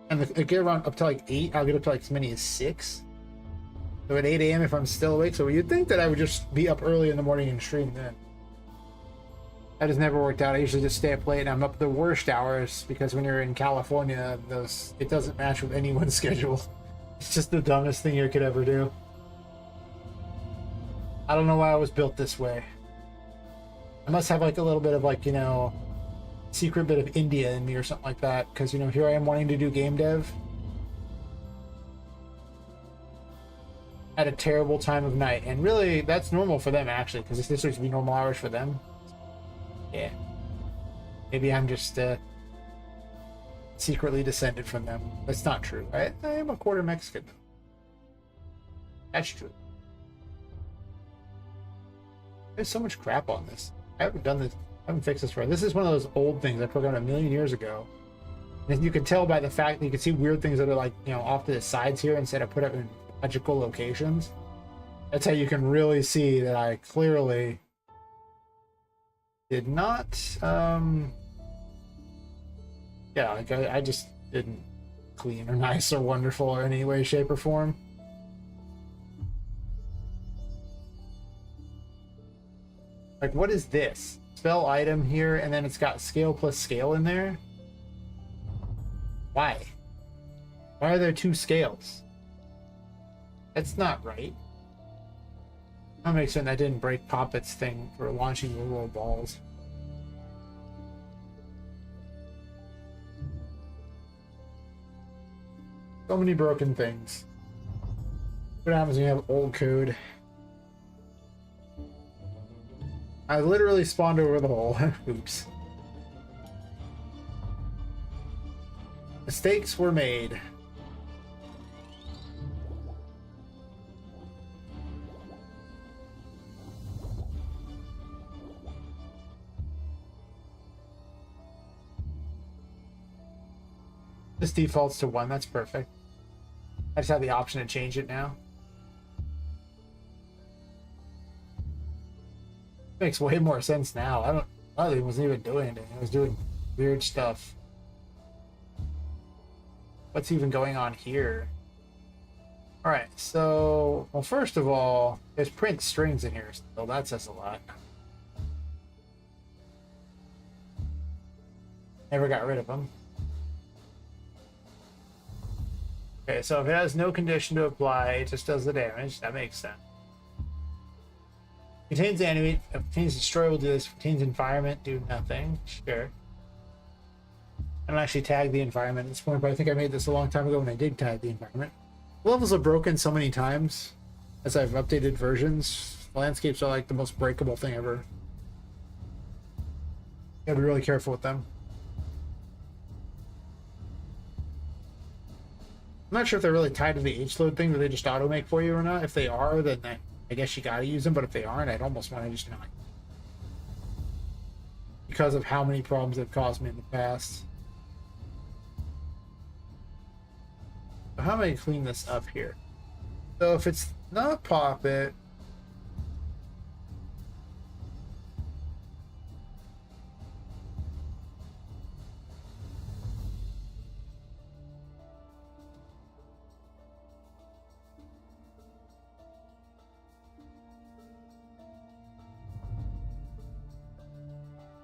And if I get around up to like 8, I'll get up to like as many as 6. So at 8 a.m. if I'm still awake. So you'd think that I would just be up early in the morning and stream then. That has never worked out. I usually just stay up late and I'm up the worst hours because when you're in California, it doesn't match with anyone's schedule. It's just the dumbest thing you could ever do. I don't know why I was built this way. I must have like a little bit of like, you know, secret bit of India in me or something like that. Because, you know, here I am wanting to do game dev at a terrible time of night. And really, that's normal for them, actually, because this used to be normal hours for them. Yeah. Maybe I'm just secretly descended from them. That's not true. I am a quarter Mexican. That's true. There's so much crap on this. I haven't done this. I haven't fixed this right. This is one of those old things I programmed a million years ago. And you can tell by the fact that you can see weird things that are like, you know, off to the sides here instead of put up in logical locations. That's how you can really see that I clearly did not, yeah, like I just didn't clean or nice or wonderful or any way, shape, or form. Like, what is this? Spell item here, and then it's got scale plus scale in there? Why? Why are there 2 scales? That's not right. I'll make certain I didn't break Poppet's thing for launching little balls. So many broken things. What happens when you have old code? I literally spawned over the hole. Oops. Mistakes were made. This defaults to 1. That's perfect. I just have the option to change it now. Makes way more sense now. I wasn't even doing anything. I was doing weird stuff. What's even going on here? Alright, so, well, first of all, there's print strings in here still. That says a lot. Never got rid of them. Okay, so if it has no condition to apply, it just does the damage. That makes sense. Contains enemy, contains destroy will do this, contains environment, do nothing. Sure. I don't actually tag the environment at this point, but I think I made this a long time ago when I did tag the environment. Levels are broken so many times as I've updated versions. Landscapes are like the most breakable thing ever. You gotta be really careful with them. I'm not sure if they're really tied to the H-load thing, or they just auto-make for you or not. If they are, then I guess you gotta use them, but if they aren't, I'd almost want to just not. Because of how many problems they've caused me in the past. So how am I going to clean this up here? So if it's not Poppet,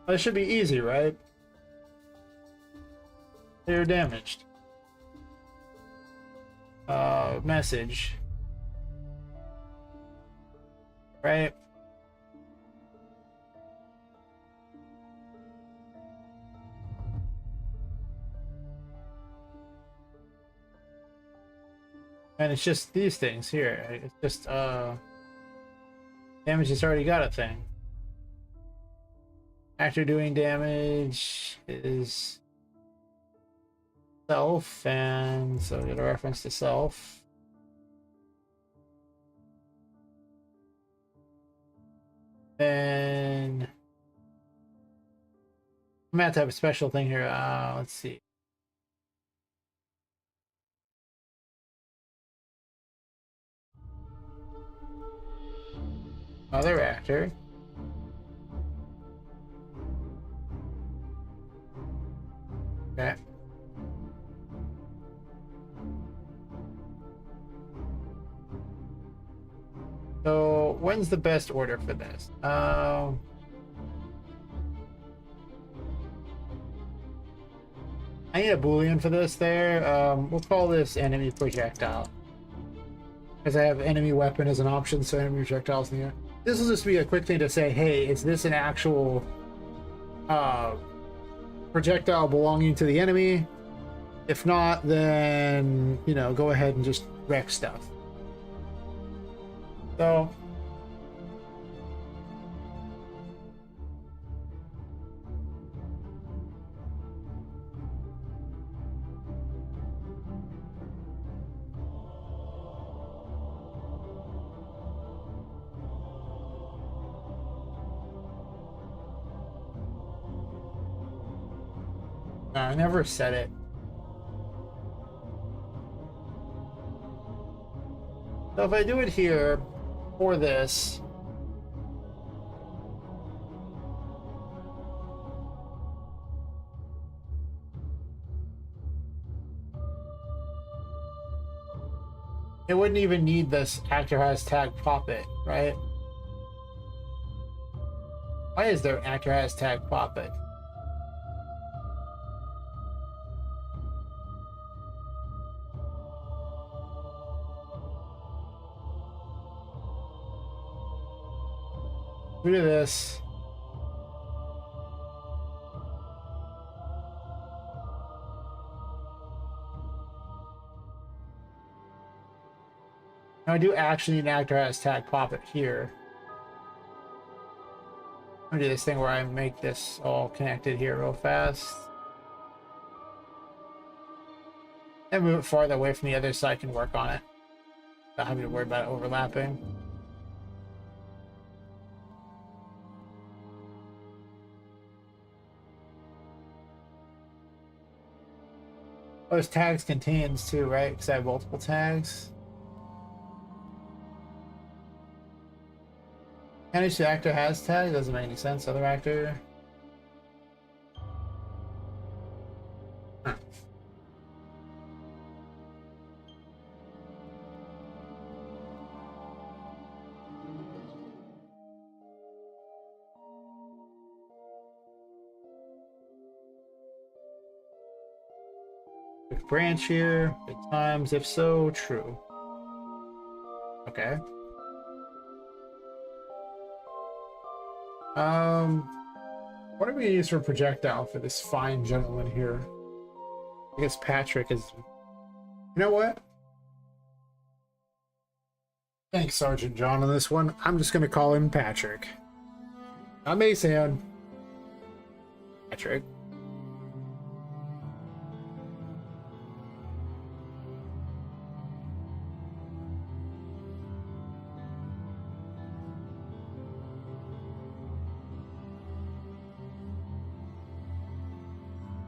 that should be easy, right? They're damaged. Message. Right? And it's just these things here. It's just, damage has already got a thing. After doing damage is self, and so get a reference to self. Then I'm gonna have to have a special thing here. Let's see. Other actor. Okay. So when's the best order for this? I need a Boolean for this there. We'll call this enemy projectile. Because I have enemy weapon as an option, so enemy projectiles in here. This will just be a quick thing to say, hey, is this an actual projectile belonging to the enemy? If not, then, you know, go ahead and just wreck stuff. So... No, I never said it. So if I do it here for this, it wouldn't even need this actor has tag Poppet, right? Why is there actor has tag Poppet? Look at this. Now I do actually need an actor has tag Poppet here. I'm gonna do this thing where I make this all connected here real fast. And move it farther away from the other so I can work on it. Not having to worry about it overlapping. Oh, there's tags contains too, right? Because I have multiple tags. And each actor has tag? Doesn't make any sense. Other actor. Huh. Quick branch here. Good times. If so, true. Okay. What are we gonna use for projectile for this fine gentleman here? I guess Patrick is... You know what? Thanks, Sergeant John, on this one. I'm just gonna call him Patrick. Not Mason. Patrick.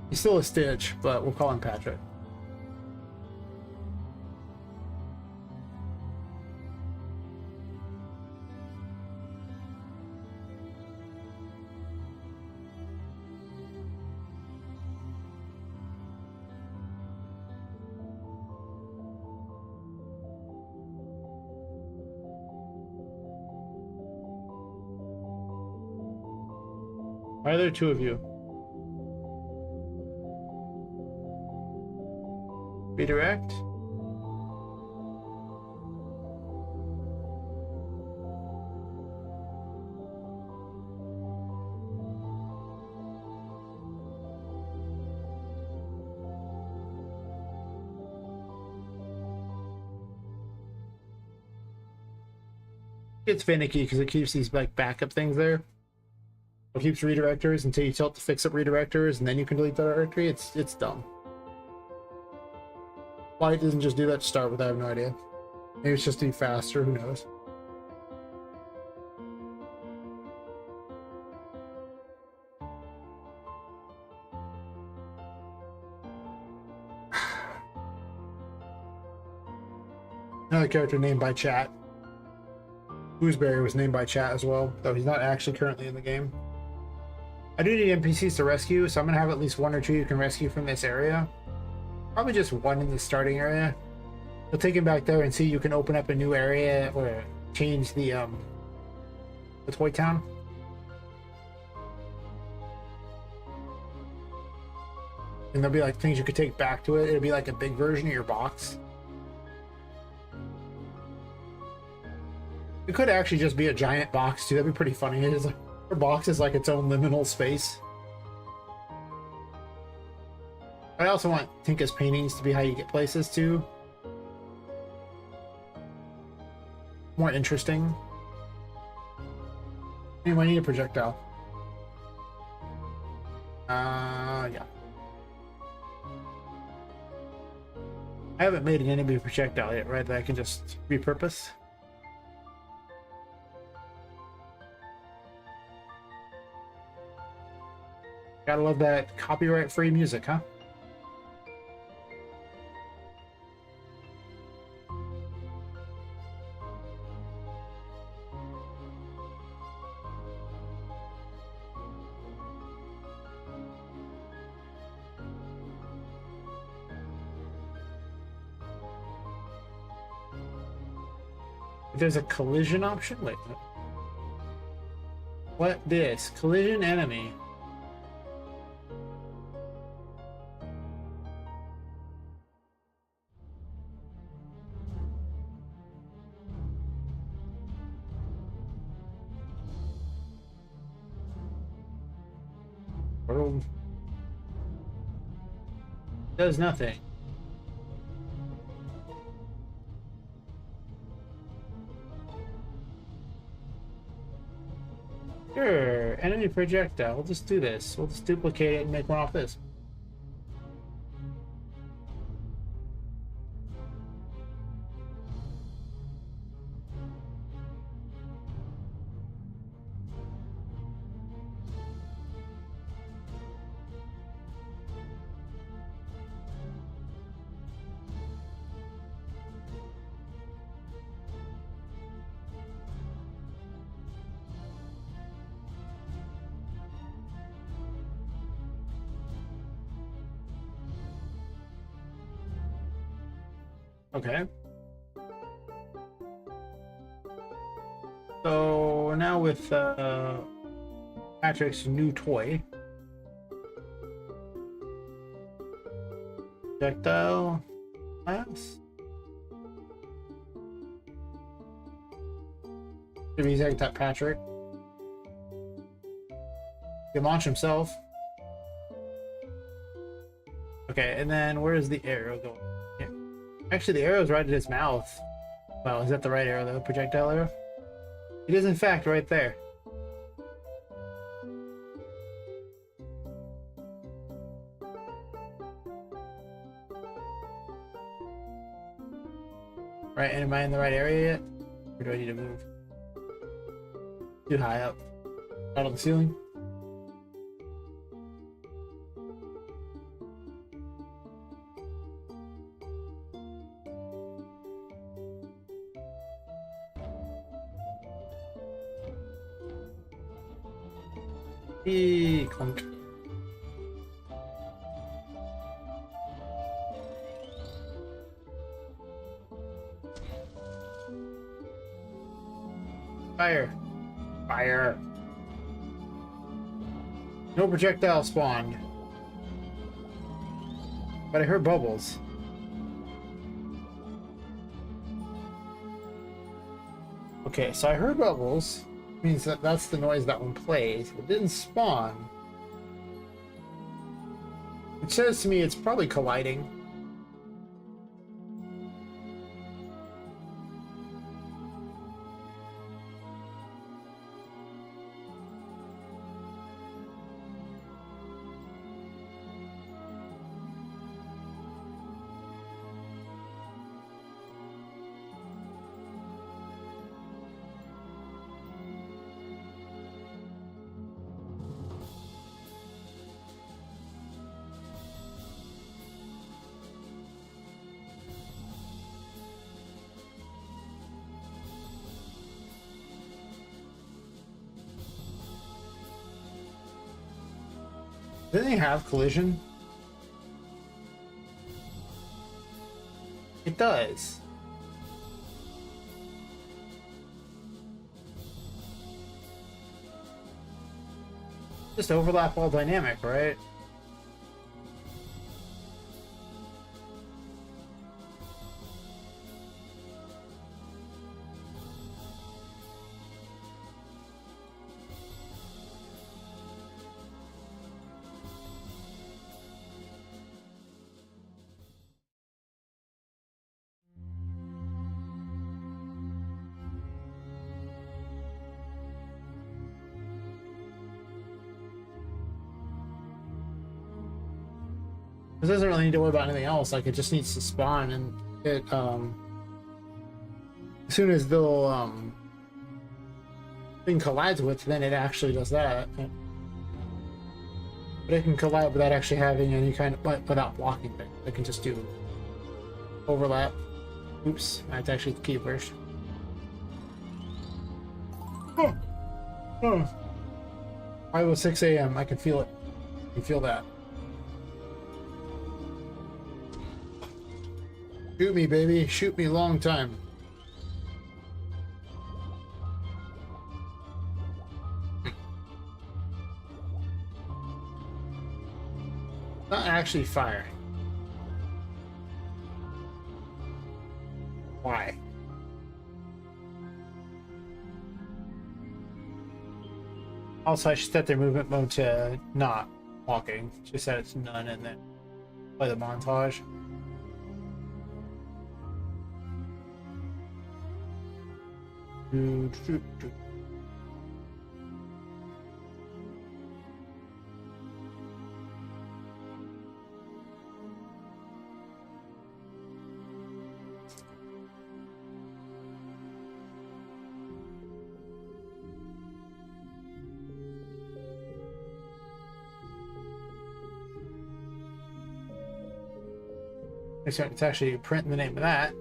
He's still a Stitch, but we'll call him Patrick. Why are there two of you? Redirect? It's finicky because it keeps these like backup things there. It keeps redirectors until you tilt to fix up redirectors and then you can delete the directory. It's dumb. Why it doesn't just do that to start with, I have no idea. Maybe it's just to be faster, who knows. Another character named by chat. Gooseberry was named by chat as well, though he's not actually currently in the game. I do need NPCs to rescue, so I'm gonna have at least one or two you can rescue from this area. Probably just one in the starting area. You'll take him back there and see you can open up a new area or change the toy town. And there'll be like things you could take back to it. It'll be like a big version of your box. It could actually just be a giant box too. That'd be pretty funny. It is like, her box is like its own liminal space. I also want Tinka's paintings to be how you get places too. More interesting. Anyway, I need a projectile. Yeah. I haven't made an enemy projectile yet, right? That I can just repurpose. Gotta love that copyright-free music, huh? There's a collision option? Wait. What this? Collision enemy. World. Does nothing. Sure, enemy projectile. We'll just do this. We'll just duplicate it and make one off this. Okay. So now with Patrick's new toy. Projectile class. Should we execute that Patrick? He can launch himself. Okay, and then where is the arrow going? Actually, the arrow's right at his mouth. Well, is that the right arrow, though? Projectile arrow? It is, in fact, right there. Right, and am I in the right area yet? Or do I need to move? Too high up. Out on the ceiling? Clunk. Fire. Fire. No projectile spawned. But I heard bubbles. Okay, so I heard bubbles. Means that that's the noise that one plays. It didn't spawn. Which says to me it's probably colliding. Didn't they have collision? It does. Just overlap all dynamic, right? This doesn't really need to worry about anything else. Like, it just needs to spawn, and it as soon as the thing collides with, then it actually does that. But it can collide without actually having any kind of, without blocking things. It can just do overlap. Oops, I have to actually key first. Oh, oh. I was 6 a.m. I can feel it. I can feel that. Shoot me, baby. Shoot me long time. Not actually fire. Why? Also, I should set their movement mode to not walking. Just set it to none and then play the montage. It's actually printing the name of that.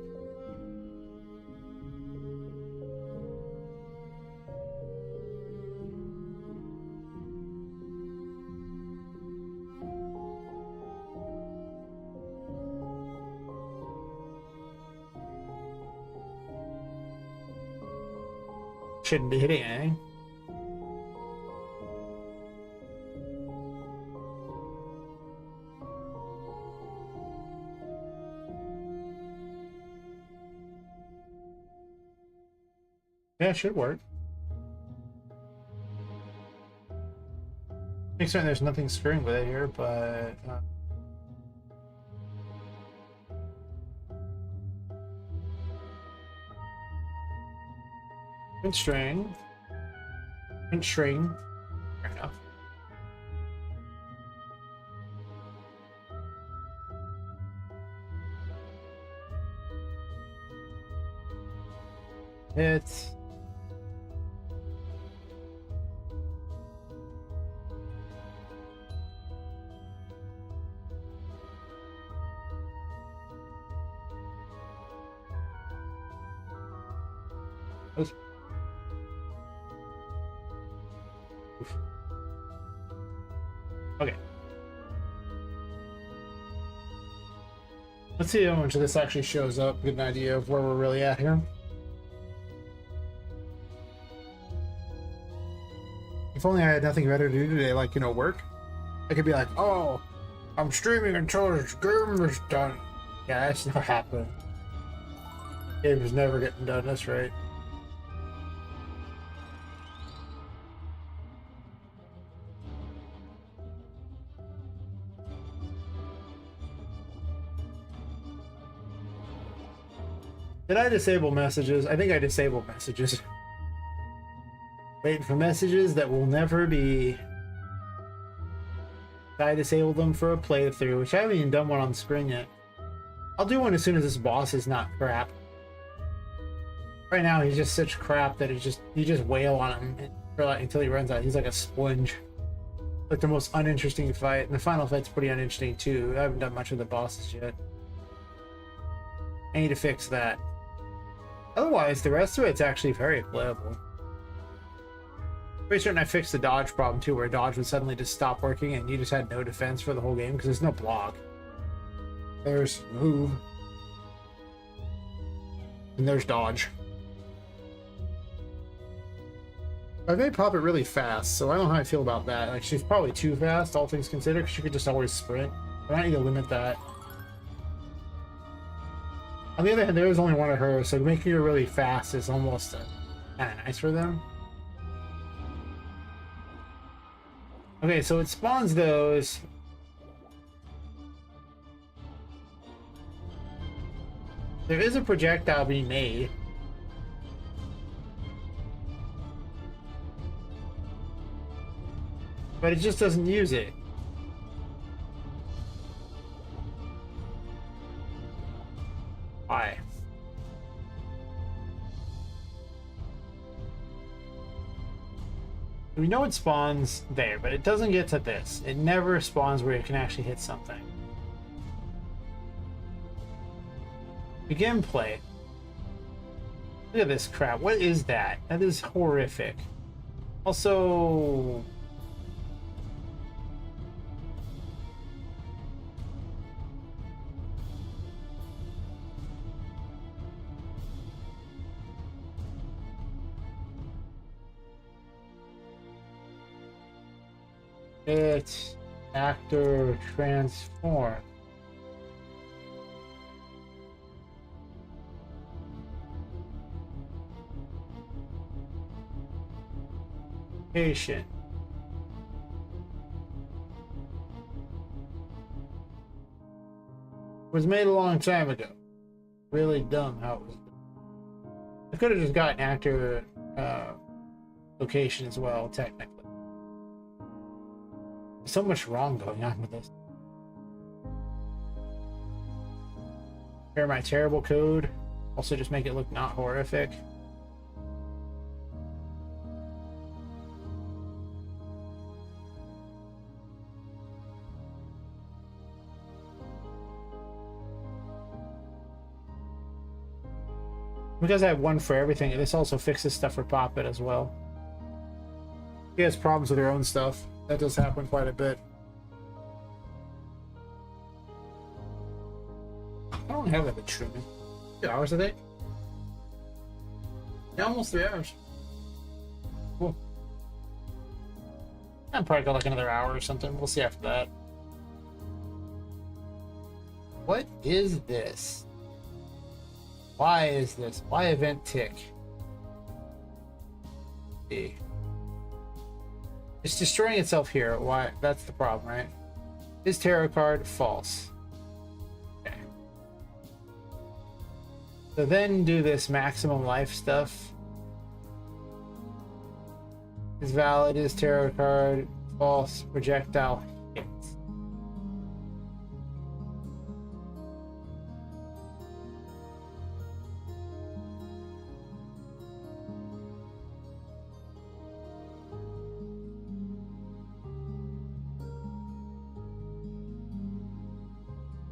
Shouldn't be hitting anything. Yeah, it should work. Makes certain there's nothing screwing with it here, but constrain. Constrain. Fair enough. It's oof. Okay. Let's see how much of this actually shows up. Get an idea of where we're really at here. If only I had nothing better to do today, like, you know, work. I could be like, oh, I'm streaming until this game is done. Yeah, that's not happening. Game is never getting done, that's right. Did I disable messages? I think I disabled messages. Waiting for messages that will never be. I disabled them for a playthrough, which I haven't even done one on screen yet. I'll do one as soon as this boss is not crap. Right now he's just such crap that you just wail on him for like, until he runs out. He's like a sponge. Like the most uninteresting fight. And the final fight's pretty uninteresting too. I haven't done much of the bosses yet. I need to fix that. Otherwise, the rest of it's actually very playable. Pretty certain I fixed the dodge problem too, where dodge would suddenly just stop working and you just had no defense for the whole game because there's no block. There's move. And there's dodge. I made Poppet really fast, so I don't know how I feel about that. Like, she's probably too fast, all things considered, because she could just always sprint. I might need to limit that. On the other hand, there is only one of her, so making her really fast is almost kind of nice for them. Okay, so it spawns those. There is a projectile being made. But it just doesn't use it. Why? We know it spawns there, but it doesn't get to this. It never spawns where it can actually hit something. Begin play. Look at this crap. What is that? That is horrific. Also... It actor transform. Patient. Was made a long time ago. Really dumb how it was done. I could have just gotten actor location as well, technically. So much wrong going on with this. Share my terrible code. Also just make it look not horrific. Because I have one for everything, this also fixes stuff for Poppet as well. She has problems with her own stuff. That does happen quite a bit. I don't have that bit trimming. 2 hours, I think. Yeah, almost 3 hours. Cool. I'll probably go like another hour or something. We'll see after that. What is this? Why is this? Why event tick? See. It's destroying itself here. Why? That's the problem, right? Is tarot card false? Okay. So then do this maximum life stuff. Is valid, is tarot card false, projectile hits.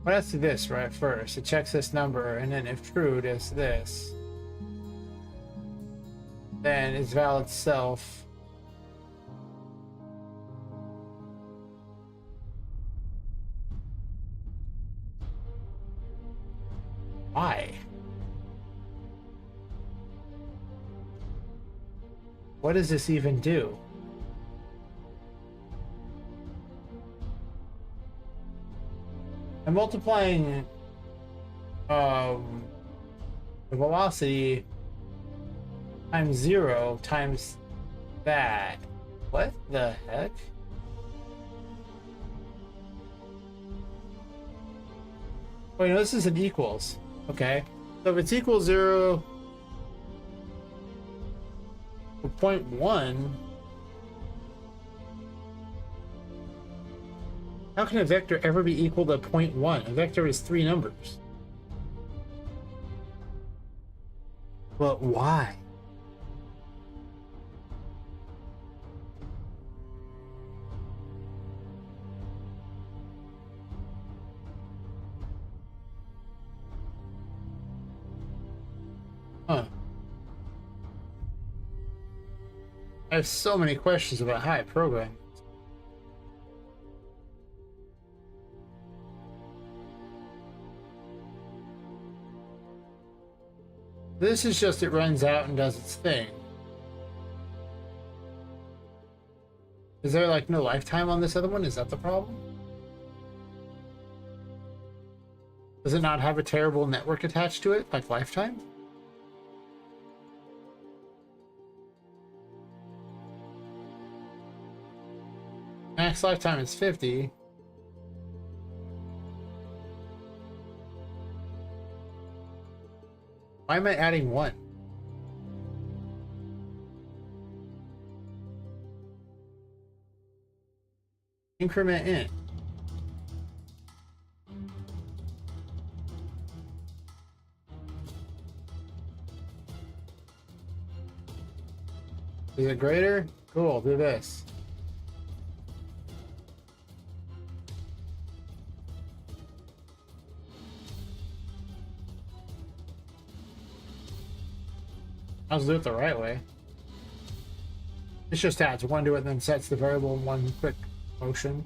Well, let's do this right first. It checks this number, and then if true, does this. Then is valid self. Why? What does this even do? I'm multiplying the velocity times 0 times that. What the heck? Wait, no, this is an equals. Okay. So if it's equals 0 for 0.1, how can a vector ever be equal to 0.1? A vector is 3 numbers. But why? I have so many questions about how I program. This is just it runs out and does its thing. Is there like no lifetime on this other one? Is that the problem? Does it not have a terrible network attached to it, like lifetime? Max lifetime is 50. Why am I adding one? Increment in. Is it greater? Cool, do this. I'll do it the right way. This just adds one to it and then sets the variable in one quick motion.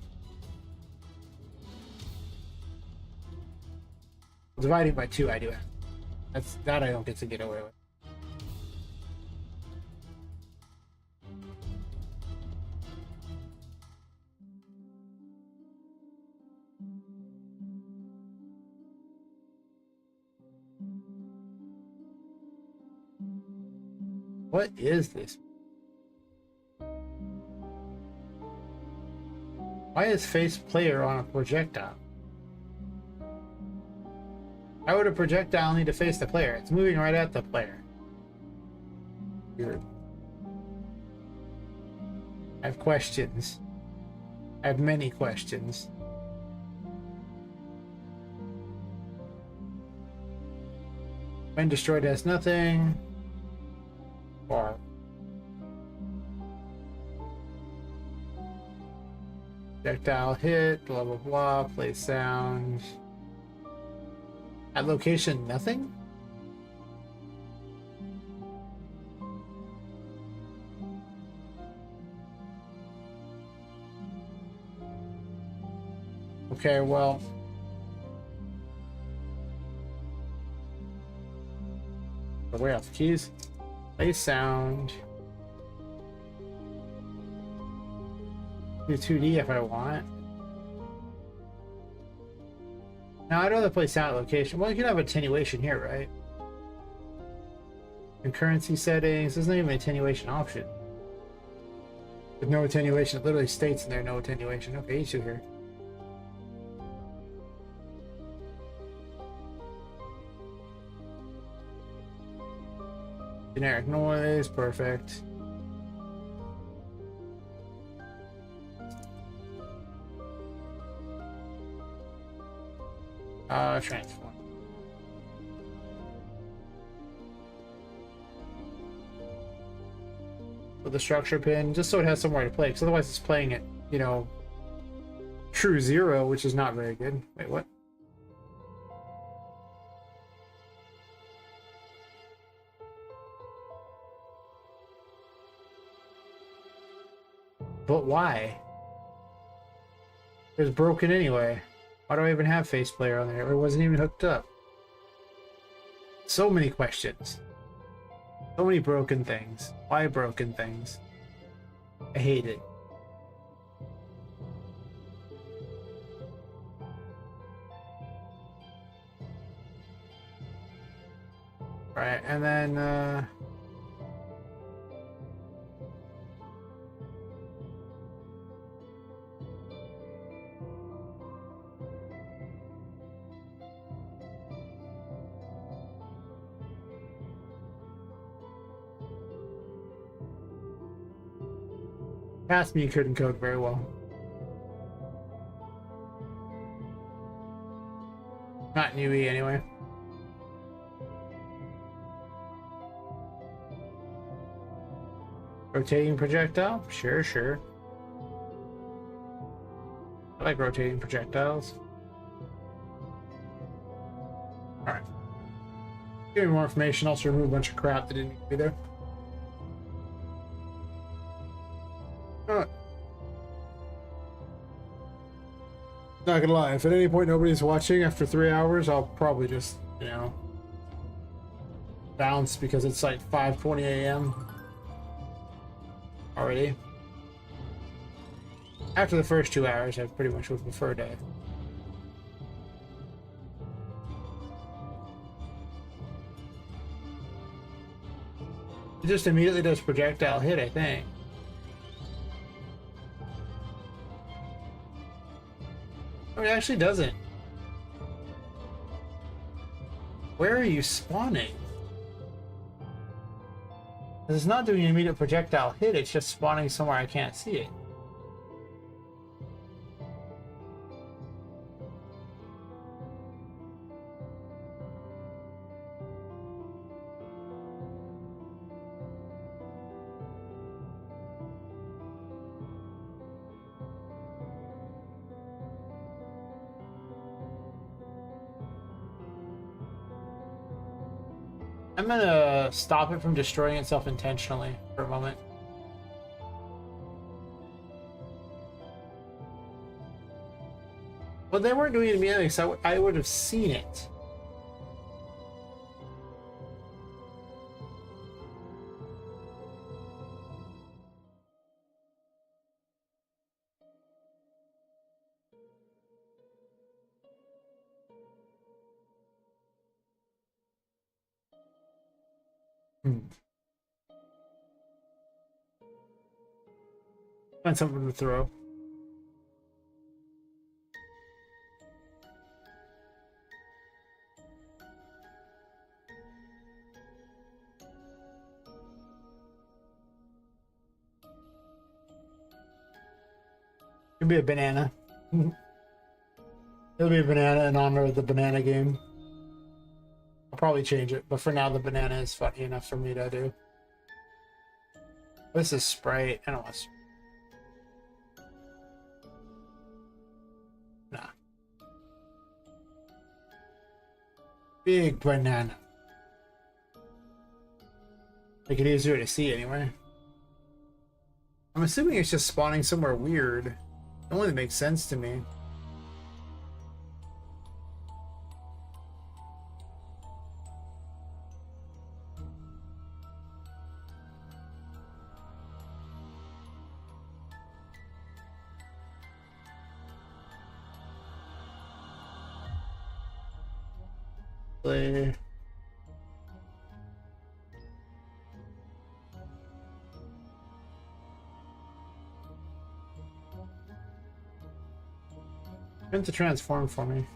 Dividing by 2 I do it. That I don't get to get away with. What is this? Why is face player on a projectile? Why would a projectile need to face the player? It's moving right at the player. Weird. I have questions. I have many questions. When destroyed has nothing. Or projectile hit, blah blah blah, play sound. At location, nothing? Okay, well. Way off the keys. Play sound. Do 2D if I want. Now I'd rather play sound at location. Well, you can have attenuation here, right? Concurrency settings. There's not even an attenuation option. With no attenuation, it literally states in there no attenuation. Okay, issue here. Generic noise, perfect. Transform. With the structure pin, just so it has somewhere to play, because otherwise it's playing it, you know, true 0, which is not very good. Wait, what? But why? It was broken anyway. Why do I even have face player on there? It wasn't even hooked up. So many questions. So many broken things. Why broken things? I hate it. Alright, and then past me couldn't code very well. Not in UE anyway. Rotating projectile? Sure, sure. I like rotating projectiles. Alright. Give me more information, also remove a bunch of crap that didn't need to be there. not gonna lie, if at any point nobody's watching after 3 hours, I'll probably just, you know, bounce because it's like 5:20 a.m. already. After the first 2 hours, I pretty much would prefer to. It just immediately does projectile hit, I think. Oh, it actually doesn't. Where are you spawning? It's not doing an immediate projectile hit, it's just spawning somewhere I can't see it. I'm gonna stop it from destroying itself intentionally for a moment. But they weren't doing it immediately, so I would have seen it. Find something to throw. It'll be a banana. It'll be a banana in honor of the banana game. I'll probably change it, but for now the banana is funny enough for me to do. This is Sprite. I don't want to... Nah. Big banana. Make it easier to see anyway. I'm assuming it's just spawning somewhere weird. It only makes sense to me. Play. Print the transform for me.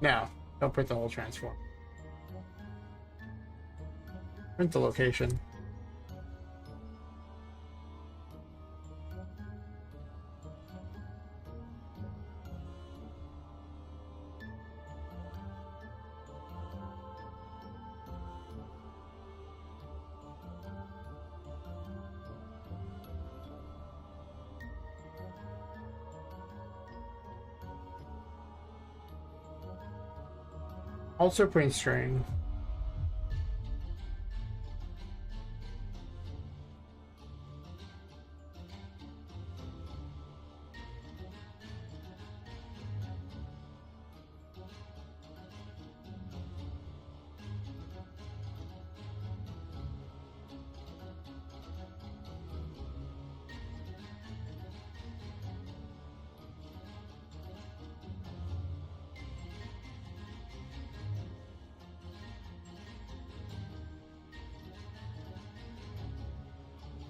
No, don't print the whole transform. Print the location. Also print string.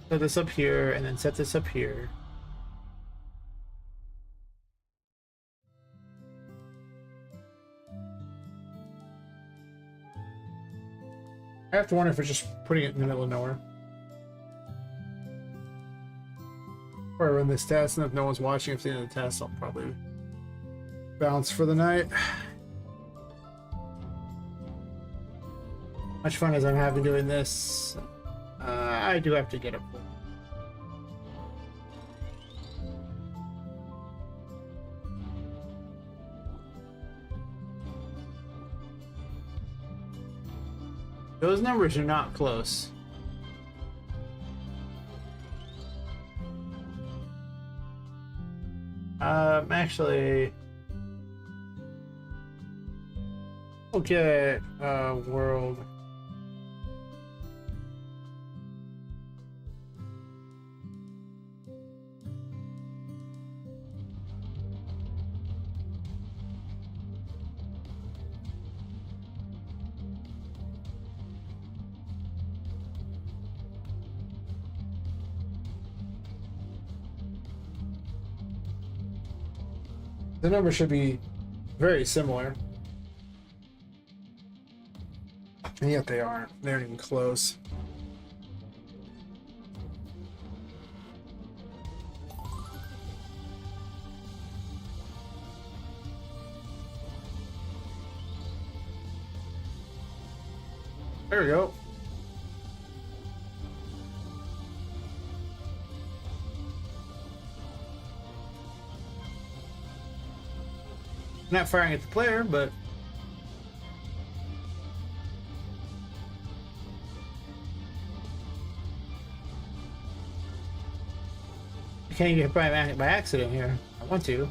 Set this up here, and then set this up here. I have to wonder if it's just putting it in the middle of nowhere. Before I run this test, and if no one's watching at the end of the test, I'll probably bounce for the night. Much fun as I'm having doing this, I do have to get up. Those numbers are not close. Actually, okay, world. The numbers should be very similar. And yet they aren't. They aren't even close. There we go. Not firing at the player, but I can't get hit by accident here. I want to.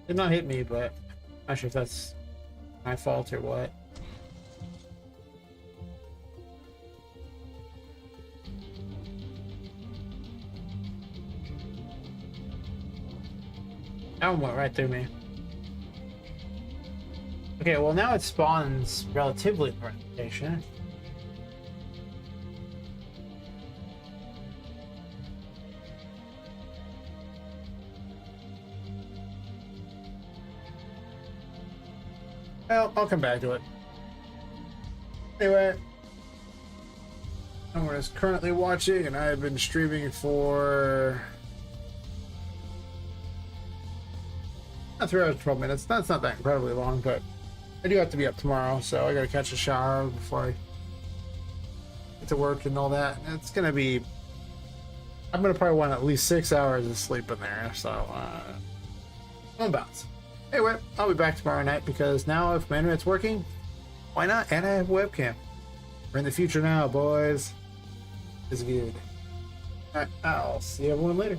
Did not hit me, but I'm not sure if that's my fault or what. That one went right through me. Okay, well now it spawns relatively in the right location. Well, I'll come back to it. Anyway, someone is currently watching, and I have been streaming for 3 hours 12 minutes. That's not that incredibly long, but I do have to be up tomorrow, so I gotta catch a shower before I get to work and all that. And it's gonna be, I'm gonna probably want at least 6 hours of sleep in there, so I'm bounce. Anyway, I'll be back tomorrow night because now if my internet's working, why not? And I have a webcam. We're in the future now, boys. It's good. Alright, I'll see everyone later.